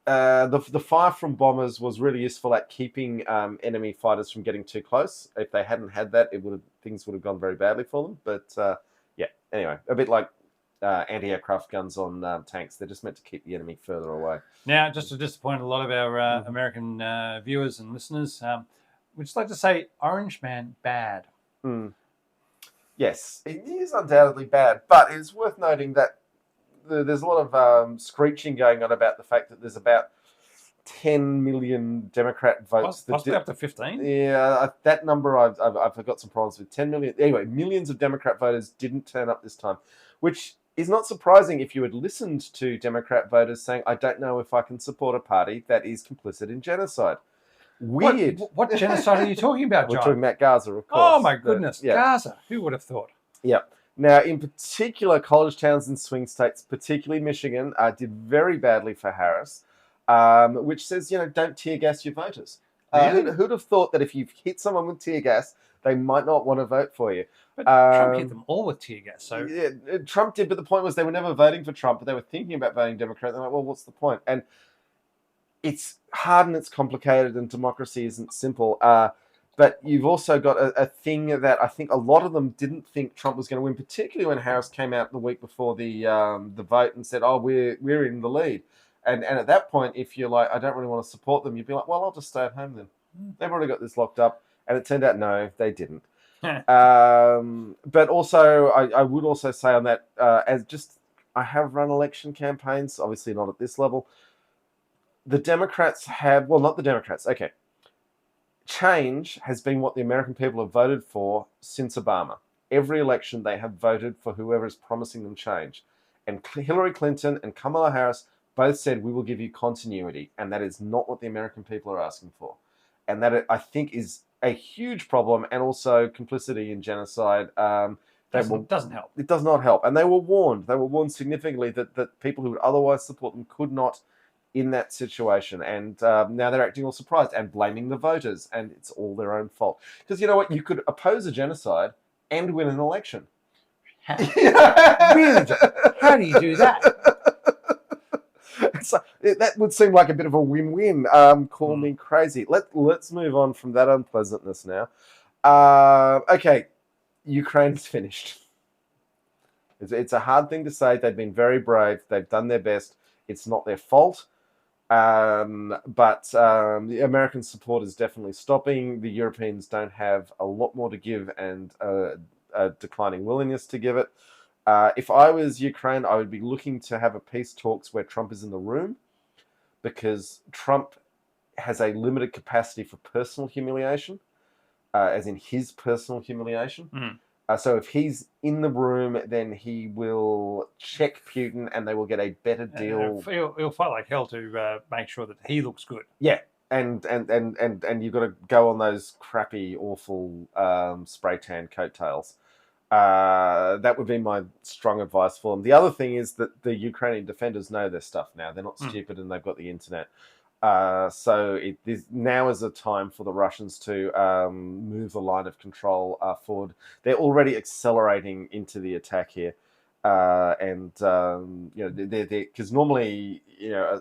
The fire from bombers was really useful at keeping enemy fighters from getting too close. If they hadn't had that, things would have gone very badly for them. But anyway, a bit like anti-aircraft guns on tanks. They're just meant to keep the enemy further away. Now, just to disappoint a lot of our American viewers and listeners, we'd just like to say Orange Man bad. Yes, it is undoubtedly bad, but it's worth noting that there's a lot of screeching going on about the fact that there's about 10 million Democrat votes. Possibly up to 15? Yeah, that number I've got some problems with. 10 million. Anyway, millions of Democrat voters didn't turn up this time, which is not surprising if you had listened to Democrat voters saying, I don't know if I can support a party that is complicit in genocide. Weird. What genocide are you talking about, John? We're talking about Gaza, of course. Oh, my goodness. Gaza. Who would have thought? Yeah. Now, in particular, college towns and swing states, particularly Michigan, did very badly for Harris, which says, don't tear gas your voters. Really? Who'd have thought that if you've hit someone with tear gas, they might not want to vote for you? But Trump hit them all with tear gas. So yeah, Trump did, but the point was they were never voting for Trump, but they were thinking about voting Democrat. They're like, well, what's the point? And it's hard and it's complicated, and democracy isn't simple. But you've also got a thing that I think a lot of them didn't think Trump was going to win, particularly when Harris came out the week before the vote and said, "Oh, we're in the lead." And at that point, if you're like, "I don't really want to support them," you'd be like, "Well, I'll just stay at home then." They've already got this locked up, and it turned out no, they didn't. But also, I would also say on that, I have run election campaigns, obviously not at this level. The Democrats have, well, not the Democrats. Okay. Change has been what the American people have voted for since Obama. Every election, they have voted for whoever is promising them change. And Hillary Clinton and Kamala Harris both said, we will give you continuity. And that is not what the American people are asking for. And that, I think, is a huge problem, and also complicity in genocide. doesn't help. It does not help. And they were warned. They were warned significantly that people who would otherwise support them could not in that situation. And now they're acting all surprised and blaming the voters. And it's all their own fault. Because you know what? You could oppose a genocide and win an election. Really, John? How do you do that? So that would seem like a bit of a win-win. Call me crazy. Let's move on from that unpleasantness now. Okay, Ukraine's finished. It's a hard thing to say. They've been very brave. They've done their best. It's not their fault. But the American support is definitely stopping. The Europeans don't have a lot more to give, and a declining willingness to give it. If I was Ukraine, I would be looking to have a peace talks where Trump is in the room, because Trump has a limited capacity for personal humiliation, as in his personal humiliation. So if he's in the room, then he will check Putin, and they will get a better deal. He'll fight like hell to make sure that he looks good. Yeah, and you've got to go on those crappy, awful spray tan coattails. That would be my strong advice for them. The other thing is that the Ukrainian defenders know their stuff now. They're not stupid, and they've got the internet. So now is a time for the Russians to move the line of control forward. They're already accelerating into the attack here. Because normally,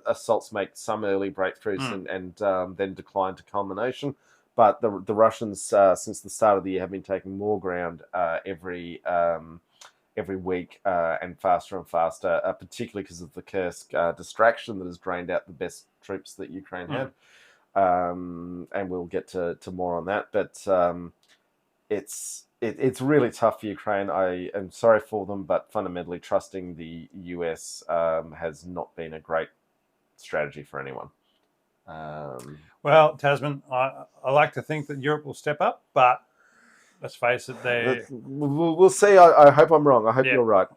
assaults make some early breakthroughs and then decline to culmination. But the Russians, since the start of the year, have been taking more ground every week and faster, particularly because of the Kursk distraction that has drained out the best troops that Ukraine had. And we'll get to more on that. But it's it's really tough for Ukraine. I am sorry for them, but fundamentally trusting the US has not been a great strategy for anyone. Well, Tasman, I like to think that Europe will step up, but let's face it, we'll see. I hope I'm wrong. I hope you're right.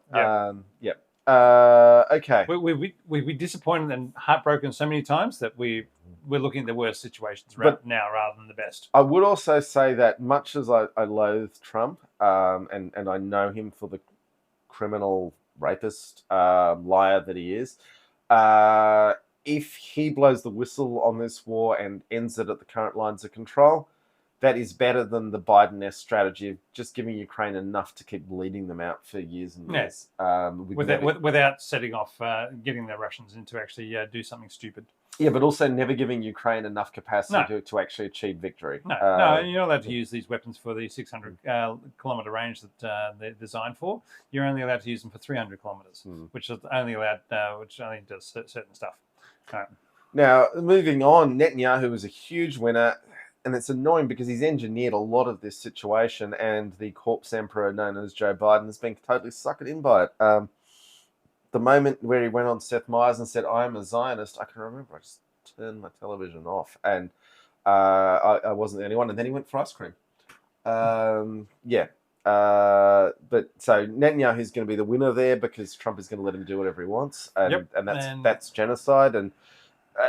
Okay. We've been disappointed and heartbroken so many times that we're looking at the worst situations now rather than the best. I would also say that much as I loathe Trump, and I know him for the criminal rapist, liar that he is, if he blows the whistle on this war and ends it at the current lines of control, that is better than the Biden-esque strategy of just giving Ukraine enough to keep bleeding them out for years and years. Without setting off, getting the Russians into actually do something stupid. Yeah, but also never giving Ukraine enough capacity to actually achieve victory. No, you're not allowed to use these weapons for the 600 kilometre range that they're designed for. You're only allowed to use them for 300 kilometres, which is only allowed, which only does certain stuff. Now, moving on, Netanyahu was a huge winner. And it's annoying because he's engineered a lot of this situation, and the corpse emperor known as Joe Biden has been totally suckered in by it. The moment where he went on Seth Meyers and said, "I am a Zionist," I can remember I just turned my television off, and I wasn't the only one. And then he went for ice cream. But so Netanyahu is going to be the winner there because Trump is going to let him do whatever he wants, and that's genocide. And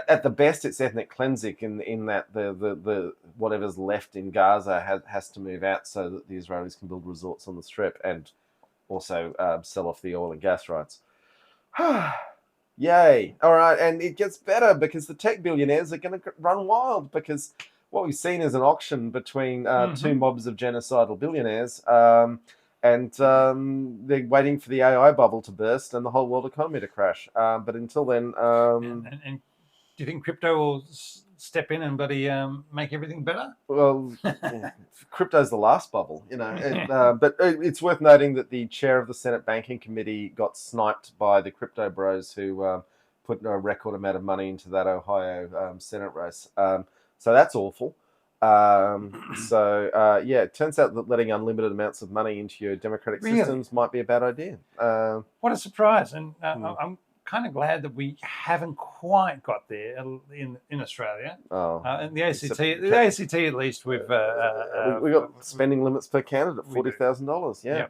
at the best, it's ethnic cleansing in that the whatever's left in Gaza has to move out so that the Israelis can build resorts on the Strip and also sell off the oil and gas rights. Yay! All right, and it gets better because the tech billionaires are going to run wild because what we've seen is an auction between two mobs of genocidal billionaires, and they're waiting for the AI bubble to burst and the whole world economy to crash. But until then... And do you think crypto will step in and make everything better? Well, crypto's the last bubble, you know. But it's worth noting that the chair of the Senate Banking Committee got sniped by the crypto bros who put a record amount of money into that Ohio Senate race. So that's awful. It turns out that letting unlimited amounts of money into your democratic systems might be a bad idea. What a surprise. And I'm kind of glad that we haven't quite got there in Australia. And the ACT at least we've got spending limits per candidate, $40,000. Yeah.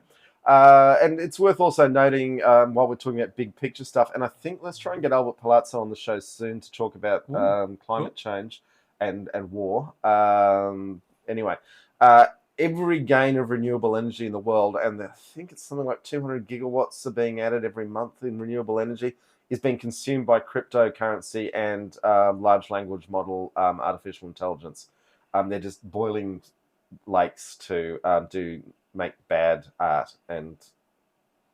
And it's worth also noting while we're talking about big picture stuff, and I think let's try and get Albert Palazzo on the show soon to talk about climate change and war. Anyway, every gain of renewable energy in the world, and I think it's something like 200 gigawatts are being added every month in renewable energy, is being consumed by cryptocurrency and large language model artificial intelligence. They're just boiling lakes to make bad art and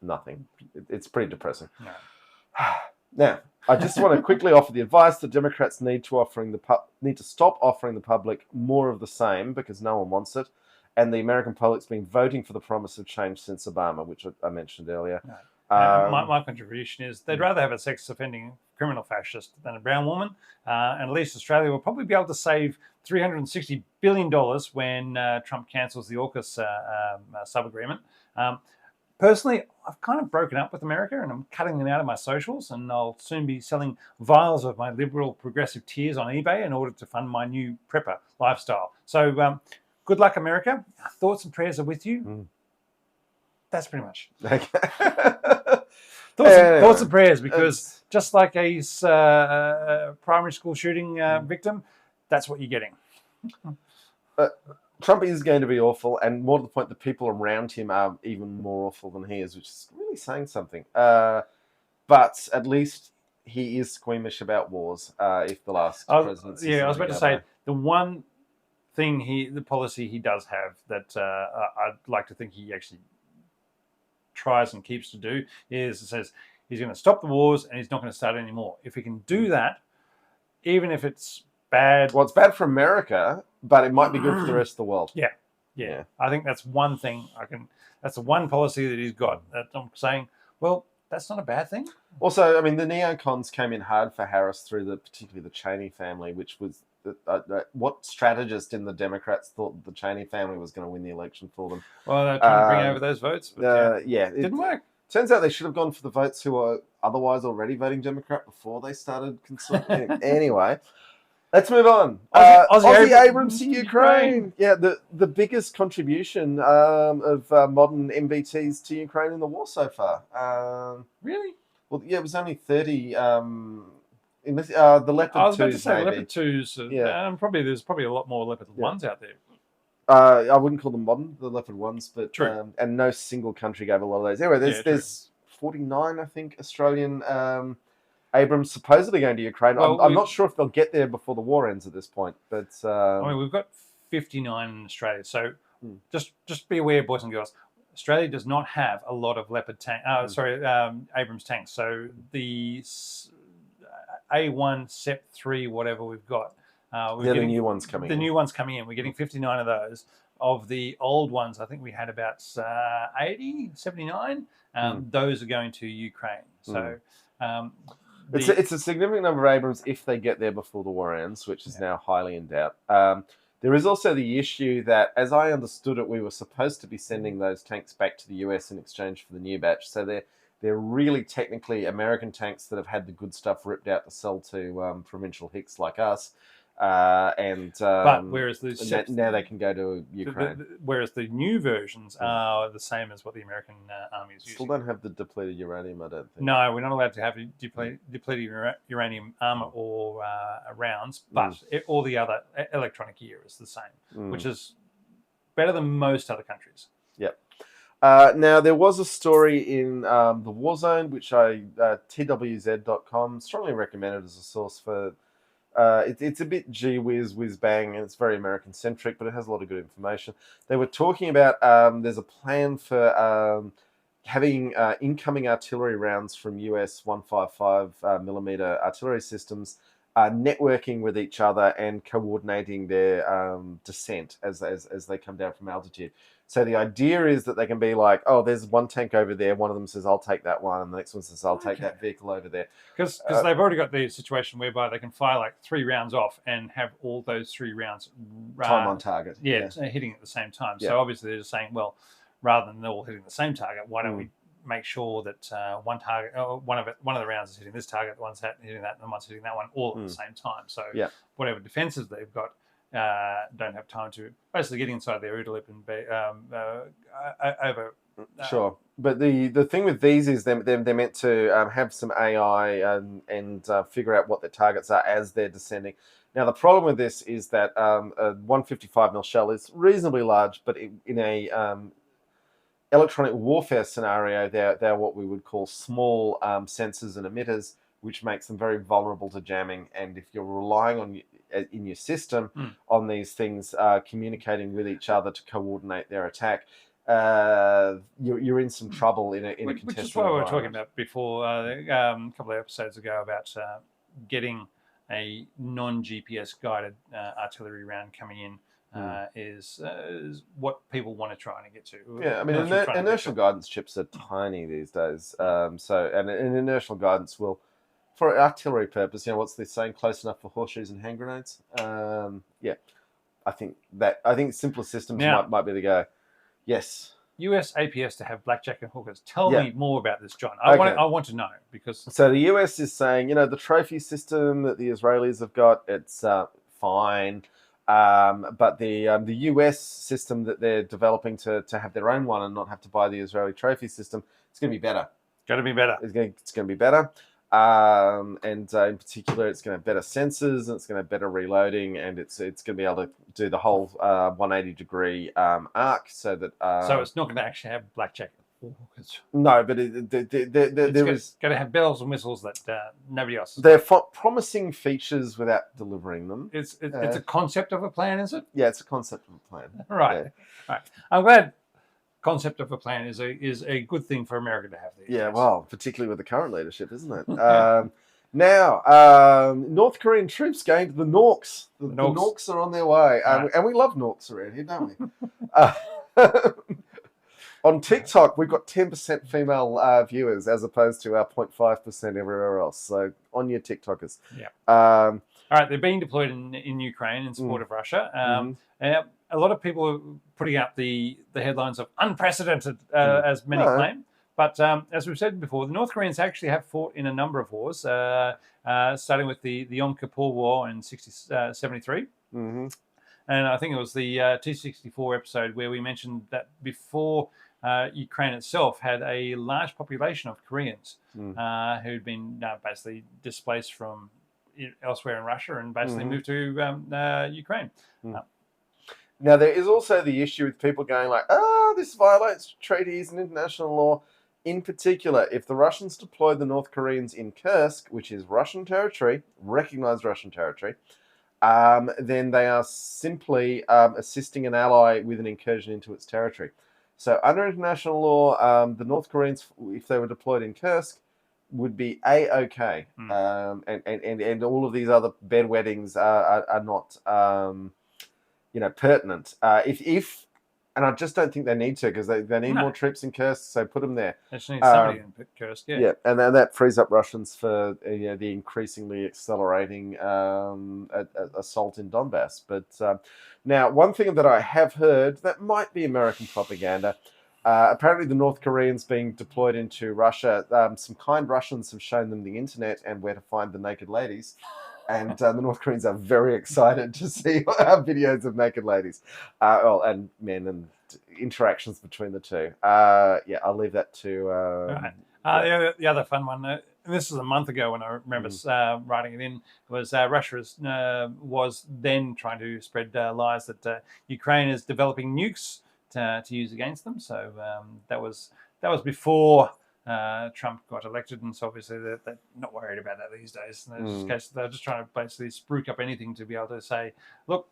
nothing. It's pretty depressing. No. Now, I just want to quickly offer the advice that Democrats need to stop offering the public more of the same because no one wants it. And the American public's been voting for the promise of change since Obama, which I mentioned earlier. No. My contribution is they'd rather have a sex-offending criminal fascist than a brown woman. And at least Australia will probably be able to save $360 billion when Trump cancels the AUKUS sub-agreement. Personally, I've kind of broken up with America and I'm cutting them out of my socials, and I'll soon be selling vials of my liberal progressive tears on eBay in order to fund my new prepper lifestyle. So good luck, America. Thoughts and prayers are with you. That's pretty much. Okay. Thoughts and prayers, because just like a primary school shooting victim, that's what you're getting. Trump is going to be awful, and more to the point, the people around him are even more awful than he is, which is really saying something. But at least he is squeamish about wars. If the last presidency, I was about to say the one thing the policy he does have that I'd like to think he actually tries and keeps to do is it says he's going to stop the wars and he's not going to start any more. If he can do that, even if it's bad, well, it's bad for America, but it might be good for the rest of the world. Yeah. I think that's one thing that's the one policy that he's got that I'm saying, well, that's not a bad thing. Also, I mean, the neocons came in hard for Harris through particularly the Cheney family, which was what strategist in the Democrats thought that the Cheney family was going to win the election for them? Well, they're trying to bring over those votes, but it didn't work. Turns out they should have gone for the votes who are otherwise already voting Democrat before they started consulting. Anyway, let's move on. Aussie Abrams to Ukraine. Yeah, the biggest contribution of modern MBTs to Ukraine in the war so far. Really? Well, yeah, it was only 30. The Leopard 2s, I was about to say maybe. Leopard 2s. There's probably a lot more Leopard 1s out there. I wouldn't call them modern, the Leopard 1s, but True. and no single country gave a lot of those. Anyway, there's 49, I think, Australian Abrams supposedly going to Ukraine. Well, I'm not sure if they'll get there before the war ends at this point, but I mean, we've got 59 in Australia, so just be aware, boys and girls. Australia does not have a lot of Leopard Abrams tanks. So the A1 SEP 3, whatever we've got, the new ones coming. The new ones coming in. We're getting 59 of those. Of the old ones, I think we had about 80, 79. Those are going to Ukraine. So it's a significant number of Abrams if they get there before the war ends, which is now highly in doubt. There is also the issue that, as I understood it, we were supposed to be sending those tanks back to the US in exchange for the new batch. So they're really technically American tanks that have had the good stuff ripped out to sell to provincial hicks like us. But whereas now they can go to Ukraine. Whereas the new versions are the same as what the American army is using. Still don't have the depleted uranium, I don't think. No, we're not allowed to have depleted uranium armor or rounds, but all the other electronic gear is the same, which is better than most other countries. Yep. Now, there was a story in the War Zone, which twz.com strongly recommended as a source for. It's a bit whiz bang, and it's very American centric, but it has a lot of good information. They were talking about there's a plan for having incoming artillery rounds from US 155 millimeter artillery systems networking with each other and coordinating their descent as they come down from altitude. So the idea is that they can be like, oh, there's one tank over there. One of them says, I'll take that one. And the next one says, I'll take that vehicle over there. Because they've already got the situation whereby they can fire like 3 rounds off and have all those 3 rounds time on target. Yeah, hitting at the same time. So obviously they're just saying, well, rather than all hitting the same target, why don't we make sure that one of the rounds is hitting this target, one's hitting that, and one's hitting that one all at the same time. So whatever defenses they've got don't have time to basically get inside their OODA loop and be over. Sure, but the thing with these is they're meant to have some AI and figure out what their targets are as they're descending. Now the problem with this is that a 155 mil shell is reasonably large, but in a electronic warfare scenario, they're what we would call small sensors and emitters, which makes them very vulnerable to jamming. And if you're relying on in your system on these things communicating with each other to coordinate their attack, you're in some trouble in a contested which is what we were talking about before a couple of episodes ago about getting a non-GPS guided artillery round coming in. Is what people want to try and get to. Yeah, I mean, inertial guidance chips are tiny these days. And an inertial guidance will, for artillery purpose, what's this saying? Close enough for horseshoes and hand grenades. I think simpler systems might be the go. Yes. US APS to have blackjack and hookers. Tell me more about this, John. I want to know because. So the US is saying, the trophy system that the Israelis have got, it's fine. But the US system that they're developing to have their own one and not have to buy the Israeli trophy system, it's going to be better. It's going to be better. And in particular, it's going to have better sensors, and it's going to have better reloading, and it's going to be able to do the whole 180-degree arc, so that. So it's not going to actually have blackjack. No, but there is going to have bells and whistles that nobody else. They're promising features without delivering them. It's a concept of a plan, is it? Yeah, it's a concept of a plan. Right. I'm glad. Concept of a plan is a good thing for America to have. Well, particularly with the current leadership, isn't it? Now, North Korean troops going to the Norks. The Norks are on their way, and we love Norks around here, don't we? On TikTok, we've got 10% female viewers as opposed to our 0.5% everywhere else. So on your TikTokers. Yeah. All All right, they're being deployed in Ukraine in support of Russia. And a lot of people are putting out the headlines of unprecedented, as many claim. But as we've said before, the North Koreans actually have fought in a number of wars, starting with the Yom Kippur War in 73. And I think it was the T-64 episode where we mentioned that before Ukraine itself had a large population of Koreans who'd been basically displaced from elsewhere in Russia and basically moved to Ukraine. Now, there is also the issue with people going like, this violates treaties and international law. In particular, if the Russians deployed the North Koreans in Kursk, which is Russian territory, recognized Russian territory, then they are simply assisting an ally with an incursion into its territory. So under international law, the North Koreans, if they were deployed in Kursk, would be A-OK. And all of these other bedwettings are not, pertinent. And I just don't think they need to, because they need more troops in Kursk, so put them there. They just need somebody in Kursk, Yeah, and then that frees up Russians for the increasingly accelerating assault in Donbass. But now, one thing that I have heard that might be American propaganda, apparently the North Koreans being deployed into Russia, some kind Russians have shown them the internet and where to find the naked ladies. And the North Koreans are very excited to see videos of naked ladies, and men, and interactions between the two. I'll leave that to... right. The other fun one, and this was a month ago when I remember writing it in, was Russia was then trying to spread lies that Ukraine is developing nukes to use against them. So that was before... Trump got elected, and so obviously they're not worried about that these days. They're just trying to basically spruik up anything to be able to say, look,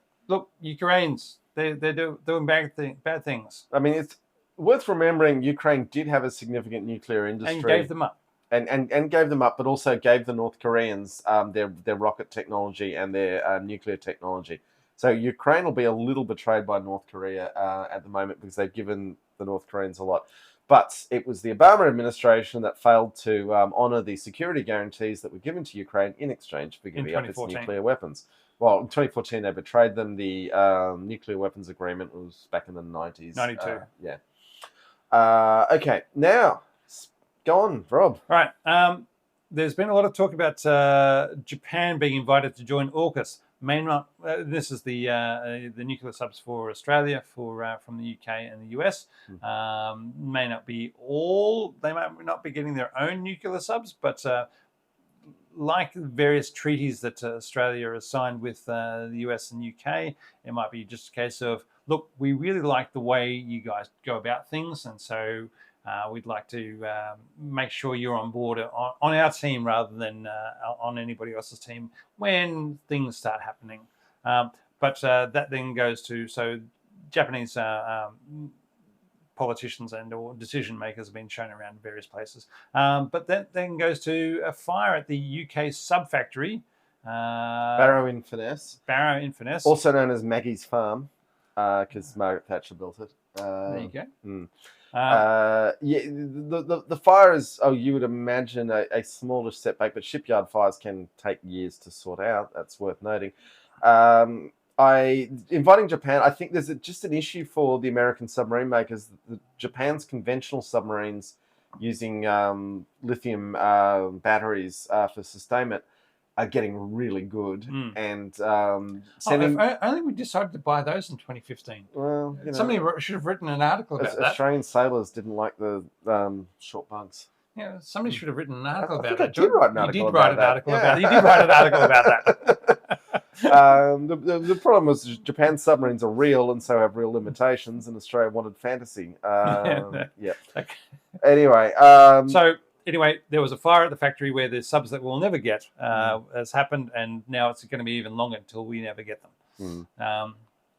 Ukrainians, they're doing bad things. I mean, it's worth remembering Ukraine did have a significant nuclear industry. And gave them up. And gave them up, but also gave the North Koreans their rocket technology and their nuclear technology. So Ukraine will be a little betrayed by North Korea at the moment, because they've given the North Koreans a lot. But it was the Obama administration that failed to honour the security guarantees that were given to Ukraine in exchange for giving up its nuclear weapons. Well, in 2014 they betrayed them. The nuclear weapons agreement was back in the 90s. 92. Okay, now, go on, Rob. Right. There's been a lot of talk about Japan being invited to join AUKUS. May not. This is the nuclear subs for Australia, from the UK and the US. May not be all. They might not be getting their own nuclear subs, but like various treaties that Australia has signed with the US and UK, it might be just a case of, look, we really like the way you guys go about things, and so we'd like to make sure you're on board on our team rather than on anybody else's team when things start happening. But that then goes to, so Japanese politicians and or decision makers have been shown around various places. But that then goes to a fire at the UK sub-factory. Barrow-in-Furness. Barrow-in-Furness. Also known as Maggie's Farm, because Margaret Thatcher built it. There you go. The fire is, you would imagine, a smallish setback, but shipyard fires can take years to sort out. That's worth noting. Inviting Japan, I think there's just an issue for the American submarine makers. Japan's conventional submarines using lithium batteries for sustainment are getting really good, and sending. Only we decided to buy those in 2015. Well, somebody should have written an article about that. Australian sailors didn't like the short bunks. Yeah, somebody should have written an article about that. You did write an article about that. You did write an article about that. The problem was Japan's submarines are real and so have real limitations, and Australia wanted fantasy. Yeah. Okay. Anyway, Anyway, there was a fire at the factory where there's subs that we'll never get has happened, and now it's going to be even longer until we never get them.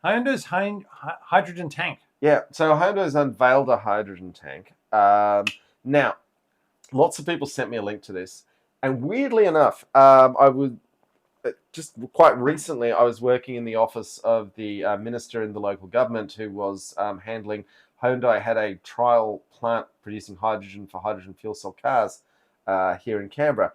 Hyundai's hydrogen tank. Yeah, so Hyundai's unveiled a hydrogen tank. Now, lots of people sent me a link to this, and weirdly enough, I would just quite recently I was working in the office of the minister in the local government who was handling. Hyundai had a trial plant producing hydrogen for hydrogen fuel cell cars here in Canberra.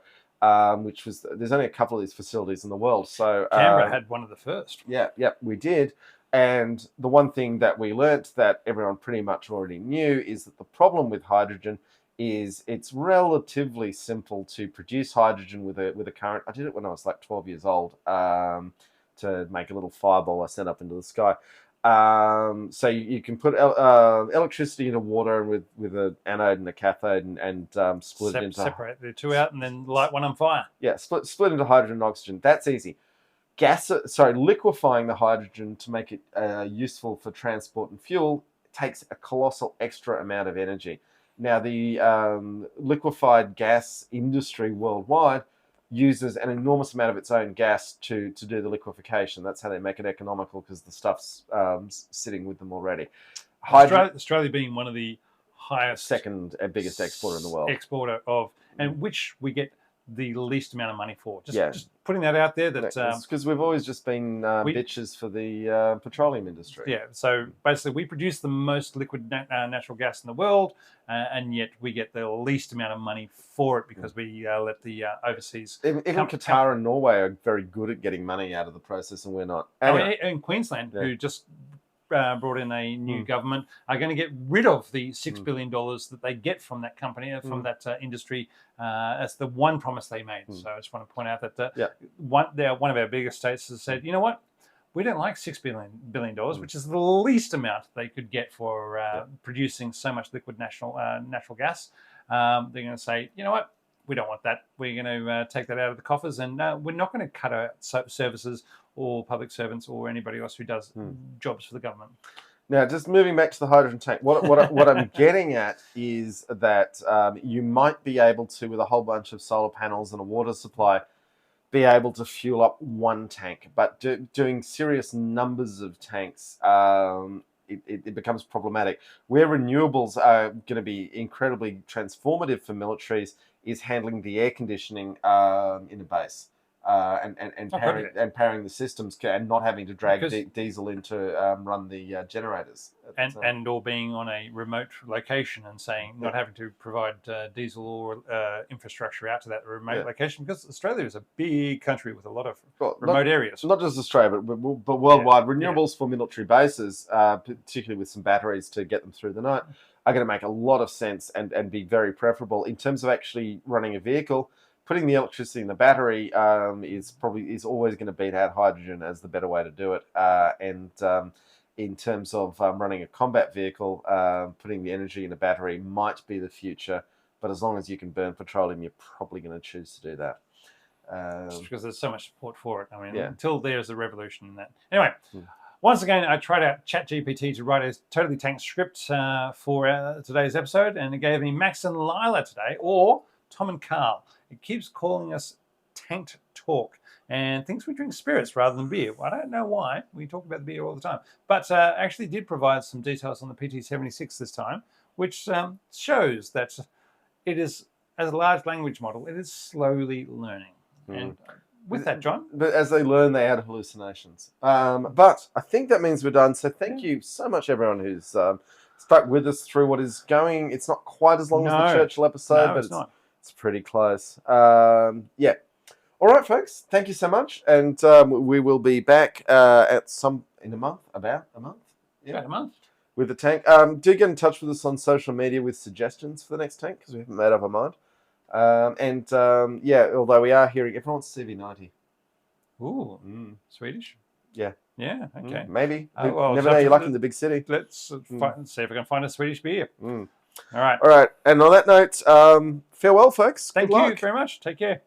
which was, there's only a couple of these facilities in the world. So Canberra had one of the first. Yeah, we did. And the one thing that we learnt that everyone pretty much already knew is that the problem with hydrogen is it's relatively simple to produce hydrogen with a current. I did it when I was like 12 years old to make a little fireball I sent up into the sky. So you can put electricity into water with an anode and a cathode and split it into... Separate the two out and then light one on fire. Yeah, split into hydrogen and oxygen. That's easy. Liquefying the hydrogen to make it useful for transport and fuel takes a colossal extra amount of energy. Now, the liquefied gas industry worldwide uses an enormous amount of its own gas to do the liquefaction. That's how they make it economical, because the stuff's sitting with them already. Australia being one of the highest, second biggest exporter in the world. Exporter of, and which we get the least amount of money for. Just putting that out there. That because we've always just been bitches for the petroleum industry. Yeah. So basically, we produce the most liquid natural gas in the world, and yet we get the least amount of money for it because we let the overseas. Even Qatar and Norway are very good at getting money out of the process, and we're not. Anyway. In Queensland, who just brought in a new government, are going to get rid of the $6 billion that they get from that company, from that industry. That's the one promise they made. So I just want to point out that one of our biggest states has said, you know what, we don't like $6 billion, which is the least amount they could get for producing so much liquid natural gas. They're going to say, you know what, we don't want that. We're going to take that out of the coffers, and we're not going to cut out services or public servants or anybody else who does jobs for the government. Now, just moving back to the hydrogen tank, what I'm getting at is that you might be able to, with a whole bunch of solar panels and a water supply, be able to fuel up one tank. But doing serious numbers of tanks, it becomes problematic. Where renewables are going to be incredibly transformative for militaries is handling the air conditioning in a base. And powering the systems and not having to drag diesel in to run the generators. And or being on a remote location and saying not having to provide diesel or infrastructure out to that remote location, because Australia is a big country with a lot of remote areas. Not just Australia, but worldwide. Renewables for military bases, particularly with some batteries to get them through the night, are going to make a lot of sense and be very preferable. In terms of actually running a vehicle, putting the electricity in the battery is always going to beat out hydrogen as the better way to do it. And in terms of running a combat vehicle, putting the energy in a battery might be the future. But as long as you can burn petroleum, you're probably going to choose to do that. Just because there's so much support for it. I mean, until there's a revolution in that. Anyway. Once again, I tried out ChatGPT to write a totally tanked script for today's episode, and it gave me Max and Lila today, or Tom and Carl. It keeps calling us tanked talk and thinks we drink spirits rather than beer. Well, I don't know why. We talk about the beer all the time. But actually did provide some details on the PT-76 this time, which shows that it is, as a large language model, it is slowly learning. And with that, John? But as they learn, they add hallucinations. But I think that means we're done. So thank you so much, everyone who's stuck with us through what is going. It's not quite as long as the Churchill episode, but it's pretty close. Yeah. All right, folks. Thank you so much. And we will be back in a month, about a month. Yeah. About a month. With the tank. Do get in touch with us on social media with suggestions for the next tank, because we haven't made up our mind. Although we are hearing everyone wants CV90. Ooh, Swedish? Yeah. Yeah, okay. Maybe. Never know your luck in the big city. Let's see if we can find a Swedish beer. All right. All right. And on that note, farewell, folks. Thank you very much. Take care.